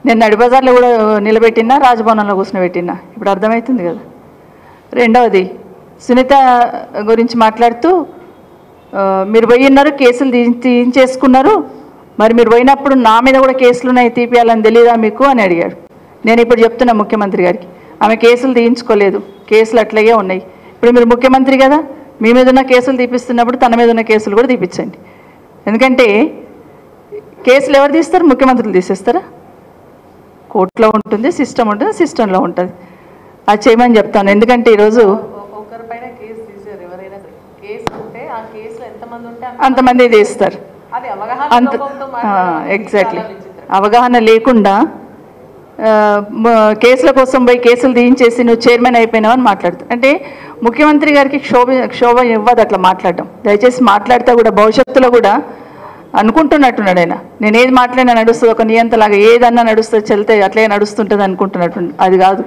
నేను నడిబజార్లో కూడా నిలబెట్టినా, రాజభవనంలో కూర్చుని పెట్టినా, ఇప్పుడు అర్థమవుతుంది కదా. రెండవది సునీత గురించి మాట్లాడుతూ మీరు పోయిన్నారు, కేసులు తీయించేసుకున్నారు, మరి మీరు పోయినప్పుడు నా మీద కూడా కేసులు ఉన్నాయి, తీపియాలని తెలియదా మీకు అని అడిగాడు. నేను ఇప్పుడు చెప్తున్నా ముఖ్యమంత్రి గారికి, ఆమె కేసులు తీయించుకోలేదు, కేసులు అట్లాగే ఉన్నాయి. ఇప్పుడు మీరు ముఖ్యమంత్రి కదా, మీ మీద ఉన్న కేసులు తీపిస్తున్నప్పుడు తన మీద ఉన్న కేసులు కూడా తీపించండి. ఎందుకంటే కేసులు ఎవరు తీస్తారు? ముఖ్యమంత్రులు తీసేస్తారా? కోర్టులో ఉంటుంది, సిస్టమ్ ఉంటుంది, సిస్టంలో ఉంటుంది. అది చేయమని చెప్తాను. ఎందుకంటే ఈరోజు ఒకరిపైన కేసు తీసారు, ఎవరైనా కేసు ఉంటే ఆ కేసులో ఎంతమంది ఉంటే అంతమంది తీస్తారు. అంత ఎగ్జాక్ట్లీ అవగాహన లేకుండా కేసుల కోసం పోయి కేసులు తీయించేసి నువ్వు చైర్మన్ అయిపోయినావు అని మాట్లాడుతావు. అంటే ముఖ్యమంత్రి గారికి క్షోభ ఇవ్వదు అట్లా మాట్లాడడం. దయచేసి మాట్లాడితే కూడా భవిష్యత్తులో కూడా అనుకుంటున్నట్టున్నాడు ఆయన, నేను ఏది మాట్లాడినా నడుస్తుంది, ఒక నియంతలాగా ఏదన్నా నడుస్తుంది, చెల్తే అట్లే నడుస్తుంటుంది అనుకుంటున్నట్టు. అది కాదు.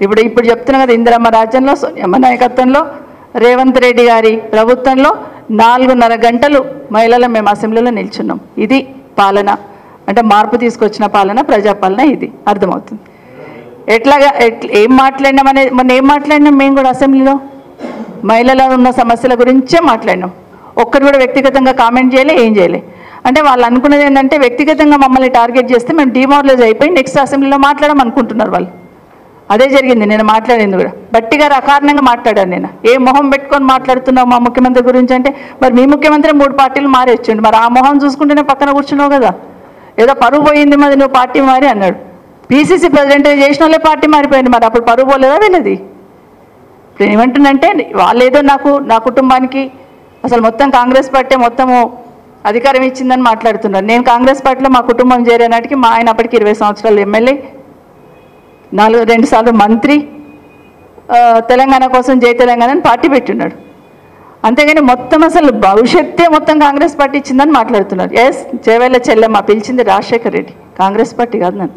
ఇప్పుడు చెప్తున్నా కదా, ఇందిరమ్మ రాజ్యంలో సోనియమ్మ నాయకత్వంలో రేవంత్ రెడ్డి గారి ప్రభుత్వంలో 4.5 గంటలు మహిళలు మేము అసెంబ్లీలో నిల్చున్నాం. ఇది పాలన అంటే, మార్పు తీసుకొచ్చిన పాలన, ప్రజాపాలన. ఇది అర్థమవుతుంది. ఏం మాట్లాడినాం అనేది, మొన్న ఏం మాట్లాడినాం మేము కూడా అసెంబ్లీలో మహిళల్లో ఉన్న సమస్యల గురించే మాట్లాడినాం. ఒక్కరు కూడా వ్యక్తిగతంగా కామెంట్ చేయలే, ఏం చేయలే. అంటే వాళ్ళు అనుకున్నది ఏంటంటే వ్యక్తిగతంగా మమ్మల్ని టార్గెట్ చేస్తే మేము డిమారలైజ్ అయిపోయి నెక్స్ట్ అసెంబ్లీలో మాట్లాడమనుకుంటున్నారు వాళ్ళు. అదే జరిగింది. నేను మాట్లాడింది కూడా బట్టి గారు అకారణంగా మాట్లాడాను. నేను ఏ మొహం పెట్టుకొని మాట్లాడుతున్నావు మా ముఖ్యమంత్రి గురించి అంటే, మరి మీ ముఖ్యమంత్రి 3 పార్టీలు మారేచ్చిండు, మరి ఆ మొహం చూసుకుంటేనే పక్కన కూర్చున్నావు కదా, ఏదో పరువు పోయింది మరి నువ్వు పార్టీ మారి అన్నాడు. పీసీసీ ప్రెసిడెంట్ చేసిన వాళ్ళే పార్టీ మారిపోయింది, మరి అప్పుడు పరువు పోలేదా వెళ్ళేది? ఇప్పుడు ఏమంటుందంటే వాళ్ళు ఏదో నా కుటుంబానికి అసలు మొత్తం కాంగ్రెస్ పార్టీ మొత్తము అధికారం ఇచ్చిందని మాట్లాడుతున్నారు. నేను కాంగ్రెస్ పార్టీలో మా కుటుంబం చేరే నాటికి మా ఆయన అప్పటికి 20 సంవత్సరాలు ఎమ్మెల్యే, 2 సార్లు మంత్రి, తెలంగాణ కోసం జై తెలంగాణ అని పార్టీ పెట్టున్నాడు. అంతేగాని మొత్తం అసలు భవిష్యత్తే మొత్తం కాంగ్రెస్ పార్టీ ఇచ్చిందని మాట్లాడుతున్నారు. ఎస్, చేవేళ్ళ చెల్లెమ్మ పిలిచింది రాజశేఖర రెడ్డి, కాంగ్రెస్ పార్టీ కాదు. నన్ను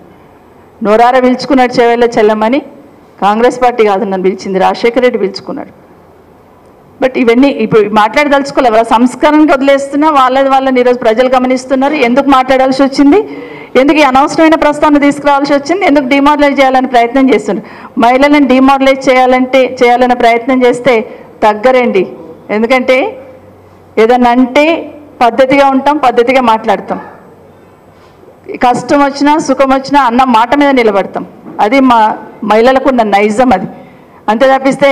నోరారా పిలుచుకున్నాడు చేవేళ్ళ చెల్లెమ్మని, కాంగ్రెస్ పార్టీ కాదు నన్ను పిలిచింది, రాజశేఖర రెడ్డి పిలుచుకున్నాడు. బట్ ఇవన్నీ ఇప్పుడు మాట్లాడదలుచుకోలేదు. వాళ్ళ సంస్కరణకి వదిలేస్తున్నా, వాళ్ళని ఈరోజు ప్రజలు గమనిస్తున్నారు. ఎందుకు మాట్లాడాల్సి వచ్చింది, ఎందుకు ఈ అనవసరమైన ప్రస్తావన తీసుకురావాల్సి వచ్చింది, ఎందుకు డిమారలైజ్ చేయాలని ప్రయత్నం చేస్తున్నారు. మహిళలను డిమారలైజ్ చేయాలనే ప్రయత్నం చేస్తే తగ్గరండి. ఎందుకంటే ఏదన్నా అంటే పద్ధతిగా ఉంటాం, పద్ధతిగా మాట్లాడతాం. కష్టం వచ్చినా సుఖం వచ్చినా అన్న మాట మీద నిలబడతాం. అది మా మహిళలకు ఉన్న నైజం. అది అంతే తప్పిస్తే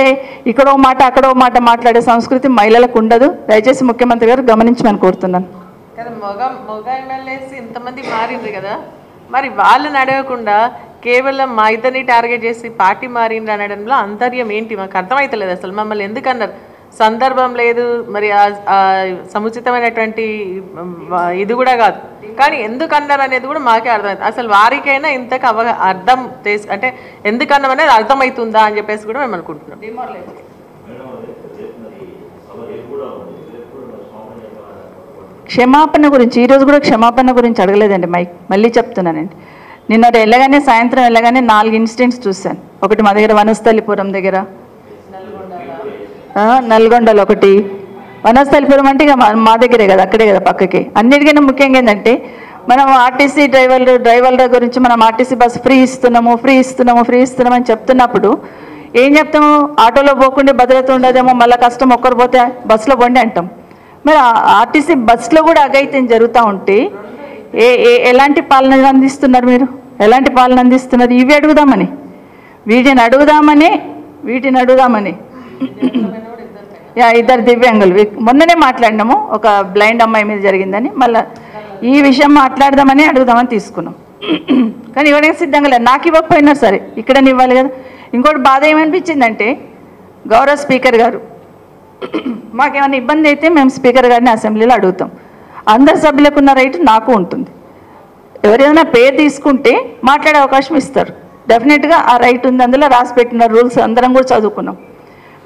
ఇక్కడో మాట అక్కడో మాట మాట్లాడే సంస్కృతి మహిళలకు ఉండదు. దయచేసి ముఖ్యమంత్రి గారు గమనించమని కోరుతున్నాను. కదా మగ ఎమ్మెల్యేస్ ఇంతమంది మారిండ్రు కదా, మరి వాళ్ళని అడగకుండా కేవలం మా ఇద్దరిని టార్గెట్ చేసి పార్టీ మారిండ్రు అనడంలో అంతర్యం ఏంటి మాకు అర్థమవుతలేదు. అసలు మమ్మల్ని ఎందుకన్నారు? సందర్భం లేదు, మరి సముచితమైనటువంటి ఇది కూడా కాదు, కానీ ఎందుకన్నారు అనేది కూడా మాకే అర్థమవుతుంది. అసలు వారికైనా ఇంతకు అర్థం అంటే ఎందుకన్నాం అనేది అర్థమవుతుందా అని చెప్పేసి కూడా మేము అనుకుంటున్నాం. క్షమాపణ గురించి ఈరోజు కూడా క్షమాపణ గురించి అడగలేదండి. మళ్ళీ చెప్తున్నానండి. నిన్న వెళ్ళగానే సాయంత్రం వెళ్ళగానే 4 ఇన్సిడెంట్స్ చూశాను. ఒకటి మా దగ్గర వనస్థలిపురం దగ్గర, నల్గొండలో ఒకటి. వనస్థలిపురం అంటే ఇక మా దగ్గరే కదా, అక్కడే కదా పక్కకి. అన్నిటికైనా ముఖ్యంగా ఏంటంటే మనం ఆర్టీసీ డ్రైవర్ల గురించి మనం ఆర్టీసీ బస్సు ఫ్రీ ఇస్తున్నామని చెప్తున్నప్పుడు ఏం చెప్తాము? ఆటోలో పోకుండా భద్రత ఉండదేమో, మళ్ళీ కష్టం, ఒక్కరు పోతే బస్సులో పోండి అంటాం. మరి ఆర్టీసీ బస్సులో కూడా అఘాయిత్యం జరుగుతూ ఉంటే ఎలాంటి పాలన అందిస్తున్నారు మీరు? ఎలాంటి పాలన అందిస్తున్నారు? ఇవి అడుగుదామని, వీటిని అడుగుదామని ఇద్దరు దివ్యాంగులు మొన్ననే మాట్లాడినాము. ఒక బ్లైండ్ అమ్మాయి మీద జరిగిందని, మళ్ళీ ఈ విషయం మాట్లాడదామని అడుగుదామని తీసుకున్నాం. కానీ ఇవ్వడానికి సిద్ధంగా లేదు. నాకు ఇవ్వకపోయినా సరే ఇక్కడనే ఇవ్వాలి కదా. ఇంకోటి బాధ ఏమనిపించిందంటే, గౌరవ స్పీకర్ గారు మాకేమైనా ఇబ్బంది అయితే మేము స్పీకర్ గారిని అసెంబ్లీలో అడుగుతాం. అందరు సభ్యులకు ఉన్న రైట్ నాకు ఉంటుంది. ఎవరైనా పేరు తీసుకుంటే మాట్లాడే అవకాశం ఇస్తారు. డెఫినెట్గా ఆ రైట్ ఉంది, అందులో రాసి పెట్టిన రూల్స్ అందరం కూడా చదువుకున్నాం.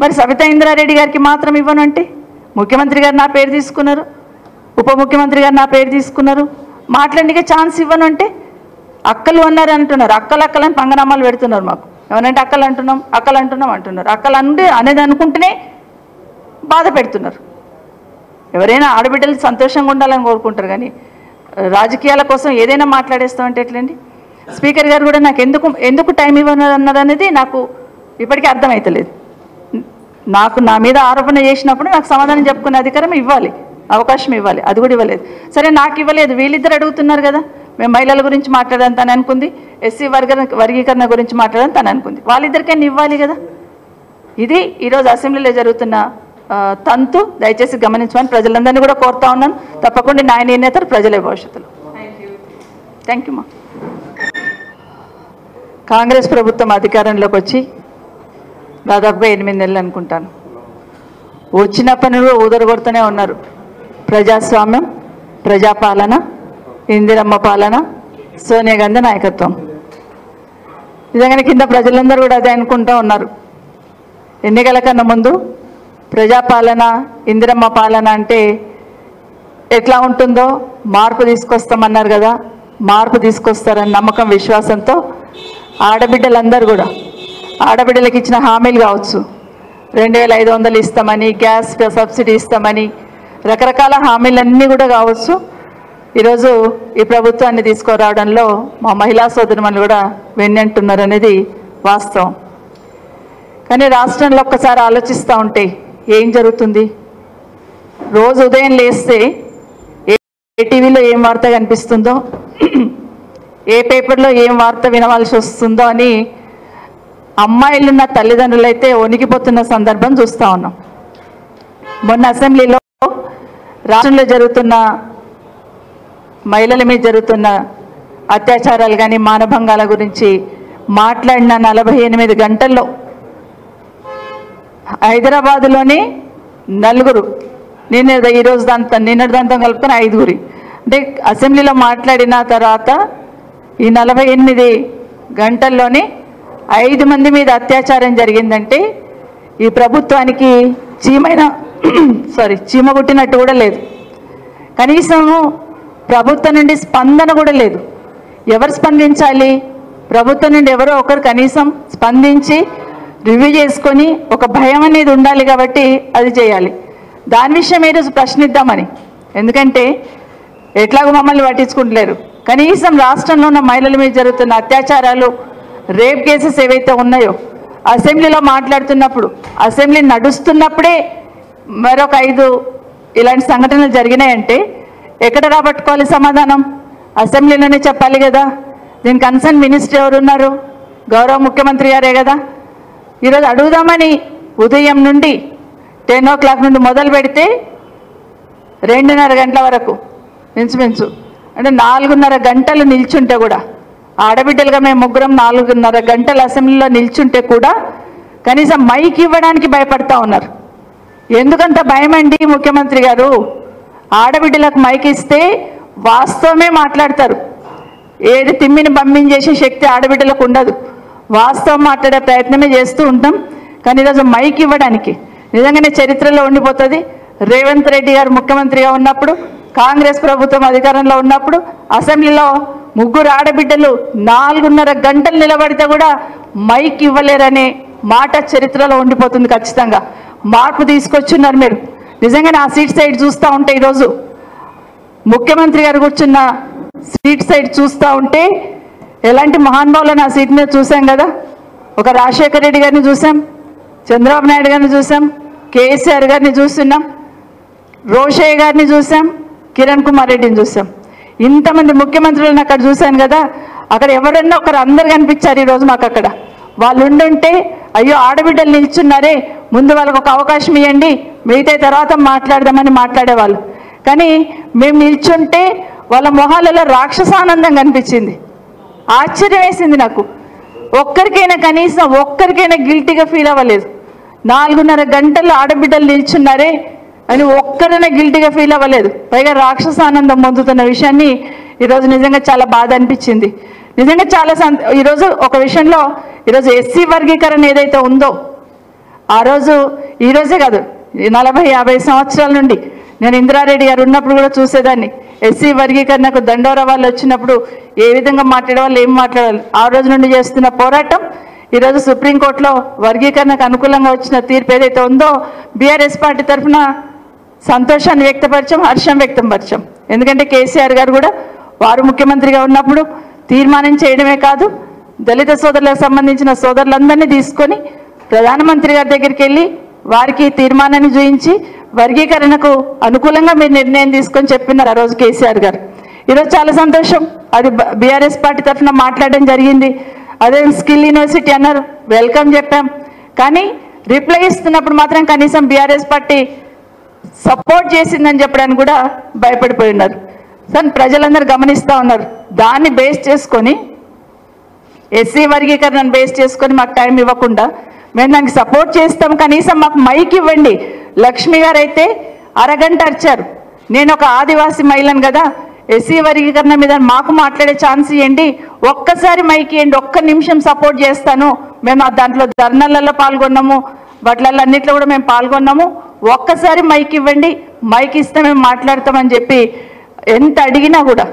మరి సబితా ఇంద్రారెడ్డి గారికి మాత్రం ఇవ్వను అంటే, ముఖ్యమంత్రి గారు నా పేరు తీసుకున్నారు, ఉప ముఖ్యమంత్రి గారు నా పేరు తీసుకున్నారు, మాట్లాడికే ఛాన్స్ ఇవ్వను అంటే అక్కలు అన్నారు అంటున్నారు. అక్కలని పంగనామాలు పెడుతున్నారు మాకు. ఏమనంటే అక్కలు అంటున్నారు. అక్కలు అనేది అనుకుంటేనే బాధ పెడుతున్నారు. ఎవరైనా ఆడబిడ్డలు సంతోషంగా ఉండాలని కోరుకుంటారు, కానీ రాజకీయాల కోసం ఏదైనా మాట్లాడేస్తామంటే ఎట్లండి? స్పీకర్ గారు కూడా నాకు ఎందుకు టైం ఇవ్వన్నారు అనేది నాకు ఇప్పటికీ అర్థమవుతలేదు. నా మీద ఆరోపణ చేసినప్పుడు నాకు సమాధానం చెప్పుకునే అధికారం ఇవ్వాలి, అవకాశం ఇవ్వాలి. అది కూడా ఇవ్వలేదు. సరే, నాకు ఇవ్వలేదు. వీళ్ళిద్దరు అడుగుతున్నారు కదా, మేము మహిళల గురించి మాట్లాడని తను అనుకుంది, ఎస్సీ వర్గీకరణ గురించి మాట్లాడని తను అనుకుంది. వాళ్ళిద్దరికైనా ఇవ్వాలి కదా. ఇది ఈరోజు అసెంబ్లీలో జరుగుతున్న తంతు. దయచేసి గమనించమని ప్రజలందరినీ కూడా కోరుతా ఉన్నాను. తప్పకుండా న్యాయ నిర్ణేతలు ప్రజలే భవిష్యత్తులో. థ్యాంక్ యూ మా. కాంగ్రెస్ ప్రభుత్వం అధికారంలోకి వచ్చి దాదాపుగా 8 నెలలు అనుకుంటాను. వచ్చిన పనులు ఊదరగొడుతూనే ఉన్నారు. ప్రజాస్వామ్యం, ప్రజాపాలన, ఇందిరమ్మ పాలన, సోనియా గాంధీ నాయకత్వం. నిజంగానే కింద ప్రజలందరూ కూడా అదే అనుకుంటూ ఉన్నారు. ఎన్నికల కన్నా ముందు ప్రజాపాలన, ఇందిరమ్మ పాలన అంటే ఎట్లా ఉంటుందో మార్పు తీసుకొస్తామన్నారు కదా. మార్పు తీసుకొస్తారని నమ్మకం, విశ్వాసంతో ఆడబిడ్డలందరూ కూడా ఆడబిడ్డలకు ఇచ్చిన హామీలు కావచ్చు, 2500 ఇస్తామని, గ్యాస్ సబ్సిడీ ఇస్తామని, రకరకాల హామీలన్నీ కూడా కావచ్చు, ఈరోజు ఈ ప్రభుత్వాన్ని తీసుకురావడంలో మా మహిళా సోదరుమణులు కూడా వెన్నంటున్నారు అనేది వాస్తవం. కానీ రాష్ట్రంలో ఒక్కసారి ఆలోచిస్తూ ఉంటే ఏం జరుగుతుంది? రోజు ఉదయం లేస్తే ఏ టీవీలో ఏం వార్త కనిపిస్తుందో, ఏ పేపర్లో ఏం వార్త వినవలసి వస్తుందో అని అమ్మాయిలున్న తల్లిదండ్రులు అయితే వణికిపోతున్న సందర్భం చూస్తూ ఉన్నాం. మొన్న అసెంబ్లీలో రాష్ట్రంలో జరుగుతున్న మహిళల మీద జరుగుతున్న అత్యాచారాలు కానీ మానభంగాల గురించి మాట్లాడిన 48 గంటల్లో హైదరాబాదులోని 4, ఈరోజు నిన్నటి దాంతో కలుపుకొని 5. అంటే అసెంబ్లీలో మాట్లాడిన తర్వాత ఈ 48 గంటల్లోనే 5 మంది మీద అత్యాచారం జరిగిందంటే ఈ ప్రభుత్వానికి చీమ కుట్టినట్టు కూడా లేదు. కనీసం ప్రభుత్వం నుండి స్పందన కూడా లేదు. ఎవరు స్పందించాలి? ప్రభుత్వం నుండి ఎవరో ఒకరు కనీసం స్పందించి రివ్యూ చేసుకొని ఒక భయం అనేది ఉండాలి కాబట్టి అది చేయాలి. దాని విషయం ఈరోజు ప్రశ్నిద్దామని. ఎందుకంటే ఎట్లాగో మమ్మల్ని పట్టించుకుంటలేరు. కనీసం రాష్ట్రంలో ఉన్న మహిళల మీద జరుగుతున్న అత్యాచారాలు, రేప్ కేసెస్ ఏవైతే ఉన్నాయో అసెంబ్లీలో మాట్లాడుతున్నప్పుడు, అసెంబ్లీ నడుస్తున్నప్పుడే మరొక 5 ఇలాంటి సంఘటనలు జరిగినాయంటే ఎక్కడ రాబట్టుకోవాలి సమాధానం? అసెంబ్లీలోనే చెప్పాలి కదా. దీని కన్సర్న్ మినిస్టర్ ఎవరున్నారు? గౌరవ ముఖ్యమంత్రి గారే కదా. ఈరోజు అడుగుదామని ఉదయం నుండి 10 o'clock నుండి మొదలు పెడితే 2:30 గంటల వరకు మించుమించు అంటే 4:30 గంటలు నిల్చుంటే కూడా, ఆడబిడ్డలుగా మేము ముగ్గురం 4:30 గంటలు అసెంబ్లీలో నిల్చుంటే కూడా కనీసం మైక్ ఇవ్వడానికి భయపడతా ఉన్నారు. ఎందుకంత భయం అండి ముఖ్యమంత్రి గారు? ఆడబిడ్డలకు మైక్ ఇస్తే వాస్తవమే మాట్లాడతారు. ఏది తిమ్మిని బమ్మించేసే శక్తి ఆడబిడ్డలకు ఉండదు. వాస్తవం మాట్లాడే ప్రయత్నమే చేస్తూ ఉంటాం. కానీ ఈరోజు మైక్ ఇవ్వడానికి నిజంగానే చరిత్రలో ఉండిపోతుంది. రేవంత్ రెడ్డి గారు ముఖ్యమంత్రిగా ఉన్నప్పుడు, కాంగ్రెస్ ప్రభుత్వం అధికారంలో ఉన్నప్పుడు అసెంబ్లీలో ముగ్గురు ఆడబిడ్డలు 4:30 గంటలు నిలబడితే కూడా మైక్ ఇవ్వలేరనే మాట చరిత్రలో ఉండిపోతుంది. ఖచ్చితంగా మార్పు తీసుకొచ్చున్నారు మీరు. నిజంగానే ఆ సీట్ సైడ్ చూస్తూ ఉంటే ఈరోజు ముఖ్యమంత్రి గారు కూర్చున్న సీట్ సైడ్ చూస్తూ ఉంటే ఎలాంటి మహానుభావులను ఆ సీట్ మీద చూసాం కదా. ఒక రాజశేఖర రెడ్డి గారిని చూసాం, చంద్రబాబు నాయుడు గారిని చూసాం, కేసీఆర్ గారిని చూస్తున్నాం, రోషయ్య గారిని చూసాం, కిరణ్ కుమార్ రెడ్డిని చూసాం. ఇంతమంది ముఖ్యమంత్రులను అక్కడ చూశాను కదా. అక్కడ ఎవరన్నా ఒకరు అందరు కనిపించారు ఈరోజు మాకు. అక్కడ వాళ్ళు ఉండుంటే అయ్యో ఆడబిడ్డలు నిల్చున్నారే, ముందు వాళ్ళకు ఒక అవకాశం ఇవ్వండి, మిగతా తర్వాత మాట్లాడదామని మాట్లాడేవాళ్ళు. కానీ మేము నిల్చుంటే వాళ్ళ మొహాలలో రాక్షసానందం కనిపించింది. ఆశ్చర్యం వేసింది నాకు. ఒక్కరికైనా కనీసం ఒక్కరికైనా గిల్టీగా ఫీల్ అవ్వలేదు. 4:30 గంటలు ఆడబిడ్డలు నిల్చున్నారే అని ఒక్కరైనా గిల్టీగా ఫీల్ అవ్వలేదు. పైగా రాక్షసానందం పొందుతున్న విషయాన్ని ఈరోజు నిజంగా చాలా బాధ అనిపించింది. నిజంగా చాలా ఈరోజు ఒక విషయంలో ఈరోజు ఎస్సీ వర్గీకరణ ఏదైతే ఉందో ఆ రోజు, ఈరోజే కాదు 40-50 సంవత్సరాల నుండి నేను ఇందిరారెడ్డి గారు ఉన్నప్పుడు కూడా చూసేదాన్ని. ఎస్సీ వర్గీకరణకు దండోరా వాళ్ళు వచ్చినప్పుడు ఏ విధంగా మాట్లాడేవాళ్ళు, ఏం మాట్లాడాలి, ఆ రోజు నుండి చేస్తున్న పోరాటం ఈరోజు సుప్రీంకోర్టులో వర్గీకరణకు అనుకూలంగా వచ్చిన తీర్పు ఏదైతే ఉందో బీఆర్ఎస్ పార్టీ తరఫున సంతోషాన్ని వ్యక్తపరిచాం, హర్షం వ్యక్తపరిచాం. ఎందుకంటే కేసీఆర్ గారు కూడా వారు ముఖ్యమంత్రిగా ఉన్నప్పుడు తీర్మానం చేయడమే కాదు, దళిత సోదరులకు సంబంధించిన సోదరులందరినీ తీసుకొని ప్రధానమంత్రి గారి దగ్గరికి వెళ్ళి వారికి తీర్మానాన్ని చూపించి వర్గీకరణకు అనుకూలంగా మీరు నిర్ణయం తీసుకొని చెప్పినారు ఆ రోజు కేసీఆర్ గారు. ఈరోజు చాలా సంతోషం. అది బీఆర్ఎస్ పార్టీ తరఫున మాట్లాడడం జరిగింది. అదే స్కిల్ యూనివర్సిటీ అన్నారు, వెల్కమ్ చెప్పాం. కానీ రిప్లై ఇస్తున్నప్పుడు మాత్రం కనీసం బీఆర్ఎస్ పార్టీ సపోర్ట్ చేసిందని చెప్పడానికి కూడా భయపడిపోయి ఉన్నారు. సార్ ప్రజలందరూ గమనిస్తూ ఉన్నారు. దాన్ని బేస్ చేసుకొని ఎస్సీ వర్గీకరణను బేస్ చేసుకొని మాకు టైం ఇవ్వకుండా మేము దానికి సపోర్ట్ చేస్తాం, కనీసం మాకు మైక్ ఇవ్వండి. లక్ష్మి గారు అయితే అరగంట అరిచారు. నేను ఒక ఆదివాసీ మహిళను కదా, ఎస్సీ వర్గీకరణ మీద మాకు మాట్లాడే ఛాన్స్ ఇవ్వండి, ఒక్కసారి మైక్ ఇవ్వండి, ఒక్క నిమిషం సపోర్ట్ చేస్తాను. మేము దాంట్లో ధర్నాలలో పాల్గొన్నాము, వాటిలలో అన్నిట్లో కూడా మేము పాల్గొన్నాము, ఒక్కసారి మైక్ ఇవ్వండి, మైక్ ఇస్తే మేము మాట్లాడతామని చెప్పి ఎంత అడిగినా కూడా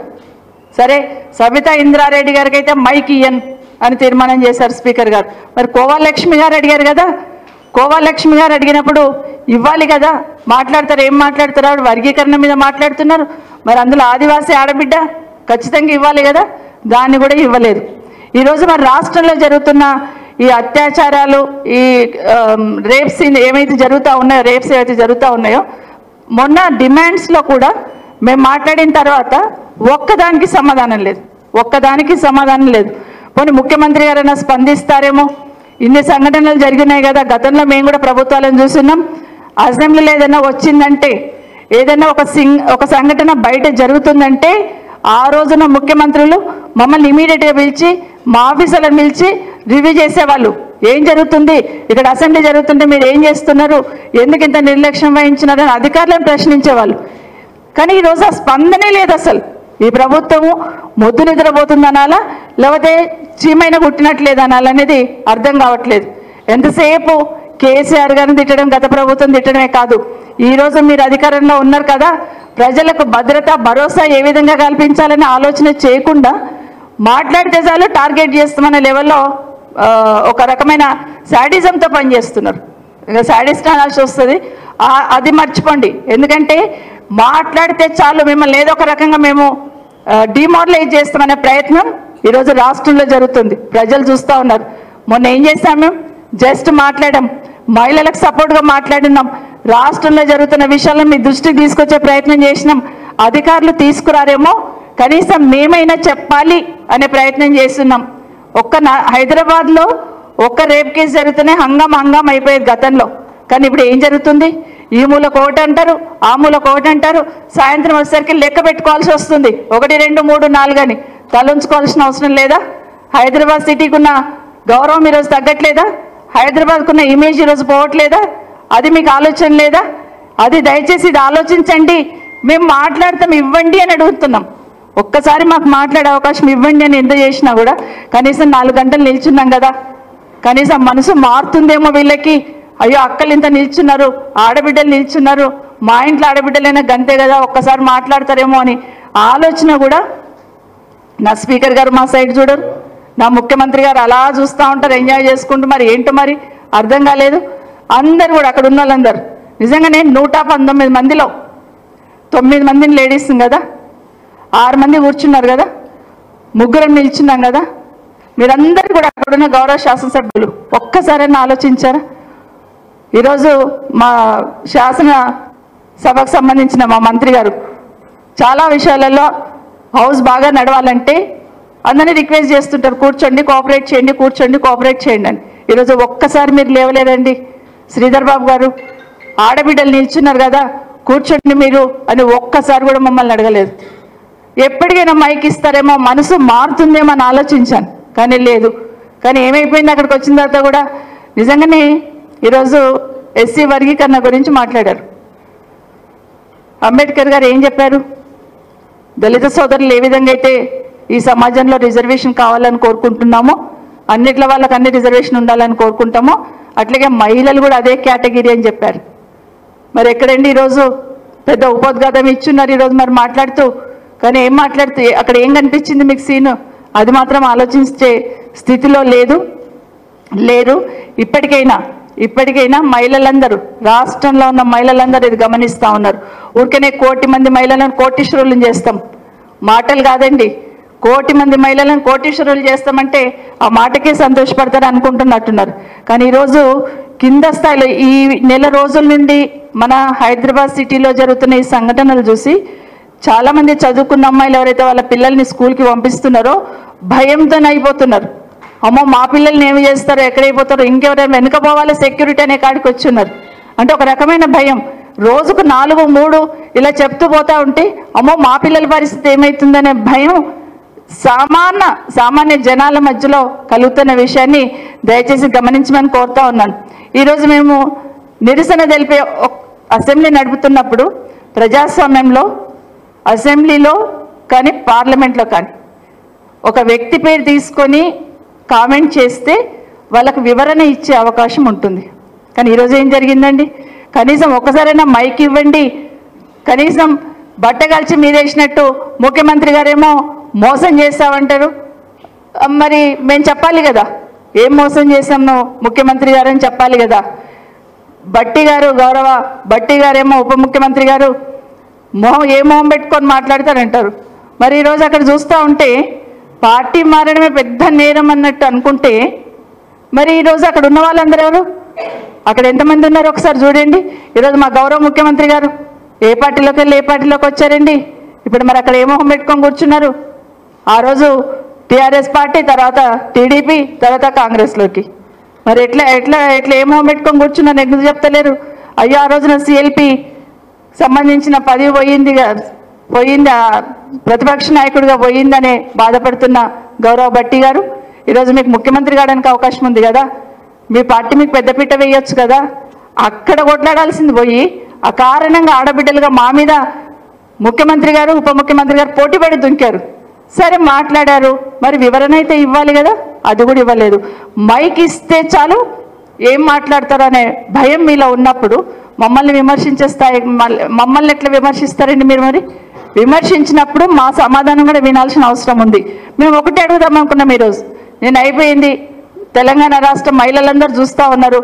సరే సబితా ఇంద్రారెడ్డి గారికి అయితే మైక్ ఇయ్యను అని తీర్మానం చేశారు స్పీకర్ గారు. మరి కోవాలక్ష్మి గారు అడిగారు కదా, కోవాలక్ష్మి గారు అడిగినప్పుడు ఇవ్వాలి కదా, మాట్లాడతారు. ఏం మాట్లాడతారు? వర్గీకరణ మీద మాట్లాడుతున్నారు. మరి అందులో ఆదివాసీ ఆడబిడ్డ ఖచ్చితంగా ఇవ్వాలి కదా, దాన్ని కూడా ఇవ్వలేదు. ఈరోజు మరి రాష్ట్రంలో జరుగుతున్న ఈ అత్యాచారాలు, ఈ రేప్స్ ఏమైతే జరుగుతూ ఉన్నాయో, రేప్స్ ఏవైతే జరుగుతూ ఉన్నాయో, మొన్న డిమాండ్స్లో కూడా మేము మాట్లాడిన తర్వాత ఒక్కదానికి సమాధానం లేదు, ఒక్కదానికి సమాధానం లేదు. పోనీ ముఖ్యమంత్రి గారైనా స్పందిస్తారేమో. ఇన్ని సంఘటనలు జరిగినాయి కదా, గతంలో మేము కూడా ప్రభుత్వాలను చూస్తున్నాం. అసెంబ్లీలో ఏదైనా వచ్చిందంటే, ఏదైనా ఒక సంఘటన బయట జరుగుతుందంటే ఆ రోజున ముఖ్యమంత్రులు మమ్మల్ని ఇమీడియట్గా పిలిచి, మా ఆఫీసర్లను పిలిచి రివ్యూ చేసేవాళ్ళు. ఏం జరుగుతుంది ఇక్కడ, అసెంబ్లీ జరుగుతుంటే మీరు ఏం చేస్తున్నారు, ఎందుకు ఇంత నిర్లక్ష్యం వహించినారని అధికారులను ప్రశ్నించేవాళ్ళు. కానీ ఈరోజు ఆ స్పందనే లేదు. అసలు ఈ ప్రభుత్వము మొద్దు నిద్రపోతుందనాలా, లేకపోతే చీమైన కుట్టినట్లేదనాలనేది అర్థం కావట్లేదు. ఎంతసేపు కేసీఆర్ గారిని తిట్టడం, గత ప్రభుత్వం తిట్టడమే కాదు, ఈరోజు మీరు అధికారంలో ఉన్నారు కదా, ప్రజలకు భద్రత భరోసా ఏ విధంగా కల్పించాలని ఆలోచన చేయకుండా మాట్లాడితే చాలు టార్గెట్ చేస్తామనే లెవెల్లో ఒక రకమైన శాడిజంతో పనిచేస్తున్నారు. ఇంకా శాడిస్ట్ అనాల్సి వస్తుంది, అది మర్చిపోండి. ఎందుకంటే మాట్లాడితే చాలు మిమ్మల్ని ఏదో ఒక రకంగా మేము డిమారలైజ్ చేస్తామనే ప్రయత్నం ఈరోజు రాష్ట్రంలో జరుగుతుంది. ప్రజలు చూస్తూ ఉన్నారు. మొన్న ఏం చేస్తాం, మేము జస్ట్ మాట్లాడాం, మహిళలకు సపోర్ట్గా మాట్లాడినాం, రాష్ట్రంలో జరుగుతున్న విషయాలను మీ దృష్టికి తీసుకొచ్చే ప్రయత్నం చేసినాం. అధికారులు తీసుకురారేమో, కనీసం మేమైనా చెప్పాలి అనే ప్రయత్నం చేస్తున్నాం. హైదరాబాద్లో ఒక్క రేప్ కేసు జరుగుతూనే హంగాం అయిపోయేది గతంలో. కానీ ఇప్పుడు ఏం జరుగుతుంది? ఈ మూల కోట అంటారు, ఆ మూల కోట అంటారు. సాయంత్రం వచ్చేసరికి లెక్క పెట్టుకోవాల్సి వస్తుంది. 1, 2, 3, 4 అని తలంచుకోవాల్సిన అవసరం లేదా? హైదరాబాద్ సిటీకి ఉన్న గౌరవం ఈరోజు తగ్గట్లేదా? హైదరాబాద్కున్న ఇమేజ్ ఈరోజు పోవట్లేదా? అది మీకు ఆలోచన లేదా? అది దయచేసి ఇది ఆలోచించండి. మేము మాట్లాడతాం, ఇవ్వండి అని అడుగుతున్నాం. ఒక్కసారి మాకు మాట్లాడే అవకాశం ఇవ్వండి అని ఎంత చేసినా కూడా కనీసం 4 గంటలు నిల్చున్నాం కదా. కనీసం మనసు మారుతుందేమో వీళ్ళకి. అయ్యో అక్కలు ఇంత నిల్చున్నారు, ఆడబిడ్డలు నిల్చున్నారు, మా ఇంట్లో ఆడబిడ్డలైనా గంతే కదా, ఒక్కసారి మాట్లాడతారేమో అని ఆలోచన కూడా. నా స్పీకర్ గారు మా సైడ్ చూడరు, నా ముఖ్యమంత్రి గారు అలా చూస్తూ ఉంటారు ఎంజాయ్ చేసుకుంటూ. మరి ఏంటో మరి అర్థం కాలేదు. అందరు కూడా అక్కడ ఉన్న వాళ్ళందరూ నిజంగా నేను 119 మందిలో 9 మందిని లేడీస్ కదా, 6 మంది కూర్చున్నారు కదా, 3 నిల్చున్నాం కదా. మీరందరూ కూడా అక్కడున్న గౌరవ శాసనసభ్యులు ఒక్కసారైనా ఆలోచించారా? ఈరోజు మా శాసన సభకు సంబంధించిన మా మంత్రి గారు చాలా విషయాలలో హౌస్ బాగా నడవాలంటే అందరినీ రిక్వెస్ట్ చేస్తుంటారు, కూర్చోండి కోఆపరేట్ చేయండి, కూర్చోండి కోఆపరేట్ చేయండి అని. ఈరోజు ఒక్కసారి మీరు లేవలేదండి. శ్రీధర్ బాబు గారు ఆడబిడ్డలు నిల్చున్నారు కదా, కూర్చోండి మీరు అని ఒక్కసారి కూడా మమ్మల్ని అడగలేదు. ఎప్పటికైనా మైక్ ఇస్తారేమో, మనసు మారుతుందేమో అని ఆలోచించాను, కానీ లేదు. కానీ ఏమైపోయింది, అక్కడికి వచ్చిన తర్వాత కూడా నిజంగానే ఈరోజు ఎస్సీ వర్గీకరణ గురించి మాట్లాడారు. అంబేద్కర్ గారు ఏం చెప్పారు? దళిత సోదరులు ఏ విధంగా అయితే ఈ సమాజంలో రిజర్వేషన్ కావాలని కోరుకుంటున్నామో, అన్నిట్ల వాళ్ళకి అన్ని రిజర్వేషన్ ఉండాలని కోరుకుంటామో, అట్లాగే మహిళలు కూడా అదే కేటగిరీ అని చెప్పారు. మరి ఎక్కడండి ఈరోజు పెద్ద ఉపోద్ఘాతం ఇచ్చున్నారు ఈరోజు మరి మాట్లాడుతూ. కానీ ఏం మాట్లాడుతూ అక్కడ ఏం కనిపించింది మీకు సీను? అది మాత్రం ఆలోచించే స్థితిలో లేరు. ఇప్పటికైనా మహిళలందరూ, రాష్ట్రంలో ఉన్న మహిళలందరూ ఇది గమనిస్తూ ఉన్నారు. ఊరికనే 1 కోటి మంది మహిళలను కోటీశ్వరులను చేస్తాం మాటలు కాదండి. 1 కోటి మంది మహిళలను కోటీశ్వరులు చేస్తామంటే ఆ మాటకే సంతోషపడతారు అనుకుంటున్నట్టున్నారు. కానీ ఈరోజు కింద స్థాయిలో ఈ నెల రోజుల నుండి మన హైదరాబాద్ సిటీలో జరుగుతున్న ఈ సంఘటనలు చూసి చాలామంది చదువుకున్న అమ్మాయిలు ఎవరైతే వాళ్ళ పిల్లల్ని స్కూల్కి పంపిస్తున్నారో భయంతో అయిపోతున్నారు. అమ్మో మా పిల్లల్ని ఏమి చేస్తారో, ఎక్కడైపోతారో, ఇంకెవరైనా వెనుకపోవాలి సెక్యూరిటీ అనే కాడికి వచ్చున్నారు. అంటే ఒక రకమైన భయం. రోజుకు 4, 3 ఇలా చెప్తూ పోతా ఉంటే అమ్మో మా పిల్లల పరిస్థితి ఏమవుతుందనే భయం సామాన్య జనాల మధ్యలో కలుగుతున్న విషయాన్ని దయచేసి గమనించమని కోరుతా ఉన్నాను. ఈరోజు మేము నిరసన తెలిపే అసెంబ్లీ నడుపుతున్నప్పుడు ప్రజాస్వామ్యంలో అసెంబ్లీలో కానీ పార్లమెంట్లో కానీ ఒక వ్యక్తి పేరు తీసుకొని కామెంట్ చేస్తే వాళ్ళకు వివరణ ఇచ్చే అవకాశం ఉంటుంది. కానీ ఈరోజు ఏం జరిగిందండి? కనీసం ఒక్కసారైనా మైక్ ఇవ్వండి. కనీసం బట్టగలిచి మీరేసినట్టు ముఖ్యమంత్రి గారేమో మోసం చేస్తామంటారు. మరి మేము చెప్పాలి కదా ఏం మోసం చేసాము ముఖ్యమంత్రి గారు అని చెప్పాలి కదా. గౌరవ బట్టి గారేమో ఉప ముఖ్యమంత్రి గారు ఏ మొహం పెట్టుకొని మాట్లాడతారంటారు. మరి ఈరోజు అక్కడ చూస్తూ ఉంటే పార్టీ మారడమే పెద్ద నేరం అన్నట్టు అనుకుంటే మరి ఈరోజు అక్కడ ఉన్న వాళ్ళందరూ ఎవరు? అక్కడ ఎంతమంది ఉన్నారు ఒకసారి చూడండి. ఈరోజు మా గౌరవ ముఖ్యమంత్రి గారు ఏ పార్టీలోకి వెళ్ళి ఏ పార్టీలోకి వచ్చారండి? ఇప్పుడు మరి అక్కడ ఏ మొహం పెట్టుకొని కూర్చున్నారు? ఆ రోజు టీఆర్ఎస్ పార్టీ, తర్వాత టీడీపీ, తర్వాత కాంగ్రెస్లోకి. మరి ఎట్లా ఎట్లా ఎట్లా ఏ మొహం పెట్టుకొని కూర్చున్నారు? ఎందుకు చెప్తలేరు? అయ్యో ఆ రోజున సిఎల్పి సంబంధించిన పదవి పోయింది, ప్రతిపక్ష నాయకుడిగా పోయిందనే బాధపడుతున్న గౌరవ బట్టి గారు ఈరోజు మీకు ముఖ్యమంత్రి కావడానికి అవకాశం ఉంది కదా. మీ పార్టీ మీకు పెద్దపీట వేయొచ్చు కదా. అక్కడ కొట్లాడాల్సింది పోయి ఆ కారణంగా ఆడబిడ్డలుగా మా మీద ముఖ్యమంత్రి గారు ఉప ముఖ్యమంత్రి గారు పోటీ పడి దుంకారు. సరే మాట్లాడారు, మరి వివరణ అయితే ఇవ్వాలి కదా, అది కూడా ఇవ్వలేదు. మైక్ ఇస్తే చాలు ఏం మాట్లాడతారు అనే భయం మీలో ఉన్నప్పుడు మమ్మల్ని విమర్శించే స్థాయి మమ్మల్ని ఎట్లా విమర్శిస్తారండి మీరు? మరి విమర్శించినప్పుడు మా సమాధానం కూడా వినాల్సిన అవసరం ఉంది. మేము ఒకటే అడుగుదాం అనుకున్నాం ఈరోజు. నేను అయిపోయింది, తెలంగాణ రాష్ట్ర మహిళలందరూ చూస్తూ ఉన్నారు.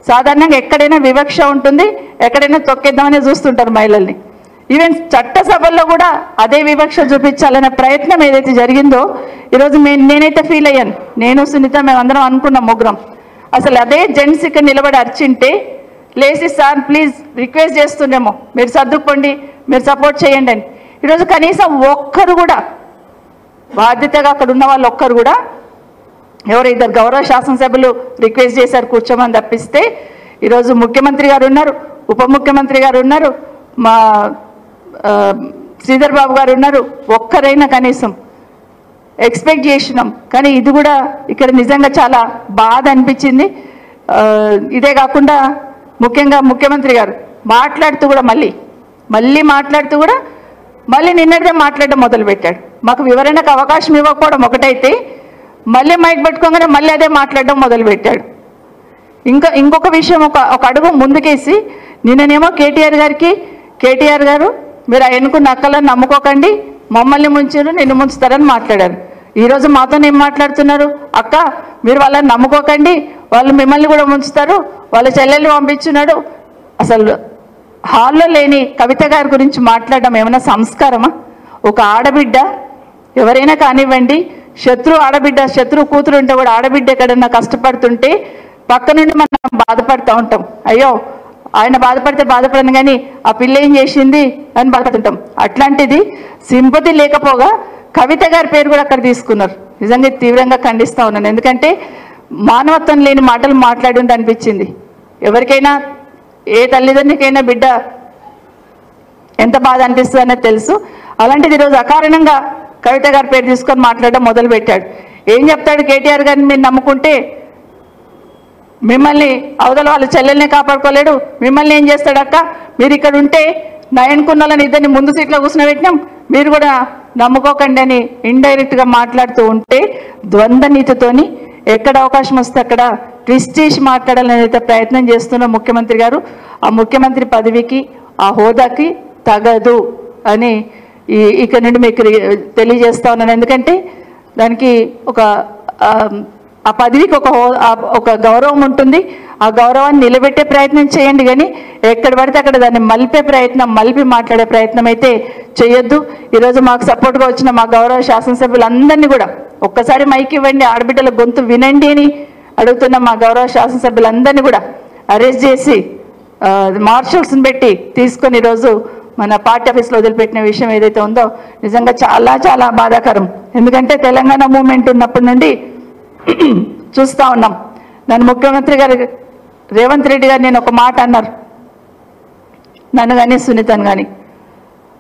సాధారణంగా ఎక్కడైనా వివక్ష ఉంటుంది, ఎక్కడైనా తొక్కేద్దామని చూస్తుంటారు మహిళల్ని. ఈవెన్ చట్టసభల్లో కూడా అదే వివక్ష చూపించాలనే ప్రయత్నం ఏదైతే జరిగిందో ఈరోజు నేనైతే ఫీల్ అయ్యాను. నేను సునీత మేమందరం అనుకున్నాం ముగ్గురం. అసలు అదే జెంట్స్ ఇక్కడ నిలబడి అర్చింటే లేసి సార్ ప్లీజ్ రిక్వెస్ట్ చేస్తుండేమో మీరు సర్దుకోండి, మీరు సపోర్ట్ చేయండి అని. ఈరోజు కనీసం ఒక్కరు కూడా బాధ్యతగా అక్కడ ఉన్న వాళ్ళు ఒక్కరు కూడా ఎవరు ఇద్దరు గౌరవ శాసనసభ్యులు రిక్వెస్ట్ చేశారు కూర్చోమని తప్పిస్తే ఈరోజు ముఖ్యమంత్రి గారు ఉన్నారు, ఉప ముఖ్యమంత్రి గారు ఉన్నారు, మా శ్రీధర్ బాబు గారు ఉన్నారు. ఒక్కరైనా కనీసం ఎక్స్పెక్ట్ చేసినాం. కానీ ఇది కూడా ఇక్కడ నిజంగా చాలా బాధ అనిపించింది. ఇదే కాకుండా ముఖ్యంగా ముఖ్యమంత్రి గారు మాట్లాడుతూ కూడా మళ్ళీ మాట్లాడుతూ కూడా మళ్ళీ నిన్నటిదే మాట్లాడడం మొదలుపెట్టాడు. మాకు వివరణకు అవకాశం ఇవ్వకపోవడం ఒకటైతే మళ్ళీ మైక్ పెట్టుకోగానే మళ్ళీ అదే మాట్లాడడం మొదలుపెట్టాడు. ఇంకొక విషయం ఒక అడుగు ముందుకేసి నిన్ననేమో కేటీఆర్ గారు మీరు ఎన్నుకున్న అక్కలను నమ్ముకోకండి, మమ్మల్ని ముంచారు, నిన్ను ముంచుతారని మాట్లాడారు. ఈరోజు మాతో ఏం మాట్లాడుతున్నారు? అక్క మీరు వాళ్ళని నమ్ముకోకండి, వాళ్ళు మిమ్మల్ని కూడా ముంచుతారు, వాళ్ళ చెల్లెల్ని పంపించున్నాడు. అసలు హాల్లో లేని కవిత గారి గురించి మాట్లాడడం ఏమైనా సంస్కారమా? ఒక ఆడబిడ్డ ఎవరైనా కానివ్వండి, శత్రు కూతురు ఉంటే కూడా ఆడబిడ్డ ఎక్కడన్నా కష్టపడుతుంటే పక్క నుండి మనం బాధపడుతూ ఉంటాం. అయ్యో ఆయన బాధపడితే బాధపడను కానీ ఆ పిల్ల ఏం చేసింది అని బాధపడుతుంటాం. అట్లాంటిది సింపతి లేకపోగా కవిత గారి పేరు కూడా అక్కడ తీసుకున్నారు. నిజంగా తీవ్రంగా ఖండిస్తూ ఉన్నాను. ఎందుకంటే మానవత్వం లేని మాటలు మాట్లాడి అనిపించింది. ఎవరికైనా ఏ తల్లిదండ్రులకైనా బిడ్డ ఎంత బాధ అనిపిస్తుంది అనేది తెలుసు. అలాంటిది ఈరోజు అకారణంగా కవిత గారి పేరు తీసుకొని మాట్లాడడం మొదలుపెట్టాడు. ఏం చెప్తాడు? కేటీఆర్ గారిని మీరు నమ్ముకుంటే మిమ్మల్ని అవతల వాళ్ళ చెల్లెల్ని కాపాడుకోలేడు, మిమ్మల్ని ఏం చేస్తాడు అక్క, మీరు ఇక్కడ ఉంటే నయన్కున్నలని ఇద్దరిని ముందు సీట్లో కూర్చునబెట్టినాం, మీరు కూడా నమ్ముకోకండి అని ఇండైరెక్ట్గా మాట్లాడుతూ ఉంటే ద్వంద్వ నీతితోని ఎక్కడ అవకాశం వస్తే అక్కడ ట్విస్ట్ చేసి మాట్లాడాలని అయితే ప్రయత్నం చేస్తున్న ముఖ్యమంత్రి గారు ఆ ముఖ్యమంత్రి పదవికి ఆ హోదాకి తగదు అని ఇక్కడ నుండి మీకు తెలియజేస్తా ఉన్నాను. ఎందుకంటే దానికి ఆ పదవికి ఒక గౌరవం ఉంటుంది. ఆ గౌరవాన్ని నిలబెట్టే ప్రయత్నం చేయండి, కానీ ఎక్కడ పడితే అక్కడ దాన్ని మలిపి మాట్లాడే ప్రయత్నం అయితే చేయొద్దు. ఈరోజు మాకు సపోర్ట్గా వచ్చిన మా గౌరవ శాసనసభ్యులందరినీ కూడా ఒక్కసారి మైక్ ఇవ్వండి, ఆడబిడ్డల గొంతు వినండి అని అడుగుతున్న మా గౌరవ శాసనసభ్యులందరినీ కూడా అరెస్ట్ చేసి మార్షల్స్ని పెట్టి తీసుకొని ఈరోజు మన పార్టీ ఆఫీస్లో వదిలిపెట్టిన విషయం ఏదైతే ఉందో నిజంగా చాలా చాలా బాధాకరం. ఎందుకంటే తెలంగాణ మూవ్మెంట్ ఉన్నప్పటి నుండి చూస్తూ ఉన్నాం. నన్ను ముఖ్యమంత్రి గారు రేవంత్ రెడ్డి గారు నేను ఒక మాట అన్నారు, నన్ను కానీ సునీతను కానీ,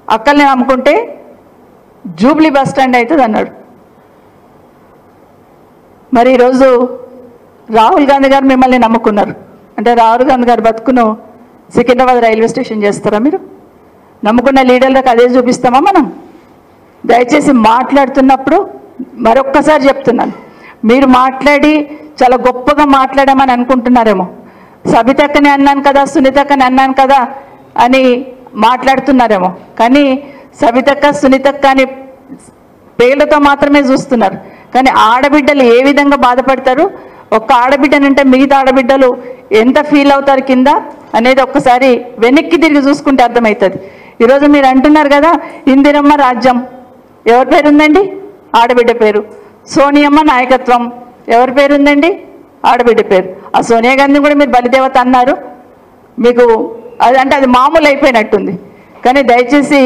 అక్కల్ని నమ్ముకుంటే జూబ్లీ బస్ స్టాండ్ అవుతుంది అన్నాడు. మరి ఈరోజు రాహుల్ గాంధీ గారు మిమ్మల్ని నమ్ముకున్నారు అంటే రాహుల్ గాంధీ గారు బతుకును సికింద్రాబాద్ రైల్వే స్టేషన్ చేస్తారా? మీరు నమ్ముకున్న లీడర్లకు అదే చూపిస్తామా మనం? దయచేసి మాట్లాడుతున్నప్పుడు మరొక్కసారి చెప్తున్నాను, మీరు మాట్లాడి చాలా గొప్పగా మాట్లాడామని అనుకుంటున్నారేమో. సబితక్కని అన్నాను కదా, సునీతక్కని అన్నాను కదా అని మాట్లాడుతున్నారేమో. కానీ సబితక్క, సునీతక్క అని పేర్లతో మాత్రమే చూస్తున్నారు. కానీ ఆడబిడ్డలు ఏ విధంగా బాధపడతారు, ఒక్క ఆడబిడ్డనంటే మిగతా ఆడబిడ్డలు ఎంత ఫీల్ అవుతారు కింద అనేది ఒక్కసారి వెనక్కి తిరిగి చూసుకుంటే అర్థమవుతుంది. ఈరోజు మీరు అంటున్నారు కదా ఇందిరమ్మ రాజ్యం, ఎవరి పేరు ఉందండి? ఆడబిడ్డ పేరు. సోనియమ్మ నాయకత్వం, ఎవరి పేరు ఉందండి? ఆడబిడ్డ పేరు. ఆ సోనియా గాంధీ కూడా మీరు బలిదేవత అన్నారు. మీకు అదంటే అది మామూలు అయిపోయినట్టుంది. కానీ దయచేసి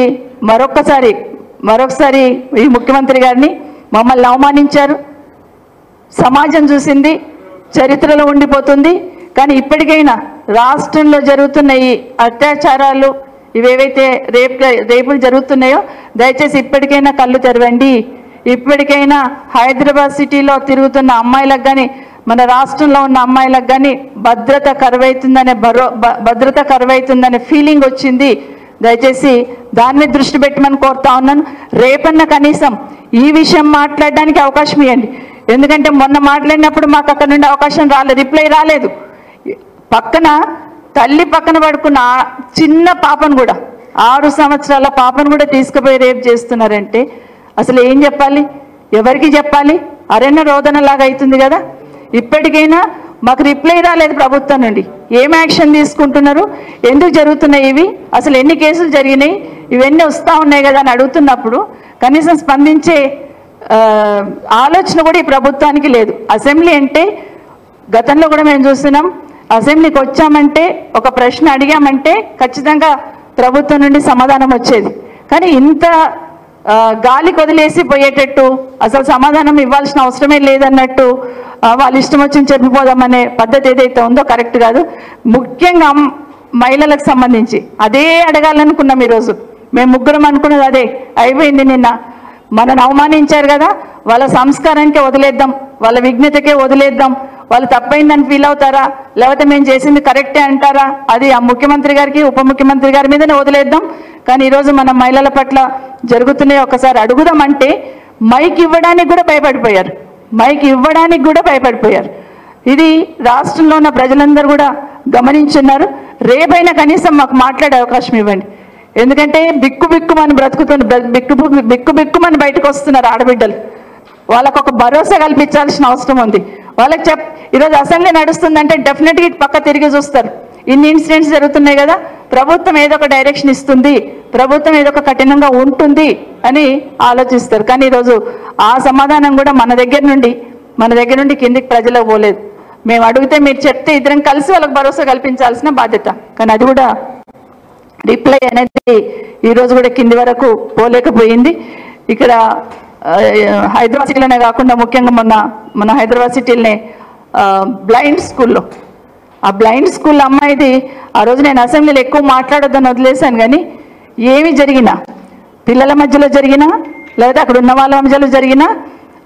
మరొకసారి ఈ ముఖ్యమంత్రి గారిని మమ్మల్ని అవమానించారు. సమాజం చూసింది, చరిత్రలో ఉండిపోతుంది. కానీ ఇప్పటికైనా రాష్ట్రంలో జరుగుతున్న ఈ అత్యాచారాలు, ఇవేవైతే రేపులు జరుగుతున్నాయో దయచేసి ఇప్పటికైనా కళ్ళు తెరవండి. ఇప్పటికైనా హైదరాబాద్ సిటీలో తిరుగుతున్న అమ్మాయిలకు కానీ, మన రాష్ట్రంలో ఉన్న అమ్మాయిలకు కానీ భద్రత కరువైతుందనే ఫీలింగ్ వచ్చింది. దయచేసి దాని మీద దృష్టి పెట్టమని కోరుతా ఉన్నాను. రేపన్న కనీసం ఈ విషయం మాట్లాడడానికి అవకాశం ఇవ్వండి. ఎందుకంటే మొన్న మాట్లాడినప్పుడు మాకు అక్కడ నుండి అవకాశం రిప్లై రాలేదు. తల్లి పక్కన పడుకున్న చిన్న పాపను కూడా, 6 సంవత్సరాల పాపను కూడా తీసుకుపోయి రేపు చేస్తున్నారంటే అసలు ఏం చెప్పాలి? ఎవరికి చెప్పాలి? అరణ్య రోదనలాగా అవుతుంది కదా. ఇప్పటికైనా మాకు రిప్లై రాలేదు ప్రభుత్వం నుండి. ఏం యాక్షన్ తీసుకుంటున్నారు? ఎందుకు జరుగుతున్నాయి ఇవి? అసలు ఎన్ని కేసులు జరిగినాయి? ఇవన్నీ వస్తూ ఉన్నాయి కదా అని అడుగుతున్నప్పుడు కనీసం స్పందించే ఆలోచన కూడా ఈ ప్రభుత్వానికి లేదు. అసెంబ్లీ అంటే గతంలో కూడా మేము చూస్తున్నాం, అసెంబ్లీకి వచ్చామంటే ఒక ప్రశ్న అడిగామంటే ఖచ్చితంగా ప్రభుత్వం నుండి సమాధానం వచ్చేది. కానీ ఇంత గాలికి వదిలేసి పోయేటట్టు అసలు సమాధానం ఇవ్వాల్సిన అవసరమే లేదన్నట్టు వాళ్ళు ఇష్టం వచ్చిన చెప్పిపోదామనే పద్ధతి ఏదైతే ఉందో కరెక్ట్ కాదు. ముఖ్యంగా మహిళలకు సంబంధించి అదే అడగాలనుకున్నాం. ఈరోజు మేము ముగ్గురం అనుకున్నది అదే అయిపోయింది. నిన్న మనను అవమానించారు కదా, వాళ్ళ సంస్కారానికే వదిలేద్దాం, వాళ్ళ విజ్ఞతకే వదిలేద్దాం. వాళ్ళు తప్పైందని ఫీల్ అవుతారా, లేకపోతే మేము చేసింది కరెక్టే అంటారా, అది ఆ ముఖ్యమంత్రి గారికి ఉప ముఖ్యమంత్రి గారి మీదనే వదిలేద్దాం. కానీ ఈరోజు మన మహిళల పట్ల జరుగుతున్నాయి ఒకసారి అడుగుదామంటే మైక్ ఇవ్వడానికి కూడా భయపడిపోయారు. మైక్ ఇవ్వడానికి కూడా భయపడిపోయారు. ఇది రాష్ట్రంలో ఉన్న ప్రజలందరూ కూడా గమనించున్నారు. రేపైనా కనీసం మాకు మాట్లాడే అవకాశం ఇవ్వండి. ఎందుకంటే బిక్కుమని బిక్కుమని బయటకు వస్తున్నారు ఆడబిడ్డలు. వాళ్ళకు ఒక భరోసా కల్పించాల్సిన అవసరం ఉంది. వాళ్ళకి ఈరోజు అసెంబ్లీ నడుస్తుందంటే డెఫినెట్గా ఇటు పక్క తిరిగి చూస్తారు. ఇన్ని ఇన్సిడెంట్స్ జరుగుతున్నాయి కదా, ప్రభుత్వం ఏదో ఒక డైరెక్షన్ ఇస్తుంది, ప్రభుత్వం ఏదో ఒక కఠినంగా ఉంటుంది అని ఆలోచిస్తారు. కానీ ఈరోజు ఆ సమాధానం కూడా మన దగ్గర నుండి కిందికి ప్రజలకు పోలేదు. మేము అడిగితే మీరు చెప్తే ఇద్దరం కలిసి వాళ్ళకి భరోసా కల్పించాల్సిన బాధ్యత. కానీ అది కూడా రిప్లై అనేది ఈరోజు కూడా కింది వరకు పోలేకపోయింది. ఇక్కడ హైదరాబాద్ సిటీలోనే కాకుండా ముఖ్యంగా మన హైదరాబాద్ సిటీలోనే బ్లైండ్ స్కూల్లో ఆ బ్లైండ్ స్కూల్ అమ్మాయిది ఆ రోజు నేను అసెంబ్లీలో ఎక్కువ మాట్లాడొద్దని వదిలేశాను. కానీ ఏమి జరిగినా పిల్లల మధ్యలో జరిగినా లేదా అక్కడ ఉన్న వాళ్ళ మధ్యలో జరిగినా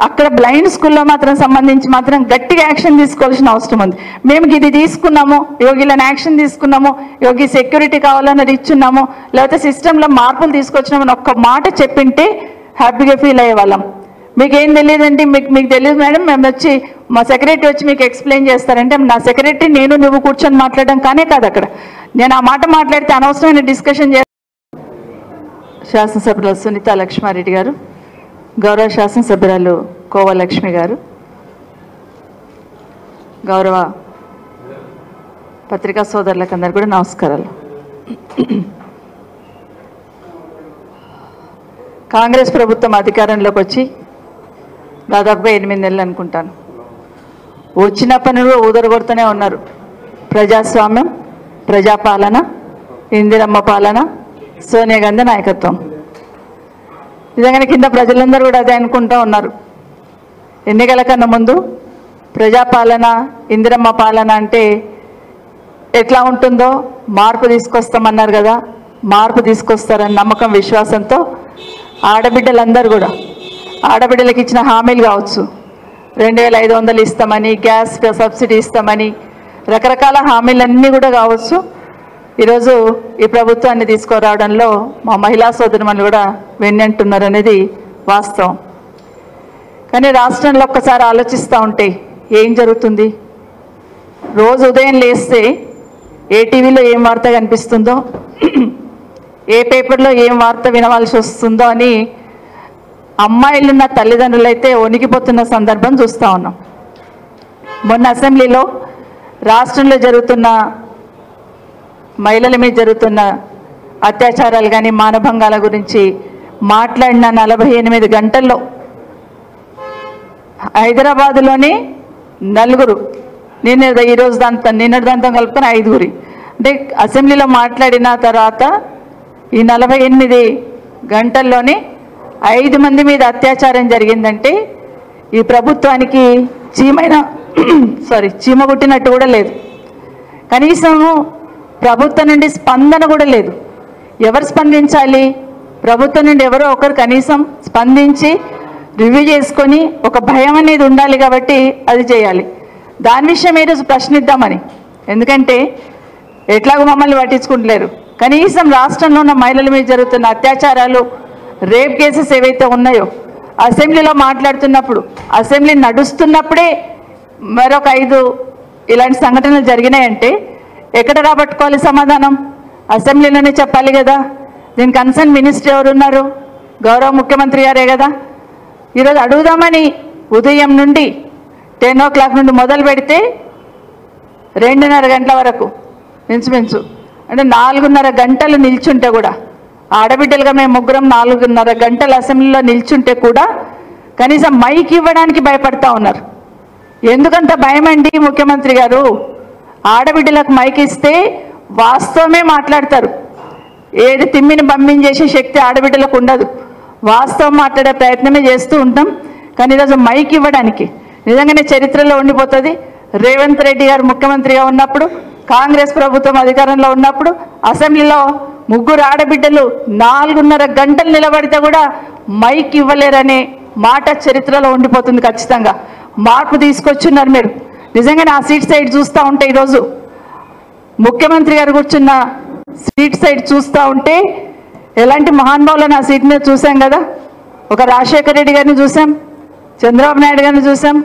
అక్కడ బ్లైండ్ స్కూల్లో సంబంధించి గట్టిగా యాక్షన్ తీసుకోవాల్సిన అవసరం ఉంది. మేము ఇది తీసుకున్నాము, యోగిలను యాక్షన్ తీసుకున్నాము, యోగి సెక్యూరిటీ కావాలన్నది ఇచ్చున్నాము, లేకపోతే సిస్టంలో మార్పులు తీసుకొచ్చినామని ఒక్క మాట చెప్పింటే హ్యాపీగా ఫీల్ అయ్యేవాళ్ళం. మీకేం తెలియదండి, మీకు తెలియదు మేడం, మేము వచ్చి మా సెక్రటరీ వచ్చి మీకు ఎక్స్ప్లెయిన్ చేస్తారంటే నా సెక్రటరీ నువ్వు కూర్చొని మాట్లాడడం కానే కాదు. అక్కడ నేను ఆ మాట మాట్లాడితే అనవసరమైన డిస్కషన్ చేస్తాను. శాసనసభ్యులు సునీత లక్ష్మారెడ్డి గారు, గౌరవ శాసనసభ్యురాలు కోవలక్ష్మి గారు, గౌరవ పత్రికా సోదరులకు అందరు కూడా నమస్కారాలు. కాంగ్రెస్ ప్రభుత్వం అధికారంలోకి వచ్చి దాదాపుగా 8 నెలలు అనుకుంటాను. వచ్చినప్పటి నుండి ఊదరగొడుతూనే ఉన్నారు. ప్రజాస్వామ్యం, ప్రజాపాలన, ఇందిరమ్మ పాలన, సోనియా గాంధీ నాయకత్వం. నిజంగానే కింద ప్రజలందరూ కూడా అదే అనుకుంటూ ఉన్నారు. ఎన్నికల కన్నా ముందు ప్రజాపాలన, ఇందిరమ్మ పాలన అంటే ఎట్లా ఉంటుందో మార్పు తీసుకొస్తామన్నారు కదా, మార్పు తీసుకొస్తారని నమ్మకం, విశ్వాసంతో ఆడబిడ్డలందరూ కూడా ఆడబిడ్డలకు ఇచ్చిన హామీలు కావచ్చు, 2500 ఇస్తామని, గ్యాస్ సబ్సిడీ ఇస్తామని, రకరకాల హామీలన్నీ కూడా కావచ్చు, ఈరోజు ఈ ప్రభుత్వాన్ని తీసుకురావడంలో మా మహిళా సోదరుమణులు కూడా వెన్నంటున్నారు అనేది వాస్తవం. కానీ రాష్ట్రంలో ఒక్కసారి ఆలోచిస్తూ ఉంటే ఏం జరుగుతుంది? రోజు ఉదయం లేస్తే ఏ టీవీలో ఏం వార్త కనిపిస్తుందో, ఏ పేపర్లో ఏం వార్త వినవలసి వస్తుందో అని అమ్మాయిలున్న తల్లిదండ్రులు అయితే వణికిపోతున్న సందర్భం చూస్తూ ఉన్నాం. మొన్న అసెంబ్లీలో రాష్ట్రంలో జరుగుతున్న మహిళల మీద జరుగుతున్న అత్యాచారాలు కానీ మానభంగాల గురించి మాట్లాడిన 48 గంటల్లో హైదరాబాదులోని 4, ఈరోజు నిన్నటి దాంతో కలుపుకొని 5. అంటే అసెంబ్లీలో మాట్లాడిన తర్వాత ఈ 48 గంటల్లోనే 5 మంది మీద అత్యాచారం జరిగిందంటే ఈ ప్రభుత్వానికి చీమ కుట్టినట్టు కూడా లేదు. కనీసం ప్రభుత్వం నుండి స్పందన కూడా లేదు. ఎవరు స్పందించాలి? ప్రభుత్వం నుండి ఎవరో ఒకరు కనీసం స్పందించి రివ్యూ చేసుకొని ఒక భయం అనేది ఉండాలి కాబట్టి అది చేయాలి. దాని విషయం ఈరోజు ప్రశ్నిద్దామని, ఎందుకంటే ఎట్లాగో మమ్మల్ని పట్టించుకుంటలేరు. కనీసం రాష్ట్రంలో ఉన్న మహిళల మీద జరుగుతున్న అత్యాచారాలు, రేప్ కేసెస్ ఏవైతే ఉన్నాయో అసెంబ్లీలో మాట్లాడుతున్నప్పుడు, అసెంబ్లీ నడుస్తున్నప్పుడే మరొక 5 ఇలాంటి సంఘటనలు జరిగినాయంటే ఎక్కడ రాబట్టుకోవాలి సమాధానం? అసెంబ్లీలోనే చెప్పాలి కదా. దీని కన్సర్న్ మినిస్టర్ ఎవరున్నారు? గౌరవ ముఖ్యమంత్రి గారే కదా. ఈరోజు అడుగుదామని ఉదయం నుండి 10 o'clock నుండి మొదలు పెడితే 2:30 గంటల వరకు మించుమించు అంటే 4:30 గంటలు నిల్చుంటే కూడా, ఆడబిడ్డలుగా మేము ముగ్గురం 4:30 గంటలు అసెంబ్లీలో నిల్చుంటే కూడా కనీసం మైక్ ఇవ్వడానికి భయపడతా ఉన్నారు. ఎందుకంత భయం అండి ముఖ్యమంత్రి గారు? ఆడబిడ్డలకు మైక్ ఇస్తే వాస్తవమే మాట్లాడతారు. ఏది తిమ్మిని బమ్మిని చేసే శక్తి ఆడబిడ్డలకు ఉండదు. వాస్తవం మాట్లాడే ప్రయత్నమే చేస్తూ ఉంటాం. కానీ ఈరోజు మైక్ ఇవ్వడానికి నిజంగానే చరిత్రలో ఉండిపోతుంది. రేవంత్ రెడ్డి గారు ముఖ్యమంత్రిగా ఉన్నప్పుడు, కాంగ్రెస్ ప్రభుత్వం అధికారంలో ఉన్నప్పుడు అసెంబ్లీలో 3 ఆడబిడ్డలు 4.5 గంటలు నిలబడితే కూడా మైక్ ఇవ్వలేరనే మాట చరిత్రలో ఉండిపోతుంది. ఖచ్చితంగా మార్పు తీసుకొచ్చున్నారు మీరు. నిజంగానే ఆ సీట్ సైడ్ చూస్తూ ఉంటే ఈరోజు ముఖ్యమంత్రి గారు కూర్చున్న సీట్ సైడ్ చూస్తూ ఉంటే ఎలాంటి మహానుభావులను ఆ సీట్ మీద చూసాం కదా. ఒక రాజశేఖర రెడ్డి గారిని చూసాం, చంద్రబాబు నాయుడు గారిని చూసాం,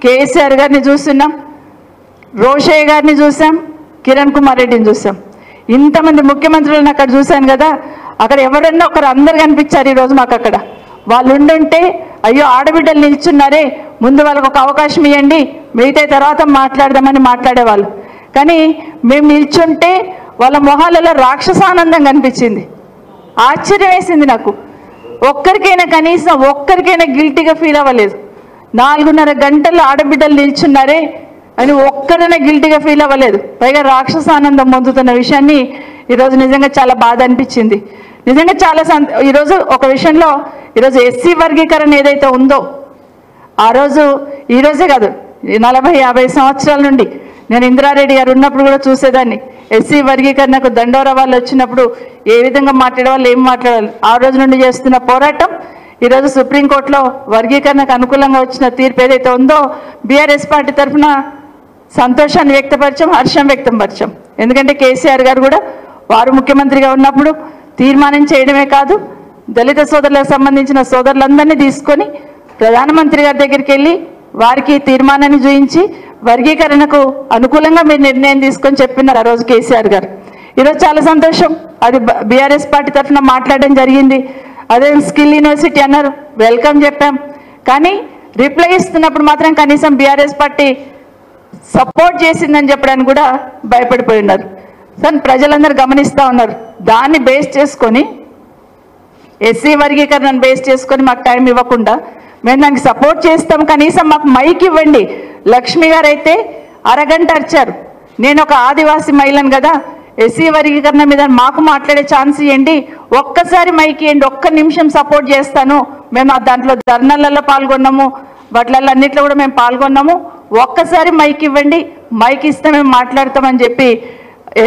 కేసీఆర్ గారిని చూస్తున్నాం, రోషయ్య గారిని చూసాం, కిరణ్ కుమార్ రెడ్డిని చూసాం. ఇంతమంది ముఖ్యమంత్రులను అక్కడ చూశాను కదా. అక్కడ ఎవరన్నా ఒకరు అందరు కనిపించారు ఈరోజు మాకు. అక్కడ వాళ్ళు ఉండుంటే అయ్యో ఆడబిడ్డలు నిల్చున్నారే, ముందు వాళ్ళకు ఒక అవకాశం ఇవ్వండి, మిగతా తర్వాత మాట్లాడదామని మాట్లాడేవాళ్ళు. కానీ మేము నిల్చుంటే వాళ్ళ మొహాలలో రాక్షసానందం కనిపించింది. ఆశ్చర్యం వేసింది నాకు. ఒక్కరికైనా కనీసం ఒక్కరికైనా గిల్టీగా ఫీల్ అవ్వలేదు. 4.5 గంటలు ఆడబిడ్డలు నిల్చున్నారే అని ఒక్కరైనా గిల్టీగా ఫీల్ అవ్వలేదు. పైగా రాక్షసానందం పొందుతున్న విషయాన్ని ఈరోజు నిజంగా చాలా బాధ అనిపించింది. నిజంగా చాలా ఈరోజు ఒక విషయంలో ఈరోజు ఎస్సీ వర్గీకరణ ఏదైతే ఉందో ఆ రోజు ఈరోజే కాదు 40-50 సంవత్సరాల నుండి నేను ఇందిరారెడ్డి గారు ఉన్నప్పుడు కూడా చూసేదాన్ని. ఎస్సీ వర్గీకరణకు దండోరా వాళ్ళు వచ్చినప్పుడు ఏ విధంగా మాట్లాడేవాళ్ళు, ఏం మాట్లాడాలి, ఆ రోజు నుండి చేస్తున్న పోరాటం ఈరోజు సుప్రీంకోర్టులో వర్గీకరణకు అనుకూలంగా వచ్చిన తీర్పు ఏదైతే ఉందో బీఆర్ఎస్ పార్టీ తరఫున సంతోషాన్ని వ్యక్తపరిచాం, హర్షం వ్యక్తపరిచాం. ఎందుకంటే కేసీఆర్ గారు కూడా వారు ముఖ్యమంత్రిగా ఉన్నప్పుడు తీర్మానం చేయడమే కాదు, దళిత సోదరులకు సంబంధించిన సోదరులందరినీ తీసుకొని ప్రధానమంత్రి గారి దగ్గరికి వెళ్ళి వారికి తీర్మానాన్ని చూయించి వర్గీకరణకు అనుకూలంగా మీరు నిర్ణయం తీసుకొని చెప్పినారు ఆ రోజు కేసీఆర్ గారు. ఈరోజు చాలా సంతోషం. అది బీఆర్ఎస్ పార్టీ తరఫున మాట్లాడడం జరిగింది. అదే స్కిల్ యూనివర్సిటీ అన్నారు, వెల్కమ్ చెప్పాం. కానీ రిప్లై ఇస్తున్నప్పుడు మాత్రం కనీసం బీఆర్ఎస్ పార్టీ సపోర్ట్ చేసిందని చెప్పడానికి కూడా భయపడిపోయి ఉన్నారు. సార్ ప్రజలందరూ గమనిస్తూ ఉన్నారు. దాన్ని బేస్ చేసుకొని ఎస్సీ వర్గీకరణను బేస్ చేసుకొని మాకు టైం ఇవ్వకుండా మేము దానికి సపోర్ట్ చేస్తాం, కనీసం మాకు మైక్ ఇవ్వండి. లక్ష్మి గారు అయితే అరగంట అరిచారు. నేను ఒక ఆదివాసీ మహిళను కదా, ఎస్సీ వర్గీకరణ మీద మాకు మాట్లాడే ఛాన్స్ ఇవ్వండి, ఒక్కసారి మైక్ ఇవ్వండి, ఒక్క నిమిషం సపోర్ట్ చేస్తాను. మేము దాంట్లో ధర్నాలలో పాల్గొన్నాము, వాటిలలో అన్నిట్లో కూడా మేము పాల్గొన్నాము, ఒక్కసారి మైక్ ఇవ్వండి, మైక్ ఇస్తే మేము మాట్లాడతామని చెప్పి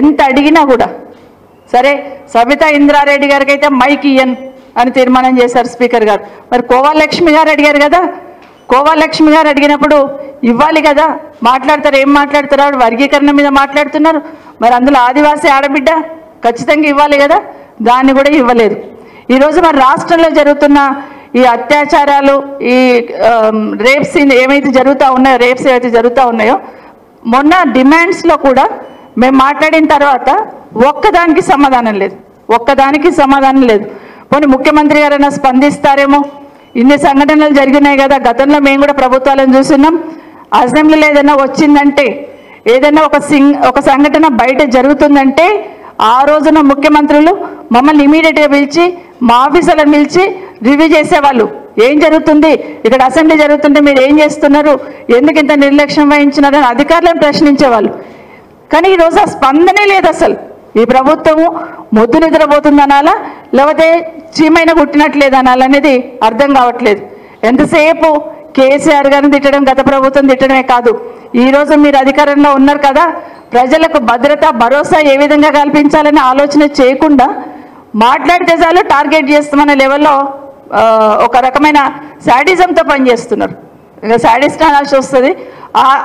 ఎంత అడిగినా కూడా సరే సబితా ఇంద్రారెడ్డి గారికి అయితే మైక్ ఇయ్యను అని తీర్మానం చేశారు స్పీకర్ గారు. మరి కోవాలక్ష్మి గారు అడిగారు కదా, కోవాలక్ష్మి గారు అడిగినప్పుడు ఇవ్వాలి కదా, మాట్లాడతారు. ఏం మాట్లాడతారు? ఆవిడ వర్గీకరణ మీద మాట్లాడుతున్నారు. మరి అందులో ఆదివాసీ ఆడబిడ్డ ఖచ్చితంగా ఇవ్వాలి కదా, దాన్ని కూడా ఇవ్వలేదు. ఈరోజు మరి రాష్ట్రంలో జరుగుతున్న ఈ అత్యాచారాలు, ఈ రేప్స్ ఏమైతే జరుగుతూ ఉన్నాయో, రేప్స్ ఏవైతే జరుగుతూ ఉన్నాయో, మొన్న డిమాండ్స్లో కూడా మేము మాట్లాడిన తర్వాత ఒక్కదానికి సమాధానం లేదు, ఒక్కదానికి సమాధానం లేదు. పోనీ ముఖ్యమంత్రి గారైనా స్పందిస్తారేమో, ఇన్ని సంఘటనలు జరిగినాయి కదా, గతంలో మేము కూడా ప్రభుత్వాలను చూస్తున్నాం. అసెంబ్లీలో ఏదైనా వచ్చిందంటే, ఏదైనా ఒక సంఘటన బయట జరుగుతుందంటే ఆ రోజున ముఖ్యమంత్రులు మమ్మల్ని ఇమీడియట్గా పిలిచి మా ఆఫీసర్లను పిలిచి రివ్యూ చేసేవాళ్ళు. ఏం జరుగుతుంది ఇక్కడ, అసెంబ్లీ జరుగుతుంటే మీరు ఏం చేస్తున్నారు, ఎందుకు ఇంత నిర్లక్ష్యం వహించినారని అధికారులను ప్రశ్నించేవాళ్ళు. కానీ ఈరోజు ఆ స్పందనే లేదు అసలు. ఈ ప్రభుత్వము మొద్దు నిద్రపోతుందనాలా లేకపోతే చీమైన కుట్టినట్లేదనాలనేది అర్థం కావట్లేదు. ఎంతసేపు కేసీఆర్ గారిని తిట్టడం, గత ప్రభుత్వం తిట్టడమే కాదు, ఈరోజు మీరు అధికారంలో ఉన్నారు కదా, ప్రజలకు భద్రత భరోసా ఏ విధంగా కల్పించాలని ఆలోచన చేయకుండా మాట్లాడితే చాలు టార్గెట్ చేస్తామనే లెవెల్లో ఒక రకమైన శాడిజంతో పనిచేస్తున్నారు. ఇంకా శాడిస్ట్ అనాల్సి వస్తుంది,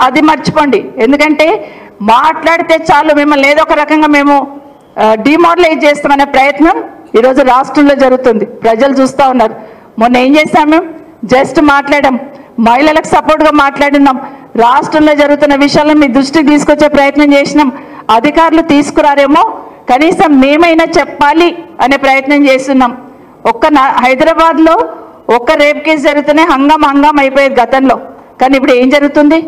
అది మర్చిపోండి. ఎందుకంటే మాట్లాడితే చాలు మిమ్మల్ని ఏదో ఒక రకంగా మేము డిమారలైజ్ చేస్తామనే ప్రయత్నం ఈరోజు రాష్ట్రంలో జరుగుతుంది. ప్రజలు చూస్తూ ఉన్నారు. మొన్న ఏం చేస్తాం, మేము జస్ట్ మాట్లాడాం, మహిళలకు సపోర్ట్గా మాట్లాడినాం, రాష్ట్రంలో జరుగుతున్న విషయాలను మీ దృష్టికి తీసుకొచ్చే ప్రయత్నం చేసినాం. అధికారులు తీసుకురారేమో, కనీసం మేమైనా చెప్పాలి అనే ప్రయత్నం చేస్తున్నాం. హైదరాబాద్లో ఒక్క రేప్ కేసు జరిగితేనే హంగామ అయిపోయేది గతంలో. కానీ ఇప్పుడు ఏం జరుగుతుంది,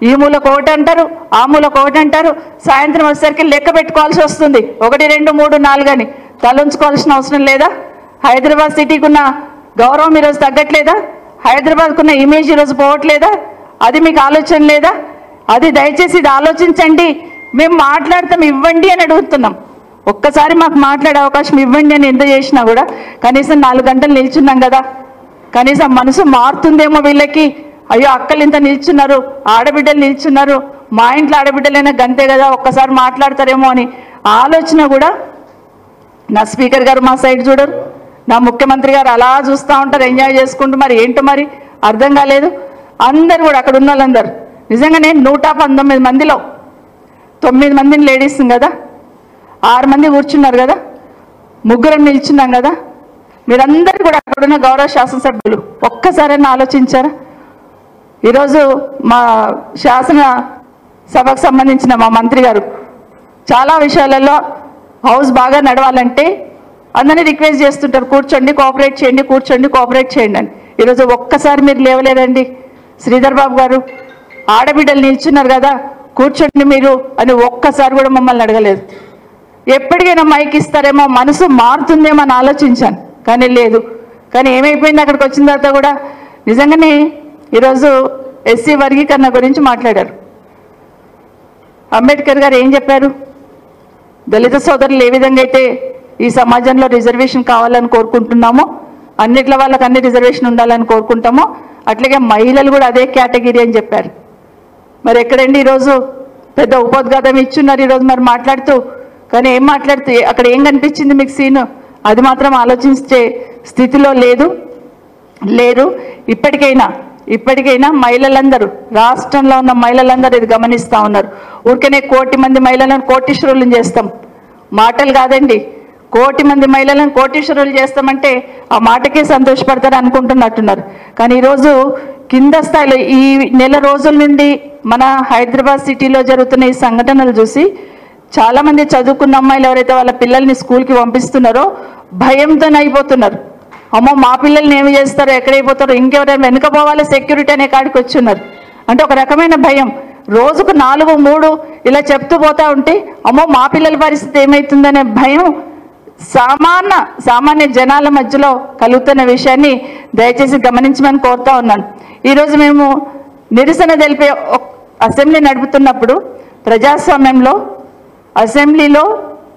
ఈ మూలకు ఒకటి అంటారు, ఆ మూలకు ఒకటి అంటారు, సాయంత్రం వచ్చేసరికి లెక్క పెట్టుకోవాల్సి వస్తుంది. 1, 2, 3, 4 అని తలంచుకోవాల్సిన అవసరం లేదా? హైదరాబాద్ సిటీకి ఉన్న గౌరవం ఈరోజు తగ్గట్లేదా? హైదరాబాద్కున్న ఇమేజ్ ఈరోజు పోవట్లేదా? అది మీకు ఆలోచన లేదా? అది దయచేసి ఇది ఆలోచించండి. మేము మాట్లాడతాం, ఇవ్వండి అని అడుగుతున్నాం. ఒక్కసారి మాకు మాట్లాడే అవకాశం ఇవ్వండి అని ఎంత చేసినా కూడా కనీసం 4 గంటలు నిల్చున్నాం కదా, కనీసం మనసు మారుతుందేమో వీళ్ళకి. అయ్యో అక్కలు ఇంత నిల్చున్నారు, ఆడబిడ్డలు నిల్చున్నారు, మా ఇంట్లో ఆడబిడ్డలైనా గంతే కదా, ఒక్కసారి మాట్లాడతారేమో అని ఆలోచన కూడా నా స్పీకర్ గారు మా సైడ్ చూడరు, నా ముఖ్యమంత్రి గారు అలా చూస్తూ ఉంటారు ఎంజాయ్ చేసుకుంటూ. మరి ఏంటో మరి అర్థం కాలేదు. అందరు కూడా అక్కడ ఉన్న వాళ్ళందరూ నిజంగా నేను 119 మందిలో 9 మందిని లేడీస్ కదా, 6 మంది కూర్చున్నారు కదా, 3 నిల్చున్నాం కదా. మీరందరూ కూడా అక్కడున్న గౌరవ శాసనసభ్యులు ఒక్కసారైనా ఆలోచించారా? ఈరోజు మా శాసన సభకు సంబంధించిన మా మంత్రి గారు చాలా విషయాలలో హౌస్ బాగా నడవాలంటే అందరినీ రిక్వెస్ట్ చేస్తుంటారు, కూర్చోండి కోఆపరేట్ చేయండి, కూర్చోండి కోఆపరేట్ చేయండి అని. ఈరోజు ఒక్కసారి మీరు లేవలేదండి. శ్రీధర్ బాబు గారు ఆడబిడ్డలు నిల్చున్నారు కదా, కూర్చోండి మీరు అని ఒక్కసారి కూడా మమ్మల్ని అడగలేదు. ఎప్పటికైనా మైక్ ఇస్తారేమో, మనసు మారుతుందేమో అని ఆలోచించాను, కానీ లేదు. కానీ ఏమైపోయింది, అక్కడికి వచ్చిన తర్వాత కూడా నిజంగానే ఈరోజు ఎస్సీ వర్గీకరణ గురించి మాట్లాడారు. అంబేద్కర్ గారు ఏం చెప్పారు? దళిత సోదరులు ఏ విధంగా అయితే ఈ సమాజంలో రిజర్వేషన్ కావాలని కోరుకుంటున్నామో, అన్నిట్ల వాళ్ళకి అన్ని రిజర్వేషన్ ఉండాలని కోరుకుంటామో, అట్లాగే మహిళలు కూడా అదే కేటగిరీ అని చెప్పారు. మరి ఎక్కడండి ఈరోజు పెద్ద ఉపోద్ఘాతం ఇచ్చున్నారు ఈరోజు మరి మాట్లాడుతూ. కానీ ఏం మాట్లాడుతూ అక్కడ ఏం కనిపించింది మీకు సీను? అది మాత్రం ఆలోచించే స్థితిలో లేరు. ఇప్పటికైనా మహిళలందరూ, రాష్ట్రంలో ఉన్న మహిళలందరూ ఇది గమనిస్తూ ఉన్నారు. ఊరికనే 1 కోటి మంది మహిళలను కోటీశ్వరులను చేస్తాం, మాటలు కాదండి. 1 కోటి మంది మహిళలను కోటీశ్వరులు చేస్తామంటే ఆ మాటకే సంతోషపడతారు అనుకుంటున్నట్టున్నారు. కానీ ఈరోజు కింద స్థాయిలో ఈ నెల రోజుల నుండి మన హైదరాబాద్ సిటీలో జరుగుతున్న ఈ సంఘటనలు చూసి చాలామంది చదువుకున్న అమ్మాయిలు ఎవరైతే వాళ్ళ పిల్లల్ని స్కూల్కి పంపిస్తున్నారో భయంతో అయిపోతున్నారు. అమ్మో మా పిల్లల్ని ఏమి చేస్తారో, ఎక్కడైపోతారో, ఇంకెవరైనా వెనుక పోవాలి సెక్యూరిటీ అనే కాడికి వచ్చున్నారు. అంటే ఒక రకమైన భయం. రోజుకు 4, 3 ఇలా చెప్తూ పోతా ఉంటే అమ్మో మా పిల్లల పరిస్థితి ఏమవుతుందనే భయం సామాన్య జనాల మధ్యలో కలుగుతున్న విషయాన్ని దయచేసి గమనించమని కోరుతా ఉన్నాను. ఈరోజు మేము నిరసన తెలిపే అసెంబ్లీ నడుపుతున్నప్పుడు ప్రజాస్వామ్యంలో అసెంబ్లీలో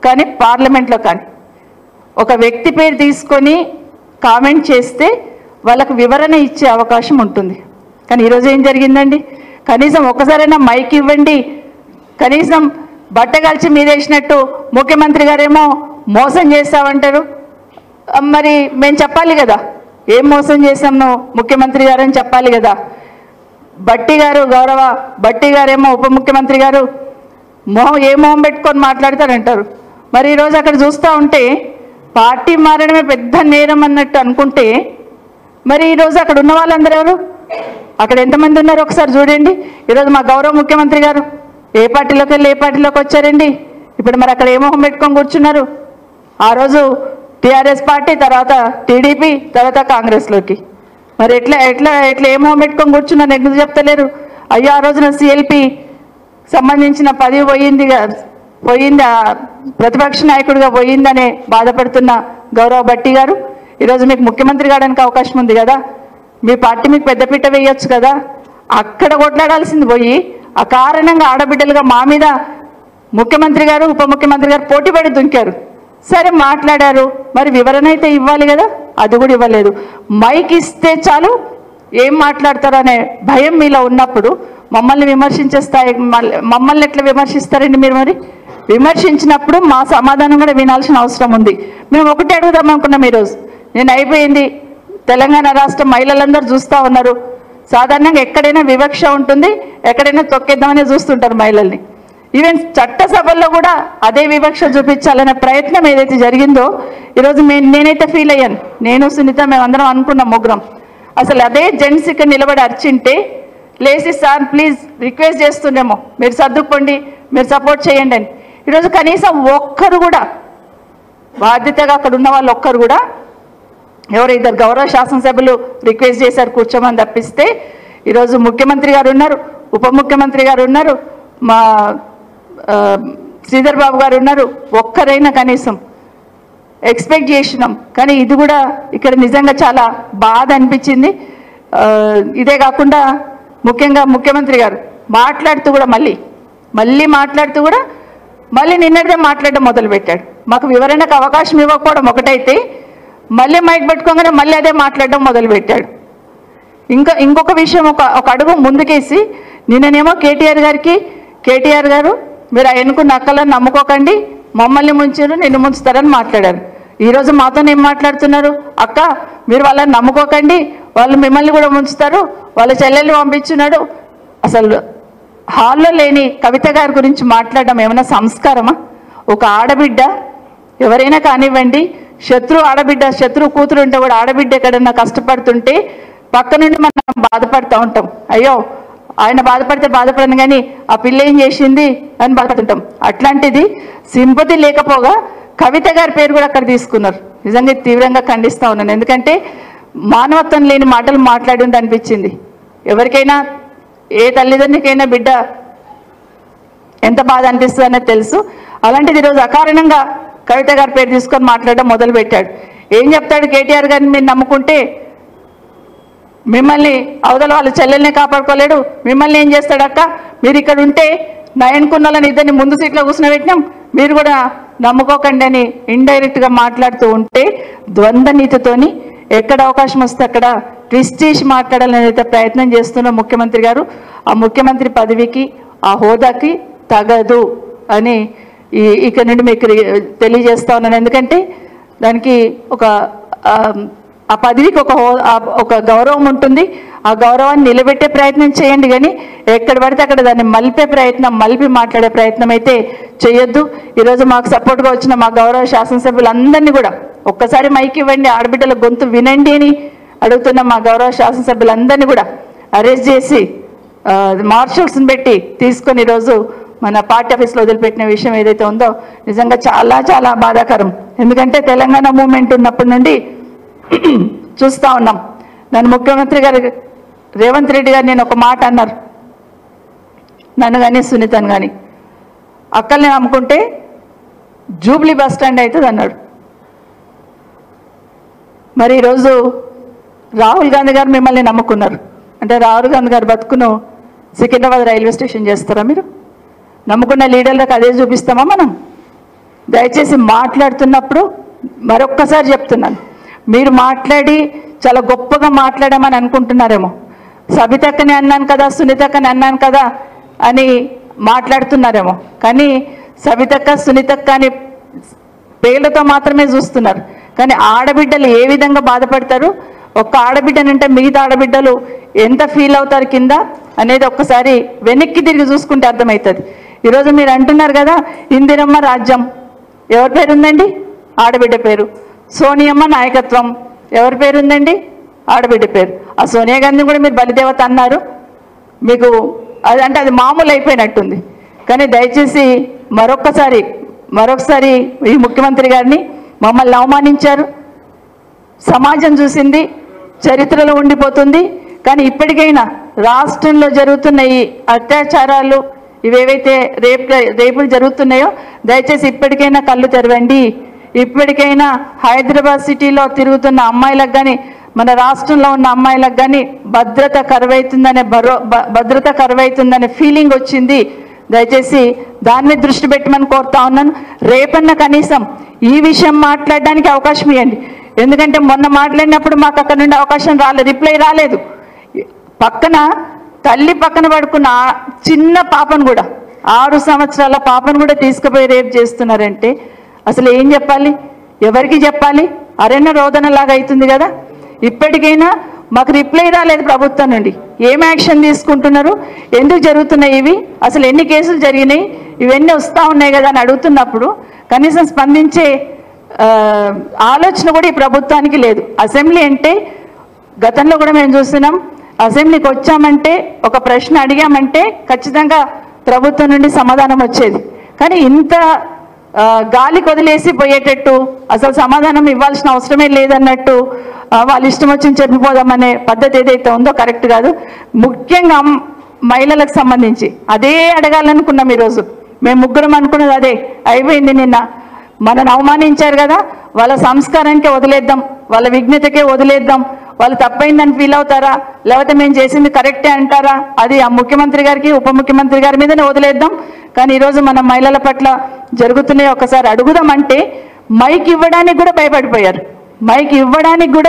కానీ పార్లమెంట్లో కానీ ఒక వ్యక్తి పేరు తీసుకొని కామెంట్ చేస్తే వాళ్ళకు వివరణ ఇచ్చే అవకాశం ఉంటుంది. కానీ ఈరోజు ఏం జరిగిందండి? కనీసం ఒకసారైనా మైక్ ఇవ్వండి. కనీసం బట్టగలిచి మీదేసినట్టు ముఖ్యమంత్రి గారేమో మోసం చేస్తామంటారు. మరి మేము చెప్పాలి కదా ఏం మోసం చేసాం నువ్వు ముఖ్యమంత్రి గారు అని చెప్పాలి కదా. బట్టి గారు, గౌరవ బట్టి గారేమో ఉప ముఖ్యమంత్రి గారు మొహం పెట్టుకొని మాట్లాడతారంటారు. మరి ఈరోజు అక్కడ చూస్తూ ఉంటే పార్టీ మారడమే పెద్ద నేరం అన్నట్టు అనుకుంటే మరి ఈరోజు అక్కడ ఉన్న వాళ్ళందరూ ఎవరు, అక్కడ ఎంతమంది ఉన్నారు ఒకసారి చూడండి. ఈరోజు మా గౌరవ ముఖ్యమంత్రి గారు ఏ పార్టీలోకి వెళ్ళి ఏ పార్టీలోకి వచ్చారండి? ఇప్పుడు మరి అక్కడ ఏ మొహం పెట్టుకొని కూర్చున్నారు? ఆ రోజు టీఆర్ఎస్ పార్టీ, తర్వాత టీడీపీ, తర్వాత కాంగ్రెస్లోకి. మరి ఎట్లా ఏ మొహం పెట్టుకొని కూర్చున్నారు? ఎందుకు చెప్తలేరు? అయ్యో ఆ రోజున సిఎల్పి సంబంధించిన పదవి పోయింది, ప్రతిపక్ష నాయకుడిగా పోయిందనే బాధపడుతున్న గౌరవ బట్టి గారు ఈరోజు మీకు ముఖ్యమంత్రి కావడానికి అవకాశం ఉంది కదా, మీ పార్టీ మీకు పెద్దపీట వేయొచ్చు కదా. అక్కడ కొట్లాడాల్సింది పోయి ఆ కారణంగా ఆడబిడ్డలుగా మా మీద ముఖ్యమంత్రి గారు, ఉప ముఖ్యమంత్రి గారు పోటీపడి దుంకారు. సరే మాట్లాడారు, మరి వివరణ అయితే ఇవ్వాలి కదా, అది కూడా ఇవ్వలేదు. మైక్ ఇస్తే చాలు ఏం మాట్లాడతారు అనే భయం మీలో ఉన్నప్పుడు మమ్మల్ని విమర్శించే స్థాయి మమ్మల్ని ఎట్లా విమర్శిస్తారండి మీరు? మరి విమర్శించినప్పుడు మా సమాధానం కూడా వినాల్సిన అవసరం ఉంది. మేము ఒకటే అడుగుదాం అనుకున్నాం ఈరోజు. నేను అయిపోయింది, తెలంగాణ రాష్ట్ర మహిళలందరూ చూస్తూ ఉన్నారు. సాధారణంగా ఎక్కడైనా వివక్ష ఉంటుంది, ఎక్కడైనా తొక్కేద్దామని చూస్తుంటారు మహిళల్ని. ఈవెన్ చట్టసభల్లో కూడా అదే వివక్ష చూపించాలనే ప్రయత్నం ఏదైతే జరిగిందో ఈరోజు నేనైతే ఫీల్ అయ్యాను. నేను సునీత మేమందరం అనుకున్నాం, 3. అసలు అదే జెంట్స్ ఇక్కడ నిలబడి అర్చింటే లేసి సార్ ప్లీజ్ రిక్వెస్ట్ చేస్తుండేమో, మీరు సర్దుకోండి, మీరు సపోర్ట్ చేయండి అని. ఈరోజు కనీసం ఒక్కరు కూడా బాధ్యతగా అక్కడ ఉన్న వాళ్ళు ఒక్కరు కూడా, ఎవరు 2 గౌరవ శాసనసభ్యులు రిక్వెస్ట్ చేశారు కూర్చోమని తప్పిస్తే ఈరోజు ముఖ్యమంత్రి గారు ఉన్నారు, ఉప ముఖ్యమంత్రి గారు ఉన్నారు, మా శ్రీధర్ బాబు గారు ఉన్నారు. ఒక్కరైనా కనీసం ఎక్స్పెక్ట్ చేసినాం. కానీ ఇది కూడా ఇక్కడ నిజంగా చాలా బాధ అనిపించింది. ఇదే కాకుండా ముఖ్యంగా ముఖ్యమంత్రి గారు మాట్లాడుతూ కూడా మళ్ళీ మాట్లాడుతూ కూడా నిన్నటిదే మాట్లాడడం మొదలుపెట్టాడు. మాకు వివరణకు అవకాశం ఇవ్వకపోవడం ఒకటైతే మళ్ళీ మైక్ పెట్టుకోగానే మళ్ళీ అదే మాట్లాడడం మొదలుపెట్టాడు. ఇంకొక విషయం ఒక అడుగు ముందుకేసి నిన్ననేమో కేటీఆర్ గారు మీరు ఎన్నుకున్న అక్కలను నమ్ముకోకండి, మమ్మల్ని ముంచారు, నిన్ను ముంచుతారని మాట్లాడారు. ఈరోజు మాతో ఏం మాట్లాడుతున్నారు? అక్క మీరు వాళ్ళని నమ్ముకోకండి, వాళ్ళు మిమ్మల్ని కూడా ముంచుతారు, వాళ్ళ చెల్లెల్ని పంపించున్నాడు. అసలు హాల్లో లేని కవిత గారి గురించి మాట్లాడడం ఏమైనా సంస్కారమా? ఒక ఆడబిడ్డ ఎవరైనా కానివ్వండి, శత్రు కూతురు ఉంటే కూడా ఆడబిడ్డ ఎక్కడన్నా కష్టపడుతుంటే పక్క నుండి మనం బాధపడుతూ ఉంటాం. అయ్యో ఆయన బాధపడితే బాధపడను కానీ ఆ పిల్ల ఏం చేసింది అని బాధపడుతుంటాం. అట్లాంటిది సింపతి లేకపోగా కవిత గారి పేరు కూడా అక్కడ తీసుకున్నారు. నిజంగా తీవ్రంగా ఖండిస్తూ ఉన్నాను. ఎందుకంటే మానవత్వం లేని మాటలు మాట్లాడి ఉంది అనిపించింది. ఎవరికైనా ఏ తల్లిదండ్రులకైనా బిడ్డ ఎంత బాధ అనిపిస్తుంది అనేది తెలుసు. అలాంటిది ఈరోజు అకారణంగా కవిత గారి పేరు తీసుకొని మాట్లాడడం మొదలుపెట్టాడు. ఏం చెప్తాడు? కేటీఆర్ గారిని మీరు నమ్ముకుంటే మిమ్మల్ని అవతల వాళ్ళ చెల్లెల్ని కాపాడుకోలేడు, మిమ్మల్ని ఏం చేస్తాడు అక్క, మీరు ఇక్కడ ఉంటే నయన్కున్నలని ఇద్దరిని ముందు సీట్లో కూర్చునబెట్టినాం, మీరు కూడా నమ్ముకోకండి అని ఇండైరెక్ట్గా మాట్లాడుతూ ఉంటే ద్వంద్వ నీతితోని ఎక్కడ అవకాశం వస్తే అక్కడ ట్విస్ట్ చేసి మాట్లాడాలని అయితే ప్రయత్నం చేస్తున్న ముఖ్యమంత్రి గారు ఆ ముఖ్యమంత్రి పదవికి ఆ హోదాకి తగదు అని ఇక్కడ నుండి మీకు తెలియజేస్తా ఉన్నాను. ఎందుకంటే దానికి ఆ పదవికి ఒక గౌరవం ఉంటుంది. ఆ గౌరవాన్ని నిలబెట్టే ప్రయత్నం చేయండి, కానీ ఎక్కడ పడితే అక్కడ దాన్ని మలిపి మాట్లాడే ప్రయత్నం అయితే చేయొద్దు. ఈరోజు మాకు సపోర్ట్గా వచ్చిన మా గౌరవ శాసనసభ్యులందరినీ కూడా ఒక్కసారి మైక్ ఇవ్వండి, ఆడబిడ్డల గొంతు వినండి అని అడుగుతున్న మా గౌరవ శాసనసభ్యులందరినీ కూడా అరెస్ట్ చేసి మార్షల్స్ని పెట్టి తీసుకొని ఈరోజు మన పార్టీ ఆఫీస్లో వదిలిపెట్టిన విషయం ఏదైతే ఉందో నిజంగా చాలా చాలా బాధాకరం. ఎందుకంటే తెలంగాణ మూవ్మెంట్ ఉన్నప్పటి నుండి చూస్తూ ఉన్నాం. నన్ను ముఖ్యమంత్రి గారు రేవంత్ రెడ్డి గారు నేను ఒక మాట అన్నారు, నన్ను కానీ సునీతను కానీ, అక్కల్ని నమ్ముకుంటే జూబ్లీ బస్ స్టాండ్ అవుతుంది అన్నాడు. మరి ఈరోజు రాహుల్ గాంధీ గారు మిమ్మల్ని నమ్ముకున్నారు అంటే రాహుల్ గాంధీ గారు బతుకును సికింద్రాబాద్ రైల్వే స్టేషన్ చేస్తారా? మీరు నమ్ముకున్న లీడర్లకు అదే చూపిస్తామా మనం? దయచేసి మాట్లాడుతున్నప్పుడు మరొక్కసారి చెప్తున్నాను, మీరు మాట్లాడి చాలా గొప్పగా మాట్లాడామని అనుకుంటున్నారేమో. సబితక్కని అన్నాను కదా, సునీతక్కని అన్నాను కదా అని మాట్లాడుతున్నారేమో, కానీ సబితక్క సునీతక్క అని పేర్లతో మాత్రమే చూస్తున్నారు. కానీ ఆడబిడ్డలు ఏ విధంగా బాధపడతారు, ఒక్క ఆడబిడ్డనంటే మిగతా ఆడబిడ్డలు ఎంత ఫీల్ అవుతారు కింద అనేది ఒక్కసారి వెనక్కి తిరిగి చూసుకుంటే అర్థమవుతుంది. ఈరోజు మీరు అంటున్నారు కదా ఇందిరమ్మ రాజ్యం, ఎవరి పేరు ఉందండి? ఆడబిడ్డ పేరు. సోనియమ్మ నాయకత్వం, ఎవరి పేరు ఉందండి? ఆడబిడ్డ పేరు. ఆ సోనియా గాంధీ కూడా మీరు బలిదేవత అన్నారు, మీకు అదంటే అది మామూలు అయిపోయినట్టుంది. కానీ దయచేసి మరొకసారి ఈ ముఖ్యమంత్రి గారిని మమ్మల్ని అవమానించారు. సమాజం చూసింది, చరిత్రలో ఉండిపోతుంది. కానీ ఇప్పటికైనా రాష్ట్రంలో జరుగుతున్న ఈ అత్యాచారాలు ఇవేవైతే రేపులు జరుగుతున్నాయో దయచేసి ఇప్పటికైనా కళ్ళు తెరవండి. ఇప్పటికైనా హైదరాబాద్ సిటీలో తిరుగుతున్న అమ్మాయిలకు కానీ మన రాష్ట్రంలో ఉన్న అమ్మాయిలకు కానీ భద్రత కరువైతుందనే ఫీలింగ్ వచ్చింది. దయచేసి దాన్ని దృష్టి పెట్టమని కోరుతా ఉన్నాను. రేపన్న కనీసం ఈ విషయం మాట్లాడడానికి అవకాశం ఇవ్వండి. ఎందుకంటే మొన్న మాట్లాడినప్పుడు మాకు అక్కడ నుండి అవకాశం రాలేదు, రిప్లై రాలేదు. తల్లి పక్కన పడుకున్న చిన్న పాపను కూడా 6 సంవత్సరాల పాపను కూడా తీసుకుపోయి రేపు చేస్తున్నారంటే అసలు ఏం చెప్పాలి, ఎవరికి చెప్పాలి? అరణ్య రోదనలాగా అవుతుంది కదా. ఇప్పటికైనా మాకు రిప్లై రాలేదు ప్రభుత్వం నుండి. ఏం యాక్షన్ తీసుకుంటున్నారు, ఎందుకు జరుగుతున్నాయి ఇవి, అసలు ఎన్ని కేసులు జరిగినాయి, ఇవన్నీ వస్తూ ఉన్నాయి కదా అని అడుగుతున్నప్పుడు కనీసం స్పందించే ఆలోచన కూడా ఈ ప్రభుత్వానికి లేదు. అసెంబ్లీ అంటే గతంలో కూడా మేము చూస్తున్నాం, అసెంబ్లీకి వచ్చామంటే ఒక ప్రశ్న అడిగామంటే ఖచ్చితంగా ప్రభుత్వం నుండి సమాధానం వచ్చేది. కానీ ఇంత గాలికి వదిలేసి పోయేటట్టు అసలు సమాధానం ఇవ్వాల్సిన అవసరమే లేదన్నట్టు వాళ్ళు ఇష్టం వచ్చిన చెప్పిపోదామనే పద్ధతి ఏదైతే ఉందో కరెక్ట్ కాదు. ముఖ్యంగా మహిళలకు సంబంధించి అదే అడగాలనుకున్నాం. ఈరోజు మేము ముగ్గురం అనుకున్నది అదే అయిపోయింది. నిన్న మనల్ని అవమానించారు కదా, వాళ్ళ సంస్కారానికే వదిలేద్దాం, వాళ్ళ విఘ్నతకే వదిలేద్దాం, వాళ్ళు తప్పైందని ఫీల్ అవుతారా, లేకపోతే మేము చేసింది కరెక్టే అంటారా? అది ఆ ముఖ్యమంత్రి గారికి ఉప ముఖ్యమంత్రి గారి మీదనే వదిలేద్దాం. కానీ ఈరోజు మన మహిళల పట్ల జరుగుతున్నాయి ఒకసారి అడుగుదామంటే మైక్ ఇవ్వడానికి కూడా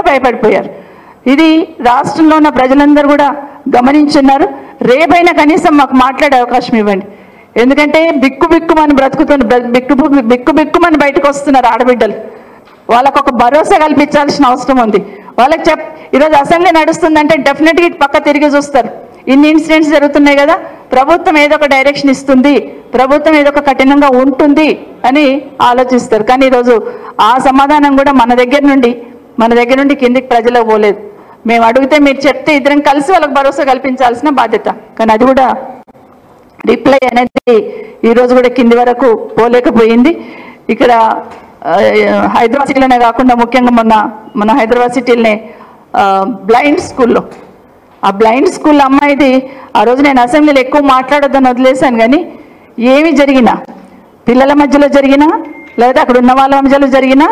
భయపడిపోయారు. ఇది రాష్ట్రంలో ఉన్న ప్రజలందరూ కూడా గమనించున్నారు. రేపైనా కనీసం మాకు మాట్లాడే అవకాశం ఇవ్వండి. ఎందుకంటే బిక్కుమని బిక్కుమని బయటకు వస్తున్నారు ఆడబిడ్డలు. వాళ్ళకు ఒక భరోసా కల్పించాల్సిన అవసరం ఉంది. వాళ్ళకి ఈరోజు అసెంబ్లీ నడుస్తుందంటే డెఫినెట్గా ఇటు పక్క తిరిగి చూస్తారు. ఇన్ని ఇన్సిడెంట్స్ జరుగుతున్నాయి కదా, ప్రభుత్వం ఏదో ఒక డైరెక్షన్ ఇస్తుంది, ప్రభుత్వం ఏదో ఒక కఠినంగా ఉంటుంది అని ఆలోచిస్తారు. కానీ ఈరోజు ఆ సమాధానం కూడా మన దగ్గర నుండి కిందికి ప్రజలకు పోలేదు. మేము అడిగితే మీరు చెప్తే ఇద్దరం కలిసి వాళ్ళకి భరోసా కల్పించాల్సిన బాధ్యత. కానీ అది కూడా రిప్లై అనేది ఈరోజు కూడా కింది వరకు పోలేకపోయింది. ఇక్కడ హైదరాబాద్ సిటీలోనే కాకుండా ముఖ్యంగా మన హైదరాబాద్ సిటీలోనే బ్లైండ్ స్కూల్లో ఆ బ్లైండ్ స్కూల్ అమ్మాయిది ఆ రోజు నేను అసెంబ్లీలో ఎక్కువ మాట్లాడొద్దని వదిలేశాను. కానీ ఏమి జరిగినా పిల్లల మధ్యలో జరిగినా లేదా అక్కడ ఉన్న వాళ్ళ మధ్యలో జరిగినా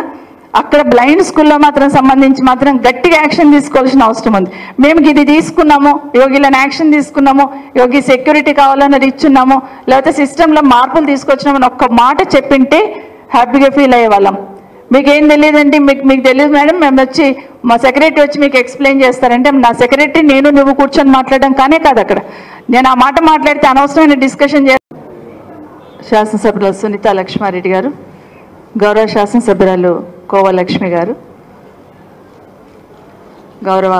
అక్కడ బ్లైండ్ స్కూల్లో సంబంధించి గట్టిగా యాక్షన్ తీసుకోవాల్సిన అవసరం ఉంది. మేము ఇది తీసుకున్నాము, యోగిలను యాక్షన్ తీసుకున్నాము, యోగి సెక్యూరిటీ కావాలన్నది ఇచ్చున్నాము, లేకపోతే సిస్టంలో మార్పులు తీసుకొచ్చినామని ఒక్క మాట చెప్పింటే హ్యాపీగా ఫీల్ అయ్యేవాళ్ళం. మీకేం తెలియదండి, మీకు తెలియదు మేడం, మేము వచ్చి మా సెక్రటరీ వచ్చి మీకు ఎక్స్ప్లెయిన్ చేస్తారంటే నా సెక్రటరీ నువ్వు కూర్చొని మాట్లాడడం కానే కాదు. అక్కడ నేను ఆ మాట మాట్లాడితే అనవసరమైన డిస్కషన్ శాసనసభ్యులు సునీత లక్ష్మారెడ్డి గారు, గౌరవ శాసనసభ్యురాలు కోవలక్ష్మి గారు, గౌరవ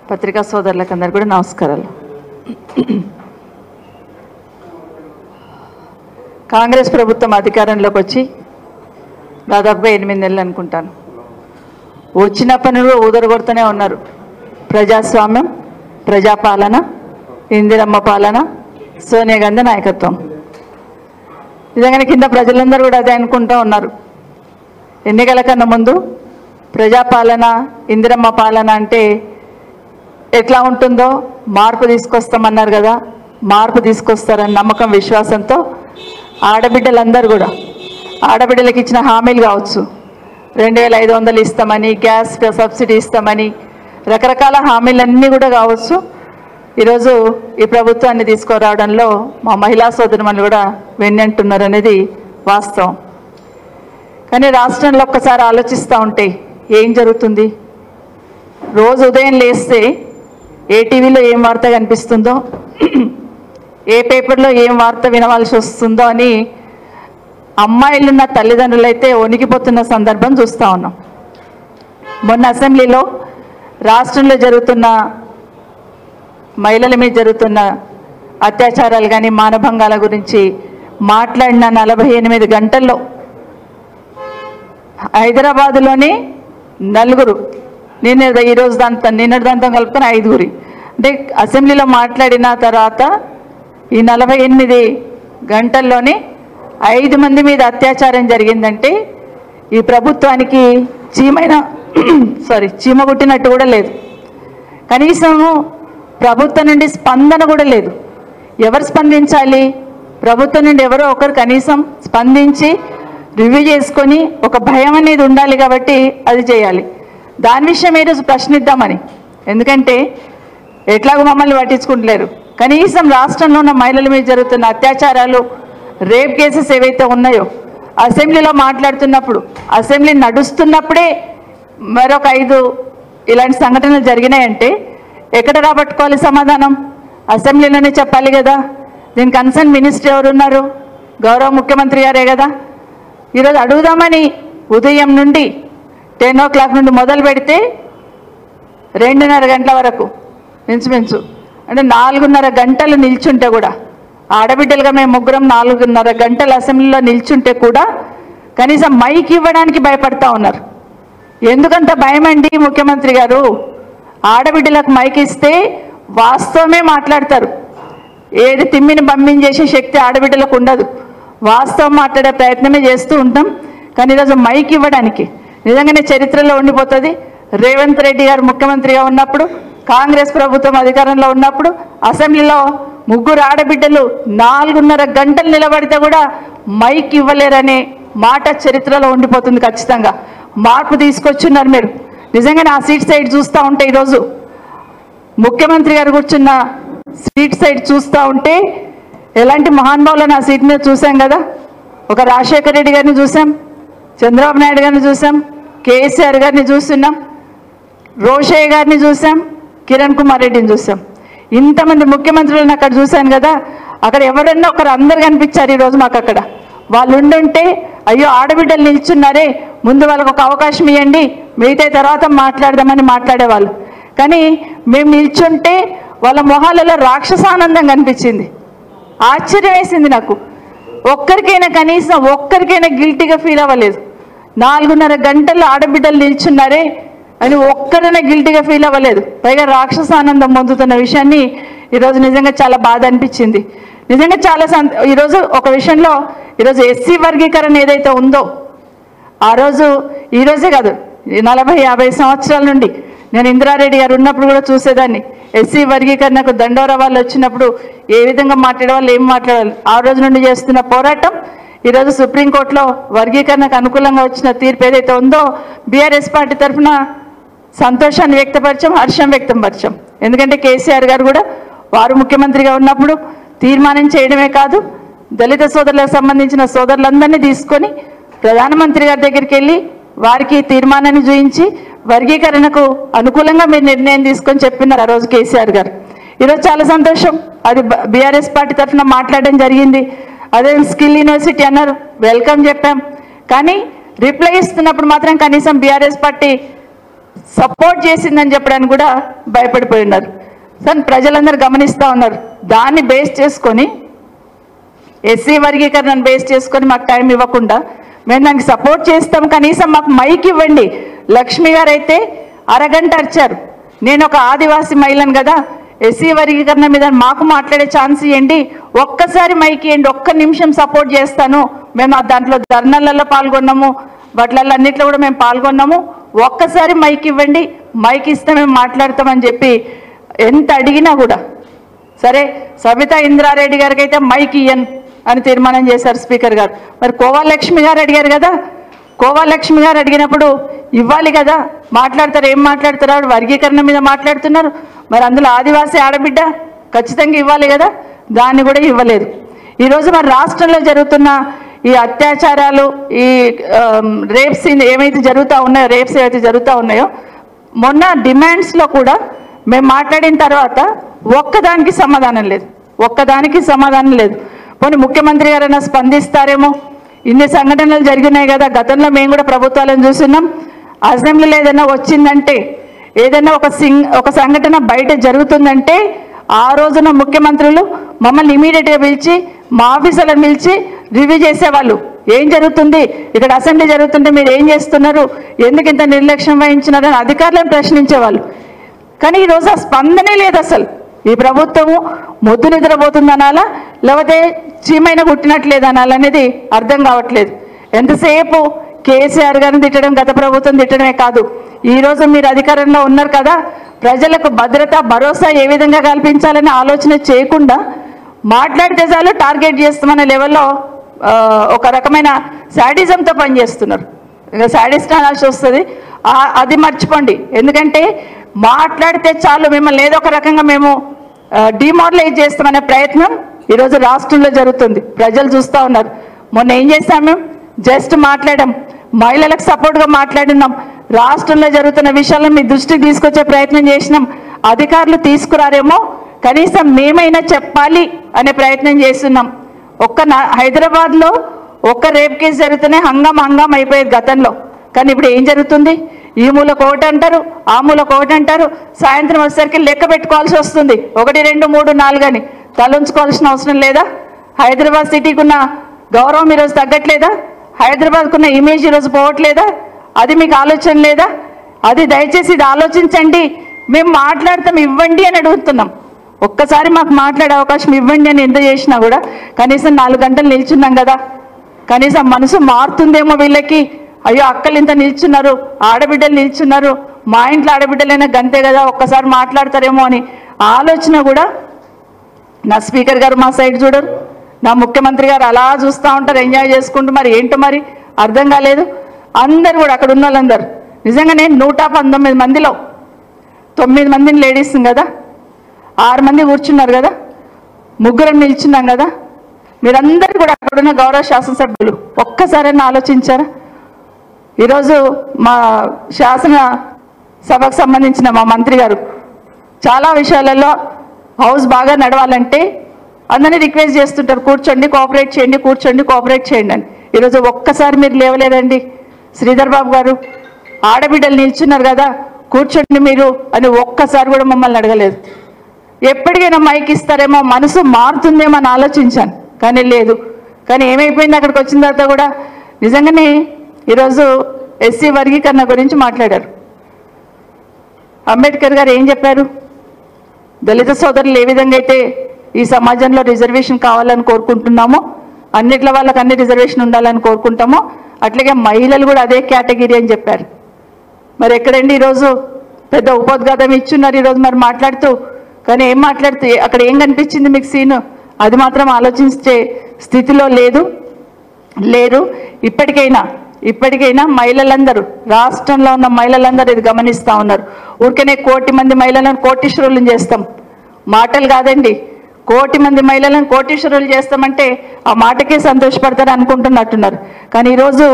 పత్రికా సోదరులకు అందరు కూడా నమస్కారాలు. కాంగ్రెస్ ప్రభుత్వం అధికారంలోకి వచ్చి దాదాపుగా 8 నెలలు అనుకుంటాను. వచ్చినప్పటి నుండి ఊదరగొడుతూనే ఉన్నారు. ప్రజాస్వామ్యం, ప్రజాపాలన, ఇందిరమ్మ పాలన, సోనియా గాంధీ నాయకత్వం. నిజంగానే కింద ప్రజలందరూ కూడా అదే అనుకుంటూ ఉన్నారు. ఎన్నికల కన్నా ముందు ప్రజాపాలన, ఇందిరమ్మ పాలన అంటే ఎట్లా ఉంటుందో మార్పు తీసుకొస్తామన్నారు కదా, మార్పు తీసుకొస్తారని నమ్మకం, విశ్వాసంతో ఆడబిడ్డలందరూ కూడా ఆడబిడ్డలకు ఇచ్చిన హామీలు కావచ్చు, 2500 ఇస్తామని, గ్యాస్ సబ్సిడీ ఇస్తామని, రకరకాల హామీలన్నీ కూడా కావచ్చు, ఈరోజు ఈ ప్రభుత్వాన్ని తీసుకురావడంలో మా మహిళా సోదరుమణులు కూడా వెన్నంటున్నారు అనేది వాస్తవం. కానీ రాష్ట్రంలో ఒక్కసారి ఆలోచిస్తూ ఉంటే ఏం జరుగుతుంది? రోజు ఉదయం లేస్తే ఏ టీవీలో ఏం వార్త కనిపిస్తుందో, ఏ పేపర్లో ఏం వార్త వినవలసి వస్తుందో అని అమ్మాయిలున్న తల్లిదండ్రులు అయితే వణికిపోతున్న సందర్భం చూస్తూ ఉన్నాం. మొన్న అసెంబ్లీలో రాష్ట్రంలో జరుగుతున్న మహిళల మీద జరుగుతున్న అత్యాచారాలు కానీ మానభంగాల గురించి మాట్లాడిన 48 గంటల్లో హైదరాబాదులోని 4, ఈరోజు నిన్నటి దాంతో కలుపుకొని 5 అంటే అసెంబ్లీలో మాట్లాడిన తర్వాత ఈ 48 గంటల్లోనే 5 మంది మీద అత్యాచారం జరిగిందంటే ఈ ప్రభుత్వానికి చీమ కుట్టినట్టు కూడా లేదు. కనీసం ప్రభుత్వం నుండి స్పందన కూడా లేదు. ఎవరు స్పందించాలి? ప్రభుత్వం నుండి ఎవరో ఒకరు కనీసం స్పందించి రివ్యూ చేసుకొని ఒక భయం అనేది ఉండాలి కాబట్టి అది చేయాలి. దాని విషయం ఈరోజు ప్రశ్నిద్దామని, ఎందుకంటే ఎట్లాగో మమ్మల్ని పట్టించుకుంటలేరు. కనీసం రాష్ట్రంలో ఉన్న మహిళల మీద జరుగుతున్న అత్యాచారాలు, రేప్ కేసెస్ ఏవైతే ఉన్నాయో అసెంబ్లీలో మాట్లాడుతున్నప్పుడు, అసెంబ్లీ నడుస్తున్నప్పుడే మరొక 5 ఇలాంటి సంఘటనలు జరిగినాయంటే ఎక్కడ రాబట్టుకోవాలి సమాధానం? అసెంబ్లీలోనే చెప్పాలి కదా. దీని కన్సర్న్ మినిస్టర్ ఎవరున్నారు? గౌరవ ముఖ్యమంత్రి గారే కదా. ఈరోజు అడుగుదామని ఉదయం నుండి 10 o'clock నుండి మొదలు పెడితే 2:30 గంటల వరకు మించుమించు అంటే 4:30 గంటలు నిల్చుంటే కూడా, ఆడబిడ్డలుగా మేము ముగ్గురం 4:30 గంటలు అసెంబ్లీలో నిల్చుంటే కూడా కనీసం మైక్ ఇవ్వడానికి భయపడతా ఉన్నారు. ఎందుకంత భయం అండి ముఖ్యమంత్రి గారు? ఆడబిడ్డలకు మైక్ ఇస్తే వాస్తవమే మాట్లాడతారు. ఏది తిమ్మిని బమ్మించేసే శక్తి ఆడబిడ్డలకు ఉండదు. వాస్తవం మాట్లాడే ప్రయత్నమే చేస్తూ ఉంటాం. కానీ ఈరోజు మైక్ ఇవ్వడానికి నిజంగానే చరిత్రలో ఉండిపోతుంది. రేవంత్ రెడ్డి గారు ముఖ్యమంత్రిగా ఉన్నప్పుడు, కాంగ్రెస్ ప్రభుత్వం అధికారంలో ఉన్నప్పుడు అసెంబ్లీలో 3 ఆడబిడ్డలు 4:30 గంటలు నిలబడితే కూడా మైక్ ఇవ్వలేరనే మాట చరిత్రలో ఉండిపోతుంది. ఖచ్చితంగా మార్పు తీసుకొచ్చున్నారు మీరు. నిజంగానే ఆ సీట్ సైడ్ చూస్తూ ఉంటే ఈరోజు ముఖ్యమంత్రి గారు కూర్చున్న సీట్ సైడ్ చూస్తూ ఉంటే ఎలాంటి మహానుభావులను ఆ సీట్ మీద చూసాం కదా. ఒక రాజశేఖర రెడ్డి గారిని చూసాం, చంద్రబాబు నాయుడు గారిని చూసాం, కేసీఆర్ గారిని చూస్తున్నాం, రోషయ్య గారిని చూసాం, కిరణ్ కుమార్ రెడ్డిని చూసాం. ఇంతమంది ముఖ్యమంత్రులను అక్కడ చూశాను కదా. అక్కడ ఎవరన్నా ఒకరు అందరు కనిపించారు ఈరోజు మాకు. అక్కడ వాళ్ళు ఉండుంటే అయ్యో ఆడబిడ్డలు నిల్చున్నారే, ముందు వాళ్ళకు ఒక అవకాశం ఇవ్వండి, మిగతా తర్వాత మాట్లాడదామని మాట్లాడేవాళ్ళు. కానీ మేము నిల్చుంటే వాళ్ళ మొహాలలో రాక్షసానందం కనిపించింది. ఆశ్చర్యం వేసింది నాకు. ఒక్కరికైనా కనీసం ఒక్కరికైనా గిల్టీగా ఫీల్ అవ్వలేదు. 4:30 గంటలు ఆడబిడ్డలు నిల్చున్నారే అని ఒక్కరైనా గిల్టీగా ఫీల్ అవ్వలేదు. పైగా రాక్షసానందం పొందుతున్న విషయాన్ని ఈరోజు నిజంగా చాలా బాధ అనిపించింది. నిజంగా చాలా ఈరోజు ఒక విషయంలో ఈరోజు ఎస్సీ వర్గీకరణ ఏదైతే ఉందో ఆ రోజు ఈరోజే కాదు 40-50 సంవత్సరాల నుండి నేను ఇందిరారెడ్డి గారు ఉన్నప్పుడు కూడా చూసేదాన్ని. ఎస్సీ వర్గీకరణకు దండోరా వాళ్ళు వచ్చినప్పుడు ఏ విధంగా మాట్లాడేవాళ్ళు, ఏం మాట్లాడాలి, ఆ రోజు నుండి చేస్తున్న పోరాటం ఈరోజు సుప్రీంకోర్టులో వర్గీకరణకు అనుకూలంగా వచ్చిన తీర్పు ఏదైతే ఉందో బీఆర్ఎస్ పార్టీ తరఫున సంతోషాన్ని వ్యక్తపరిచాం, హర్షం వ్యక్తపరిచాం. ఎందుకంటే కేసీఆర్ గారు కూడా వారు ముఖ్యమంత్రిగా ఉన్నప్పుడు తీర్మానం చేయడమే కాదు, దళిత సోదరులకు సంబంధించిన సోదరులందరినీ తీసుకొని ప్రధానమంత్రి గారి దగ్గరికి వెళ్ళి వారికి తీర్మానాన్ని చూపించి వర్గీకరణకు అనుకూలంగా మీరు నిర్ణయం తీసుకొని చెప్పినారు ఆ రోజు కేసీఆర్ గారు. ఈరోజు చాలా సంతోషం. అది బీఆర్ఎస్ పార్టీ తరఫున మాట్లాడడం జరిగింది. అదే స్కిల్ యూనివర్సిటీ అన్నారు, వెల్కమ్ చెప్పాం. కానీ రిప్లై ఇస్తున్నప్పుడు మాత్రం కనీసం బీఆర్ఎస్ పార్టీ సపోర్ట్ చేసిందని చెప్పడానికి కూడా భయపడిపోయి ఉన్నారు. సార్ ప్రజలందరూ గమనిస్తూ ఉన్నారు. దాన్ని బేస్ చేసుకొని ఎస్సీ వర్గీకరణను బేస్ చేసుకొని మాకు టైం ఇవ్వకుండా మేము దానికి సపోర్ట్ చేస్తాం, కనీసం మాకు మైక్ ఇవ్వండి. లక్ష్మి గారు అయితే అరగంట అరిచారు. నేను ఒక ఆదివాసీ మహిళను కదా, ఎస్సీ వర్గీకరణ మీద మాకు మాట్లాడే ఛాన్స్ ఇవ్వండి, ఒక్కసారి మైక్ ఇవ్వండి, ఒక్క నిమిషం సపోర్ట్ చేస్తాను. మేము దాంట్లో ధర్నాలలో పాల్గొన్నాము, వాటిలలో అన్నిట్లో కూడా మేము పాల్గొన్నాము, ఒక్కసారి మైక్ ఇవ్వండి, మైక్ ఇస్తే మేము మాట్లాడతామని చెప్పి ఎంత అడిగినా కూడా సరే సబితా ఇంద్రారెడ్డి గారికి అయితే మైక్ ఇయ్యను అని తీర్మానం చేశారు స్పీకర్ గారు. మరి కోవాలక్ష్మి గారు అడిగారు కదా, కోవాలక్ష్మి గారు అడిగినప్పుడు ఇవ్వాలి కదా, మాట్లాడతారు, ఏం మాట్లాడతారు, వర్గీకరణ మీద మాట్లాడుతున్నారు, మరి అందులో ఆదివాసీ ఆడబిడ్డ ఖచ్చితంగా ఇవ్వాలి కదా, దాన్ని కూడా ఇవ్వలేదు. ఈరోజు మరి రాష్ట్రంలో జరుగుతున్న ఈ అత్యాచారాలు, ఈ రేప్స్ ఏమైతే జరుగుతూ ఉన్నాయో, రేప్స్ ఏవైతే జరుగుతూ ఉన్నాయో, మొన్న డిమాండ్స్లో కూడా మేము మాట్లాడిన తర్వాత ఒక్కదానికి సమాధానం లేదు, ఒక్కదానికి సమాధానం లేదు. పోనీ ముఖ్యమంత్రి గారైనా స్పందిస్తారేమో, ఇన్ని సంఘటనలు జరిగినాయి కదా, గతంలో మేము కూడా ప్రభుత్వాలను చూస్తున్నాం. అసెంబ్లీలో ఏదైనా వచ్చిందంటే, ఏదైనా ఒక సంఘటన బయట జరుగుతుందంటే ఆ రోజున ముఖ్యమంత్రులు మమ్మల్ని ఇమీడియట్గా పిలిచి మా ఆఫీసులను పిలిచి రివ్యూ చేసేవాళ్ళు. ఏం జరుగుతుంది ఇక్కడ, అసెంబ్లీ జరుగుతుంటే మీరు ఏం చేస్తున్నారు, ఎందుకు ఇంత నిర్లక్ష్యం వహించినారని అధికారులను ప్రశ్నించేవాళ్ళు. కానీ ఈరోజు ఆ స్పందనే లేదు. అసలు ఈ ప్రభుత్వము మొద్దు నిద్రపోతుందనాలా లేకపోతే చీమైన కుట్టినట్లేదనాలనేది అర్థం కావట్లేదు. ఎంతసేపు కేసీఆర్ గారిని తిట్టడం, గత ప్రభుత్వం తిట్టడమే కాదు, ఈరోజు మీరు అధికారంలో ఉన్నారు కదా, ప్రజలకు భద్రత భరోసా ఏ విధంగా కల్పించాలని ఆలోచన చేయకుండా మాట్లాడితే చాలు టార్గెట్ చేస్తామనే లెవెల్లో ఒక రకమైన శాడిజంతో పనిచేస్తున్నారు. ఇంకా శాడిస్ట్ అనాల్సి వస్తుంది, అది మర్చిపోండి. ఎందుకంటే మాట్లాడితే చాలు మిమ్మల్ని ఏదో ఒక రకంగా మేము డిమారలైజ్ చేస్తామనే ప్రయత్నం ఈరోజు రాష్ట్రంలో జరుగుతుంది. ప్రజలు చూస్తూ ఉన్నారు. మొన్న ఏం చేస్తాం, మేము జస్ట్ మాట్లాడాం, మహిళలకు సపోర్ట్గా మాట్లాడినాం, రాష్ట్రంలో జరుగుతున్న విషయాలను మీ దృష్టికి తీసుకొచ్చే ప్రయత్నం చేసినాం. అధికారులు తీసుకురారేమో, కనీసం మేమైనా చెప్పాలి అనే ప్రయత్నం చేస్తున్నాం. హైదరాబాద్లో ఒక్క రేప్ కేసు జరుగుతూనే హంగాం అయిపోయేది గతంలో. కానీ ఇప్పుడు ఏం జరుగుతుంది, ఈ మూలకు ఒకటి అంటారు, ఆ మూలకు ఒకటి అంటారు, సాయంత్రం వచ్చేసరికి లెక్క పెట్టుకోవాల్సి వస్తుంది, 1, 2, 3, 4 అని. తలంచుకోవాల్సిన అవసరం లేదా? హైదరాబాద్ సిటీకి ఉన్న గౌరవం ఈరోజు తగ్గట్లేదా? హైదరాబాద్కు ఉన్న ఇమేజ్ ఈరోజు పోవట్లేదా? అది మీకు ఆలోచన లేదా? అది దయచేసి ఇది ఆలోచించండి. మేము మాట్లాడతాం, ఇవ్వండి అని అడుగుతున్నాం. ఒక్కసారి మాకు మాట్లాడే అవకాశం ఇవ్వండి అని ఎంత చేసినా కూడా కనీసం 4 గంటలు నిల్చున్నాం కదా, కనీసం మనసు మారుతుందేమో వీళ్ళకి. అయ్యో అక్కలు ఇంత నిల్చున్నారు, ఆడబిడ్డలు నిల్చున్నారు, మా ఇంట్లో ఆడబిడ్డలైనా గంతే కదా, ఒక్కసారి మాట్లాడతారేమో అని ఆలోచన కూడా నా స్పీకర్ గారు మా సైడ్ చూడరు, నా ముఖ్యమంత్రి గారు అలా చూస్తూ ఉంటారు, ఎంజాయ్ చేసుకుంటూ. మరి ఏంటో మరి అర్థం కాలేదు. అందరు కూడా అక్కడ ఉన్న వాళ్ళందరూ నిజంగానే 119 మందిలో 9 మందిని లేడీస్ కదా, 6 మంది కూర్చున్నారు కదా, 3 నిల్చున్నాం కదా. మీరందరూ కూడా అక్కడున్న గౌరవ శాసనసభ్యులు ఒక్కసారైనా ఆలోచించారా? ఈరోజు మా శాసన సభకు సంబంధించిన మా మంత్రి గారు చాలా విషయాలలో హౌస్ బాగా నడవాలంటే అందరినీ రిక్వెస్ట్ చేస్తుంటారు, కూర్చోండి కోఆపరేట్ చేయండి, కూర్చోండి కోఆపరేట్ చేయండి అని. ఈరోజు ఒక్కసారి మీరు లేవలేదండి. శ్రీధర్ బాబు గారు ఆడబిడ్డలు నిల్చున్నారు కదా, కూర్చోండి మీరు అని ఒక్కసారి కూడా మమ్మల్ని అడగలేదు. ఎప్పటికైనా మైక్ ఇస్తారేమో, మనసు మారుతుందేమో అని ఆలోచించాను, కానీ లేదు. కానీ ఏమైపోయింది, అక్కడికి వచ్చిన తర్వాత కూడా నిజంగానే ఈరోజు ఎస్సీ వర్గీకరణ గురించి మాట్లాడారు. అంబేద్కర్ గారు ఏం చెప్పారు? దళిత సోదరులు ఏ విధంగా అయితే ఈ సమాజంలో రిజర్వేషన్ కావాలని కోరుకుంటున్నామో, అన్నిట్ల వాళ్ళకి అన్ని రిజర్వేషన్ ఉండాలని కోరుకుంటామో, అట్లాగే మహిళలు కూడా అదే కేటగిరీ అని చెప్పారు. మరి ఎక్కడండి ఈరోజు పెద్ద ఉపోద్ఘాతం ఇచ్చున్నారు ఈరోజు మరి మాట్లాడుతూ. కానీ ఏం మాట్లాడుతూ అక్కడ ఏం కనిపించింది మీకు సీను? అది మాత్రం ఆలోచించే స్థితిలో లేరు. ఇప్పటికైనా మహిళలందరూ, రాష్ట్రంలో ఉన్న మహిళలందరూ ఇది గమనిస్తూ ఉన్నారు. ఊరికనే 1 కోటి మంది మహిళలను కోటీశ్వరులను చేస్తాం, మాటలు కాదండి. 1 కోటి మంది మహిళలను కోటీశ్వరులు చేస్తామంటే ఆ మాటకే సంతోషపడతారు అనుకుంటున్నట్టున్నారు. కానీ ఈరోజు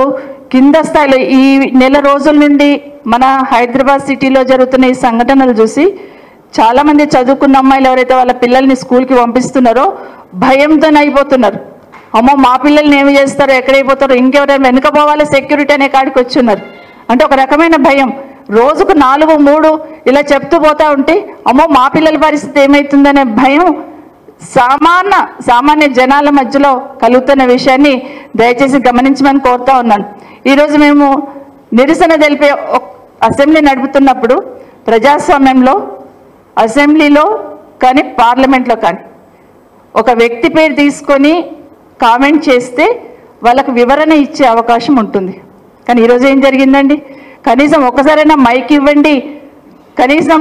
కింద స్థాయిలో ఈ నెల రోజుల నుండి మన హైదరాబాద్ సిటీలో జరుగుతున్న ఈ సంఘటనలు చూసి చాలామంది చదువుకున్న అమ్మాయిలు ఎవరైతే వాళ్ళ పిల్లల్ని స్కూల్కి పంపిస్తున్నారో భయంతో అయిపోతున్నారు. అమ్మో మా పిల్లల్ని ఏమి చేస్తారో, ఎక్కడైపోతారో, ఇంకెవరైనా వెనుకపోవాలి సెక్యూరిటీ అనే కాడికి వచ్చున్నారు. అంటే ఒక రకమైన భయం. రోజుకు 4, 3 ఇలా చెప్తూ పోతా ఉంటే అమ్మో మా పిల్లల పరిస్థితి ఏమవుతుందనే భయం సామాన్య జనాల మధ్యలో కలుగుతున్న విషయాన్ని దయచేసి గమనించమని కోరుతా ఉన్నాను. ఈరోజు మేము నిరసన తెలిపే అసెంబ్లీ నడుపుతున్నప్పుడు ప్రజాస్వామ్యంలో అసెంబ్లీలో కానీ పార్లమెంట్లో కానీ ఒక వ్యక్తి పేరు తీసుకొని కామెంట్ చేస్తే వాళ్ళకు వివరణ ఇచ్చే అవకాశం ఉంటుంది. కానీ ఈరోజు ఏం జరిగిందండి? కనీసం ఒక్కసారైనా మైక్ ఇవ్వండి. కనీసం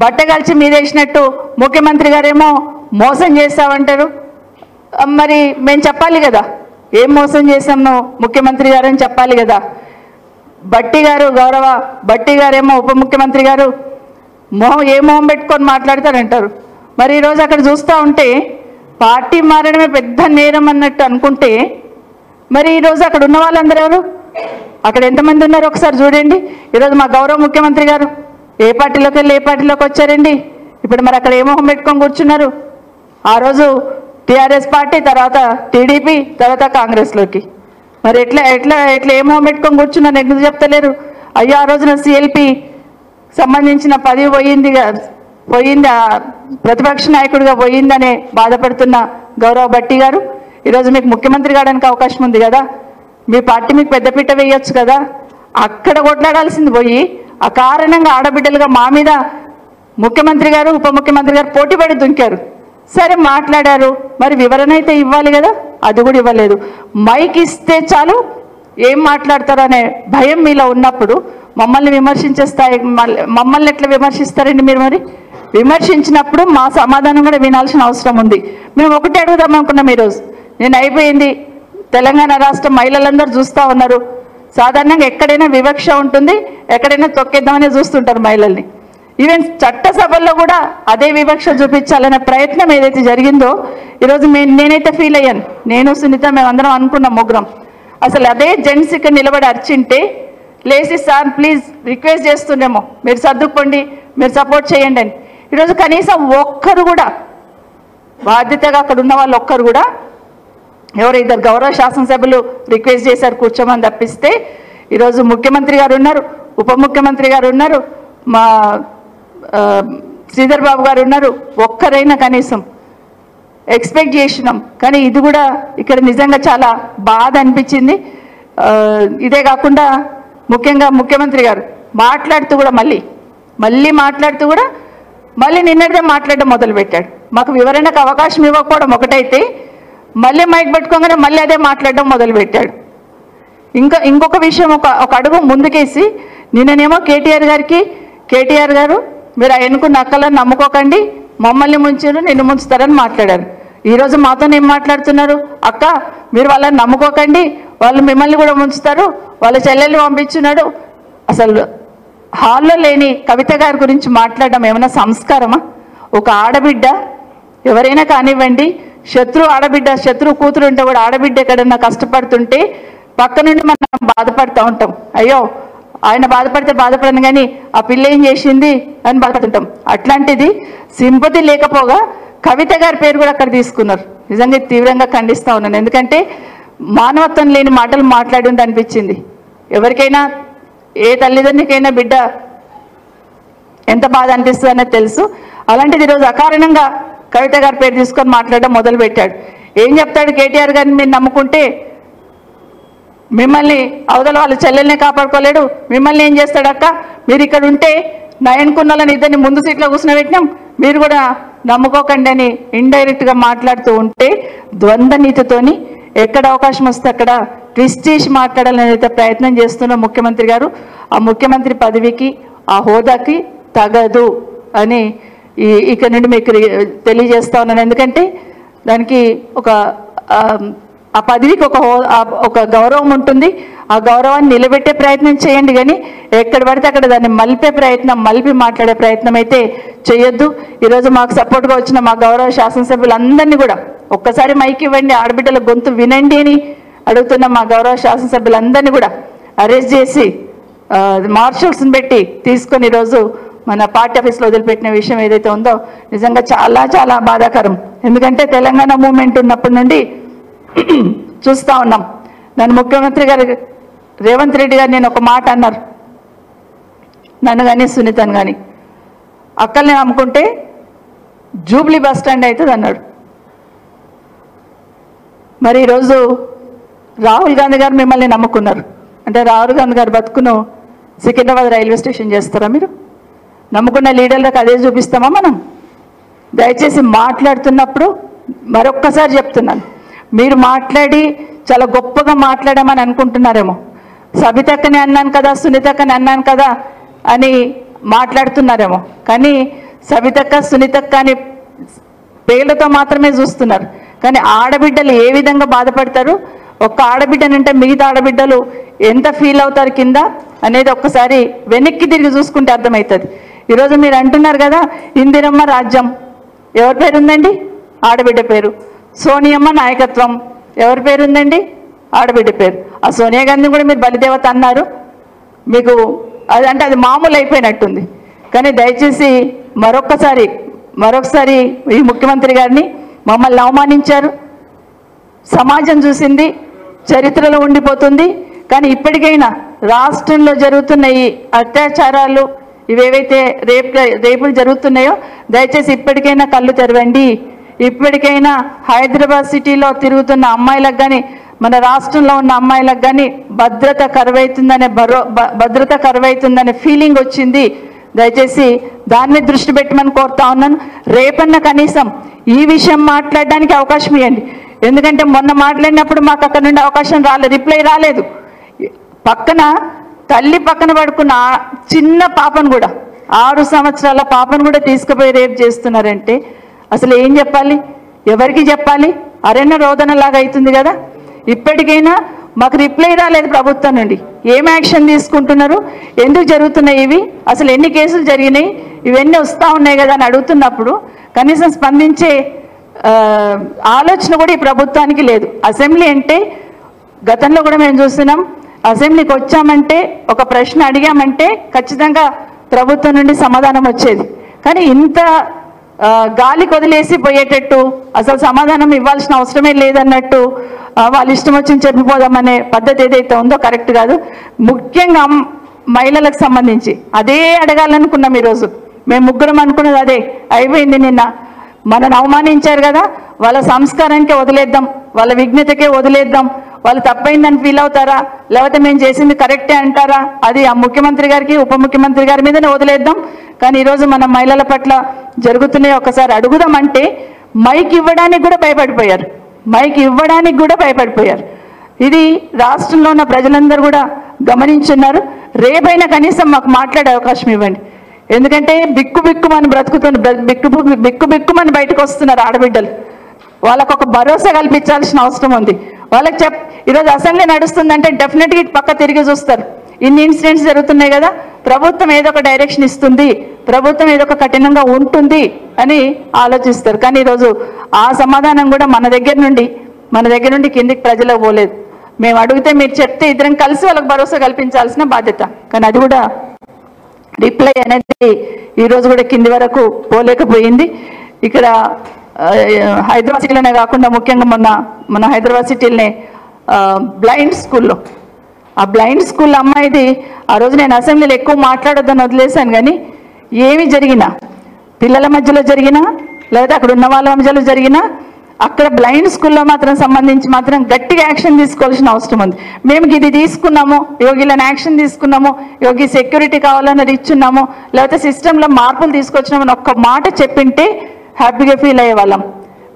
బట్టగలిచి మీదేసినట్టు ముఖ్యమంత్రి గారేమో మోసం చేస్తామంటారు. మరి మేము చెప్పాలి కదా ఏం మోసం చేసాము ముఖ్యమంత్రి గారు అని చెప్పాలి కదా. గౌరవ బట్టి గారేమో ఉప ముఖ్యమంత్రి గారు మొహం పెట్టుకొని మాట్లాడతారంటారు. మరి ఈరోజు అక్కడ చూస్తూ ఉంటే పార్టీ మారడమే పెద్ద నేరం అన్నట్టు అనుకుంటే మరి ఈరోజు అక్కడ ఉన్న వాళ్ళందరూ ఎవరు? అక్కడ ఎంతమంది ఉన్నారు ఒకసారి చూడండి. ఈరోజు మా గౌరవ ముఖ్యమంత్రి గారు ఏ పార్టీలోకి వెళ్ళి ఏ పార్టీలోకి వచ్చారండి? ఇప్పుడు మరి అక్కడ ఏ మొహం పెట్టుకొని కూర్చున్నారు? ఆ రోజు టీఆర్ఎస్ పార్టీ, తర్వాత టీడీపీ, తర్వాత కాంగ్రెస్లోకి. మరి ఎట్లా ఏ మొహం పెట్టుకొని కూర్చున్నారు? ఎందుకు చెప్తలేరు? అయ్యో ఆ రోజున సిఎల్పి సంబంధించిన పదవి పోయింది, ప్రతిపక్ష నాయకుడిగా పోయిందనే బాధపడుతున్న గౌరవ బట్టి గారు ఈరోజు మీకు ముఖ్యమంత్రి కావడానికి అవకాశం ఉంది కదా, మీ పార్టీ మీకు పెద్దపీట వేయొచ్చు కదా. అక్కడ కొట్లాడాల్సింది పోయి ఆ కారణంగా ఆడబిడ్డలుగా మా మీద ముఖ్యమంత్రి గారు ఉప ముఖ్యమంత్రి గారు పోటీపడి దుంకారు. సరే మాట్లాడారు, మరి వివరణ అయితే ఇవ్వాలి కదా, అది కూడా ఇవ్వలేదు. మైక్ ఇస్తే చాలు ఏం మాట్లాడతారు అనే భయం మీలో ఉన్నప్పుడు మమ్మల్ని విమర్శించే స్థాయి మమ్మల్ని ఎట్లా విమర్శిస్తారండి మీరు? మరి విమర్శించినప్పుడు మా సమాధానం కూడా వినాల్సిన అవసరం ఉంది. మేము ఒకటే అడుగుదాం అనుకున్నాం ఈరోజు. నేను అయిపోయింది, తెలంగాణ రాష్ట్ర మహిళలందరూ చూస్తూ ఉన్నారు. సాధారణంగా ఎక్కడైనా వివక్ష ఉంటుంది, ఎక్కడైనా తొక్కేద్దామని చూస్తుంటారు మహిళల్ని. ఈవెన్ చట్టసభల్లో కూడా అదే వివక్ష చూపించాలనే ప్రయత్నం ఏదైతే జరిగిందో ఈరోజు నేనైతే ఫీల్ అయ్యాను. నేను సునీత మేమందరం అనుకున్నాం ముగ్గురం. అసలు అదే జెంట్స్ ఇక్కడ నిలబడి అర్చింటే లేచి సార్ ప్లీజ్ రిక్వెస్ట్ చేస్తుండేమో, మీరు సర్దుకోండి, మీరు సపోర్ట్ చేయండి అని. ఈరోజు కనీసం ఒక్కరు కూడా బాధ్యతగా అక్కడ ఉన్న వాళ్ళు ఒక్కరు కూడా, ఎవరు ఇద్దరు గౌరవ శాసనసభ్యులు రిక్వెస్ట్ చేశారు కూర్చోమని తప్పిస్తే ఈరోజు ముఖ్యమంత్రి గారు ఉన్నారు, ఉప ముఖ్యమంత్రి గారు ఉన్నారు, మా శ్రీధర్ బాబు గారు ఉన్నారు, ఒక్కరైనా కనీసం ఎక్స్పెక్ట్ చేసినాం. కానీ ఇది కూడా ఇక్కడ నిజంగా చాలా బాధ అనిపించింది. ఇదే కాకుండా ముఖ్యంగా ముఖ్యమంత్రి గారు మాట్లాడుతూ కూడా మళ్ళీ మాట్లాడుతూ కూడా నిన్నటిదే మాట్లాడడం మొదలుపెట్టాడు. మాకు వివరణకు అవకాశం ఇవ్వకపోవడం ఒకటైతే మళ్ళీ మైక్ పెట్టుకోగానే మళ్ళీ అదే మాట్లాడడం మొదలుపెట్టాడు. ఇంకొక విషయం ఒక అడుగు ముందుకేసి నిన్ననేమో కేటీఆర్ గారు మీరు ఎన్నుకున్న అక్కలను నమ్ముకోకండి, మమ్మల్ని ముంచారు, నిన్ను ముంచుతారని మాట్లాడారు. ఈరోజు మాతో ఏం మాట్లాడుతున్నారు? అక్క మీరు వాళ్ళని నమ్ముకోకండి, వాళ్ళు మిమ్మల్ని కూడా ముంచుతారు, వాళ్ళ చెల్లెల్ని పంపించున్నాడు. అసలు హాల్లో లేని కవిత గారి గురించి మాట్లాడడం ఏమైనా సంస్కారమా? ఒక ఆడబిడ్డ ఎవరైనా కానివ్వండి, ఆడబిడ్డ శత్రువు కూతురు ఉంటే కూడా ఆడబిడ్డ ఎక్కడన్నా కష్టపడుతుంటే పక్క నుండి మనం బాధపడుతూ ఉంటాం. అయ్యో ఆయన బాధపడితే బాధపడను కానీ ఆ పిల్ల ఏం చేసింది అని బాధపడుతుంటాం. అట్లాంటిది సింపతి లేకపోగా కవిత గారి పేరు కూడా అక్కడ తీసుకున్నారు. నిజంగా తీవ్రంగా ఖండిస్తూ ఉన్నాను. ఎందుకంటే మానవత్వం లేని మాటలు మాట్లాడింది అనిపించింది. ఎవరికైనా ఏ తల్లిదండ్రులకైనా బిడ్డ ఎంత బాధ అనిపిస్తుంది అనేది తెలుసు. అలాంటిది ఈరోజు అకారణంగా కవిత గారి పేరు తీసుకొని మాట్లాడడం మొదలుపెట్టాడు. ఏం చెప్తాడు? కేటీఆర్ గారిని మీరు నమ్ముకుంటే మిమ్మల్ని అవతల వాళ్ళ చెల్లెల్ని కాపాడుకోలేడు, మిమ్మల్ని ఏం చేస్తాడు అక్క, మీరు ఇక్కడ ఉంటే నయన్కున్నలని ఇద్దరిని ముందు సీట్లో కూర్చునబెట్టినాం, మీరు కూడా నమ్ముకోకండి అని ఇండైరెక్ట్గా మాట్లాడుతూ ఉంటే ద్వంద్వ నీతితోని ఎక్కడ అవకాశం వస్తే అక్కడ ట్విస్ట్ చేసి మాట్లాడాలని అయితే ప్రయత్నం చేస్తున్న ముఖ్యమంత్రి గారు ఆ ముఖ్యమంత్రి పదవికి ఆ హోదాకి తగదు అని ఇక్కడ నుండి మీకు తెలియజేస్తా ఉన్నాను. ఎందుకంటే దానికి ఆ పదవికి ఒక గౌరవం ఉంటుంది. ఆ గౌరవాన్ని నిలబెట్టే ప్రయత్నం చేయండి, కానీ ఎక్కడ పడితే అక్కడ దాన్ని మలిపి మాట్లాడే ప్రయత్నం అయితే చేయొద్దు. ఈరోజు మాకు సపోర్ట్గా వచ్చిన మా గౌరవ శాసనసభ్యులందరినీ కూడా ఒక్కసారి మైక్ ఇవ్వండి, ఆడబిడ్డల గొంతు వినండి అని అడుగుతున్న మా గౌరవ శాసనసభ్యులందరినీ కూడా అరెస్ట్ చేసి మార్షల్స్ని పెట్టి తీసుకొని ఈరోజు మన పార్టీ ఆఫీస్లో వదిలిపెట్టిన విషయం ఏదైతే ఉందో నిజంగా చాలా చాలా బాధాకరం. ఎందుకంటే తెలంగాణ మూవ్మెంట్ ఉన్నప్పటి నుండి చూస్తూ ఉన్నాం. నన్ను ముఖ్యమంత్రి గారు రేవంత్ రెడ్డి గారు నేను ఒక మాట అన్నారు, నన్ను కానీ సునీతను కానీ, అక్కల్ని నమ్ముకుంటే జూబ్లీ బస్ స్టాండ్ అవుతుంది అన్నాడు. మరి ఈరోజు రాహుల్ గాంధీ గారు మిమ్మల్ని నమ్ముకున్నారు అంటే రాహుల్ గాంధీ గారు బతుకును సికింద్రాబాద్ రైల్వే స్టేషన్ చేస్తారా? మీరు నమ్ముకున్న లీడర్లకు అదే చూపిస్తామా మనం? దయచేసి మాట్లాడుతున్నప్పుడు మరొక్కసారి చెప్తున్నాను, మీరు మాట్లాడి చాలా గొప్పగా మాట్లాడామని అనుకుంటున్నారేమో. సబితక్కని అన్నాను కదా, సునీతక్కని అన్నాను కదా అని మాట్లాడుతున్నారేమో, కానీ సబితక్క సునీతక్క అని పేర్లతో మాత్రమే చూస్తున్నారు. కానీ ఆడబిడ్డలు ఏ విధంగా బాధపడతారు, ఒక్క ఆడబిడ్డనంటే మిగతా ఆడబిడ్డలు ఎంత ఫీల్ అవుతారు కింద అనేది ఒక్కసారి వెనక్కి తిరిగి చూసుకుంటే అర్థమవుతుంది. ఈరోజు మీరు అంటున్నారు కదా ఇందిరమ్మ రాజ్యం, ఎవరి పేరు ఉందండి? ఆడబిడ్డ పేరు. సోనియమ్మ నాయకత్వం, ఎవరి పేరు ఉందండి? ఆడబిడ్డ పేరు. ఆ సోనియా గాంధీ కూడా మీరు బలిదేవత అన్నారు, మీకు అదంటే అది మామూలు అయిపోయినట్టుంది. కానీ దయచేసి మరొకసారి ఈ ముఖ్యమంత్రి గారిని మమ్మల్ని అవమానించారు. సమాజం చూసింది, చరిత్రలో ఉండిపోతుంది. కానీ ఇప్పటికైనా రాష్ట్రంలో జరుగుతున్న ఈ అత్యాచారాలు ఇవేవైతే రేపులు జరుగుతున్నాయో దయచేసి ఇప్పటికైనా కళ్ళు తెరవండి. ఇప్పటికైనా హైదరాబాద్ సిటీలో తిరుగుతున్న అమ్మాయిలకు కానీ మన రాష్ట్రంలో ఉన్న అమ్మాయిలకు కానీ భద్రత కరువైతుందనే ఫీలింగ్ వచ్చింది. దయచేసి దాన్ని దృష్టి పెట్టమని కోరుతా ఉన్నాను. రేపన్న కనీసం ఈ విషయం మాట్లాడడానికి అవకాశం ఇవ్వండి. ఎందుకంటే మొన్న మాట్లాడినప్పుడు మాకు అక్కడ నుండి అవకాశం రిప్లై రాలేదు. తల్లి పక్కన పడుకున్న చిన్న పాపను కూడా 6 సంవత్సరాల పాపను కూడా తీసుకుపోయి రేపు చేస్తున్నారంటే అసలు ఏం చెప్పాలి, ఎవరికి చెప్పాలి? అరణ్య రోదనలాగా అవుతుంది కదా. ఇప్పటికైనా మాకు రిప్లై రాలేదు ప్రభుత్వం నుండి. ఏం యాక్షన్ తీసుకుంటున్నారు, ఎందుకు జరుగుతున్నాయి ఇవి, అసలు ఎన్ని కేసులు జరిగినాయి, ఇవన్నీ వస్తూ ఉన్నాయి కదా అని అడుగుతున్నప్పుడు కనీసం స్పందించే ఆలోచన కూడా ఈ ప్రభుత్వానికి లేదు. అసెంబ్లీ అంటే గతంలో కూడా మేము చూస్తున్నాం, అసెంబ్లీకి వచ్చామంటే ఒక ప్రశ్న అడిగామంటే ఖచ్చితంగా ప్రభుత్వం నుండి సమాధానం వచ్చేది. కానీ ఇంత గాలికి వదిలేసి పోయేటట్టు అసలు సమాధానం ఇవ్వాల్సిన అవసరమే లేదన్నట్టు వాళ్ళు ఇష్టం వచ్చిన చెప్పిపోదామనే పద్ధతి ఏదైతే ఉందో కరెక్ట్ కాదు. ముఖ్యంగా మహిళలకు సంబంధించి అదే అడగాలనుకున్నాం. ఈరోజు మేము ముగ్గురం అనుకున్నది అదే అయిపోయింది. నిన్న మనను అవమానించారు కదా, వాళ్ళ సంస్కారానికే వదిలేద్దాం, వాళ్ళ విజ్ఞతకే వదిలేద్దాం, వాళ్ళు తప్పైందని ఫీల్ అవుతారా లేకపోతే మేము చేసింది కరెక్టే అంటారా, అది ఆ ముఖ్యమంత్రి గారికి ఉప ముఖ్యమంత్రి గారి మీదనే వదిలేద్దాం. కానీ ఈరోజు మన మహిళల పట్ల జరుగుతున్నాయి ఒకసారి అడుగుదామంటే మైక్ ఇవ్వడానికి కూడా భయపడిపోయారు. ఇది రాష్ట్రంలో ఉన్న ప్రజలందరూ కూడా గమనించున్నారు. రేపైనా కనీసం మాకు మాట్లాడే అవకాశం ఇవ్వండి. ఎందుకంటే బిక్కుమని బిక్కుమని బయటకు వస్తున్నారు ఆడబిడ్డలు. వాళ్ళకు ఒక భరోసా కల్పించాల్సిన అవసరం ఉంది. వాళ్ళకి ఈరోజు అసెంబ్లీ నడుస్తుందంటే డెఫినెట్గా ఇటు పక్క తిరిగి చూస్తారు. ఇన్ని ఇన్సిడెంట్స్ జరుగుతున్నాయి కదా, ప్రభుత్వం ఏదో ఒక డైరెక్షన్ ఇస్తుంది, ప్రభుత్వం ఏదో ఒక కఠినంగా ఉంటుంది అని ఆలోచిస్తారు. కానీ ఈరోజు ఆ సమాధానం కూడా మన దగ్గర నుండి కిందికి ప్రజలకు పోలేదు. మేము అడిగితే మీరు చెప్తే ఇద్దరం కలిసి వాళ్ళకి భరోసా కల్పించాల్సిన బాధ్యత, కానీ అది కూడా రిప్లై అనేది ఈరోజు కూడా కింది వరకు పోలేకపోయింది. ఇక్కడ హైదరాబాద్ సిటీలోనే కాకుండా ముఖ్యంగా మన హైదరాబాద్ సిటీలోనే బ్లైండ్ స్కూల్లో, ఆ బ్లైండ్ స్కూల్ అమ్మాయిది ఆ రోజు నేను అసెంబ్లీలో ఎక్కువ మాట్లాడొద్దని వదిలేశాను. కానీ ఏమి జరిగినా, పిల్లల మధ్యలో జరిగినా లేదా అక్కడ ఉన్న వాళ్ళ మధ్యలో జరిగినా, అక్కడ బ్లైండ్ స్కూల్లో సంబంధించి గట్టిగా యాక్షన్ తీసుకోవాల్సిన అవసరం ఉంది. మేము ఇది తీసుకున్నాము, యోగిలను యాక్షన్ తీసుకున్నాము, యోగి సెక్యూరిటీ కావాలన్నది ఇచ్చున్నాము, లేకపోతే సిస్టంలో మార్పులు తీసుకొచ్చినామని ఒక్క మాట చెప్పింటే హ్యాపీగా ఫీల్ అయ్యేవాళ్ళం.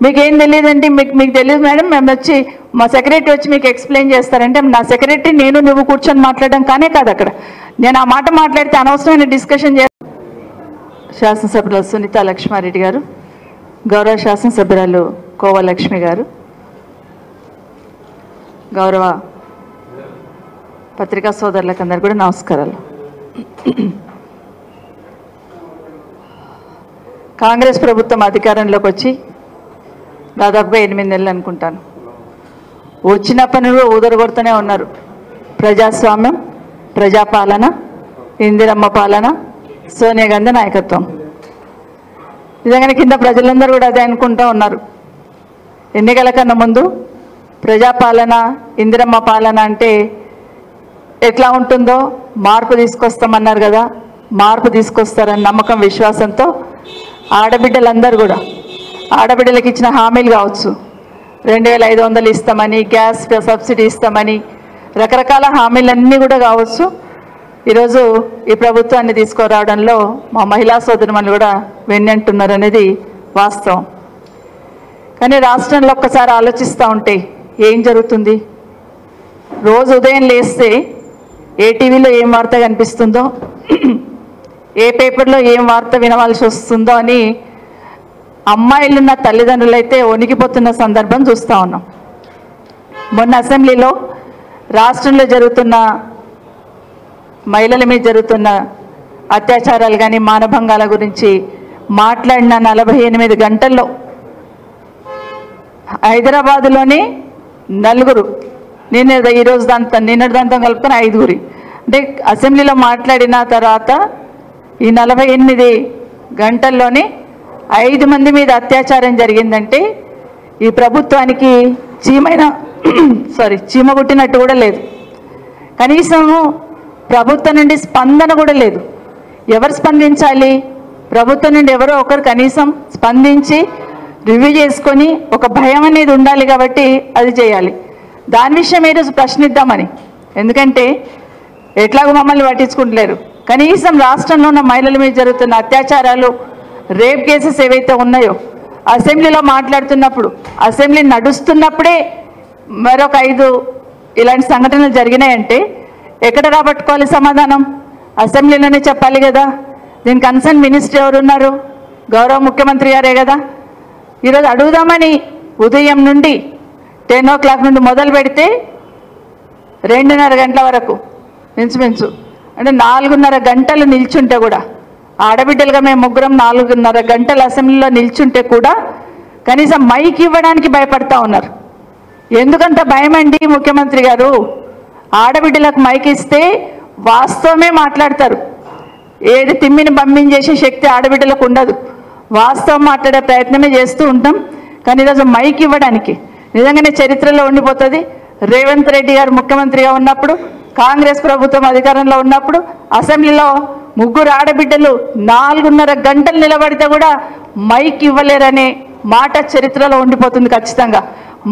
మీకేం తెలియదండి, మీకు తెలియదు మేడం, మేము వచ్చి మా సెక్రటరీ వచ్చి మీకు ఎక్స్ప్లెయిన్ చేస్తారంటే నా సెక్రటరీ నువ్వు కూర్చొని మాట్లాడడం కానే కాదు. అక్కడ నేను ఆ మాట మాట్లాడితే అనవసరమైన డిస్కషన్ శాసనసభ్యులు సునీత లక్ష్మారెడ్డి గారు, గౌరవ శాసనసభ్యురాలు కోవలక్ష్మి గారు, గౌరవ పత్రికా సోదరులకు అందరు కూడా నమస్కారాలు. కాంగ్రెస్ ప్రభుత్వం అధికారంలోకి వచ్చి దాదాపుగా 8 నెలలు అనుకుంటాను. వచ్చినప్పటి నుండి ఊదరగొడుతూనే ఉన్నారు. ప్రజాస్వామ్యం, ప్రజాపాలన, ఇందిరమ్మ పాలన, సోనియా గాంధీ నాయకత్వం. నిజంగానే కింద ప్రజలందరూ కూడా అదే అనుకుంటూ ఉన్నారు. ఎన్నికల కన్నా ముందు ప్రజాపాలన, ఇందిరమ్మ పాలన అంటే ఎట్లా ఉంటుందో మార్పు తీసుకొస్తామన్నారు కదా, మార్పు తీసుకొస్తారని నమ్మకం, విశ్వాసంతో ఆడబిడ్డలందరూ కూడా ఆడబిడ్డలకు ఇచ్చిన హామీలు కావచ్చు, 2500 ఇస్తామని, గ్యాస్ సబ్సిడీ ఇస్తామని, రకరకాల హామీలన్నీ కూడా కావచ్చు, ఈరోజు ఈ ప్రభుత్వాన్ని తీసుకురావడంలో మా మహిళా సోదరుమణులు కూడా వెన్నంటున్నారు అనేది వాస్తవం. కానీ రాష్ట్రంలో ఒక్కసారి ఆలోచిస్తూ ఉంటే ఏం జరుగుతుంది? రోజు ఉదయం లేస్తే ఏ టీవీలో ఏం వార్త కనిపిస్తుందో, ఏ పేపర్లో ఏం వార్త వినవలసి వస్తుందో అని అమ్మాయిలున్న తల్లిదండ్రులు అయితే వణికిపోతున్న సందర్భం చూస్తూ ఉన్నాం. మొన్న అసెంబ్లీలో రాష్ట్రంలో జరుగుతున్న మహిళల మీద జరుగుతున్న అత్యాచారాలు కానీ మానభంగాల గురించి మాట్లాడిన 48 గంటల్లో హైదరాబాదులోనే 4, నిన్నటి దాంతో కలుపుకొని 5 అంటే అసెంబ్లీలో మాట్లాడిన తర్వాత ఈ 48 గంటల్లోనే 5 మంది మీద అత్యాచారం జరిగిందంటే ఈ ప్రభుత్వానికి చీమ కుట్టినట్టు కూడా లేదు. కనీసం ప్రభుత్వం నుండి స్పందన కూడా లేదు. ఎవరు స్పందించాలి? ప్రభుత్వం నుండి ఎవరో ఒకరు కనీసం స్పందించి రివ్యూ చేసుకొని ఒక భయం అనేది ఉండాలి కాబట్టి అది చేయాలి. దాని విషయం ఈరోజు ప్రశ్నిద్దామని, ఎందుకంటే ఎట్లాగో మమ్మల్ని పట్టించుకుంటలేరు. కనీసం రాష్ట్రంలో ఉన్న మహిళల మీద జరుగుతున్న అత్యాచారాలు, రేప్ కేసెస్ ఏవైతే ఉన్నాయో అసెంబ్లీలో మాట్లాడుతున్నప్పుడు, అసెంబ్లీ నడుస్తున్నప్పుడే మరొక 5 ఇలాంటి సంఘటనలు జరిగినాయంటే ఎక్కడ రాబట్టుకోవాలి సమాధానం? అసెంబ్లీలోనే చెప్పాలి కదా. దీని కన్సర్న్ మినిస్టర్ ఎవరున్నారు? గౌరవ ముఖ్యమంత్రి గారే కదా. ఈరోజు అడుగుదామని ఉదయం నుండి 10 o'clock నుండి మొదలు పెడితే 2:30 గంటల వరకు మించుమించు అంటే 4:30 గంటలు నిల్చుంటే కూడా, ఆడబిడ్డలుగా మేము ముగ్గురం 4:30 గంటలు అసెంబ్లీలో నిల్చుంటే కూడా కనీసం మైక్ ఇవ్వడానికి భయపడతా ఉన్నారు. ఎందుకంత భయం అండి ముఖ్యమంత్రి గారు? ఆడబిడ్డలకు మైక్ ఇస్తే వాస్తవమే మాట్లాడతారు. ఏది తిమ్మిని పంపించేసే శక్తి ఆడబిడ్డలకు ఉండదు. వాస్తవం మాట్లాడే ప్రయత్నమే చేస్తూ ఉంటాం. కానీ ఈరోజు మైక్ ఇవ్వడానికి నిజంగానే చరిత్రలో ఉండిపోతుంది. రేవంత్ రెడ్డి గారు ముఖ్యమంత్రిగా ఉన్నప్పుడు, కాంగ్రెస్ ప్రభుత్వం అధికారంలో ఉన్నప్పుడు అసెంబ్లీలో 3 ఆడబిడ్డలు 4:30 గంటలు నిలబడితే కూడా మైక్ ఇవ్వలేరనే మాట చరిత్రలో ఉండిపోతుంది. ఖచ్చితంగా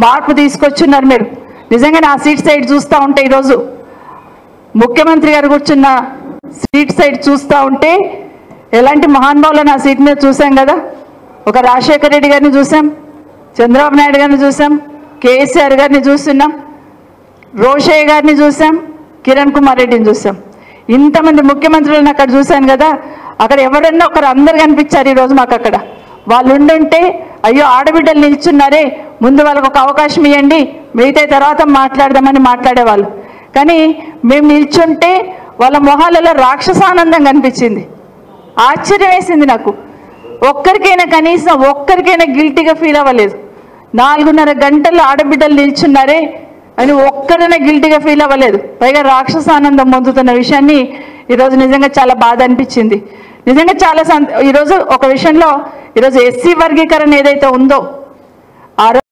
మార్పు తీసుకొచ్చున్నారు మీరు. నిజంగానే ఆ సీట్ సైడ్ చూస్తూ ఉంటే, ఈరోజు ముఖ్యమంత్రి గారు కూర్చున్న సీట్ సైడ్ చూస్తూ ఉంటే ఎలాంటి మహానుభావులను ఆ సీట్ మీద చూసాం కదా. ఒక రాజశేఖర రెడ్డి గారిని చూసాం, చంద్రబాబు నాయుడు గారిని చూసాం, కేసీఆర్ గారిని చూస్తున్నాం, రోషయ్య గారిని చూసాం, కిరణ్ కుమార్ రెడ్డిని చూసాం. ఇంతమంది ముఖ్యమంత్రులను అక్కడ చూశాను కదా. అక్కడ ఎవరన్నా ఒకరు అందరు కనిపించారు ఈరోజు మాకు. అక్కడ వాళ్ళు ఉండుంటే అయ్యో ఆడబిడ్డలు నిల్చున్నారే, ముందు వాళ్ళకు ఒక అవకాశం ఇవ్వండి, మిగతా తర్వాత మాట్లాడదామని మాట్లాడేవాళ్ళు. కానీ మేము నిల్చుంటే వాళ్ళ మొహాలలో రాక్షసానందం కనిపించింది. ఆశ్చర్యం వేసింది నాకు. ఒక్కరికైనా కనీసం ఒక్కరికైనా గిల్టీగా ఫీల్ అవ్వలేదు. 4:30 గంటలు ఆడబిడ్డలు నిల్చున్నారే అని ఒక్కరైనా గిల్టీగా ఫీల్ అవ్వలేదు. పైగా రాక్షసానందం పొందుతున్న విషయాన్ని ఈరోజు నిజంగా చాలా బాధ అనిపించింది. నిజంగా చాలా ఈరోజు ఒక విషయంలో ఈరోజు ఎస్సీ వర్గీకరణ ఏదైతే ఉందో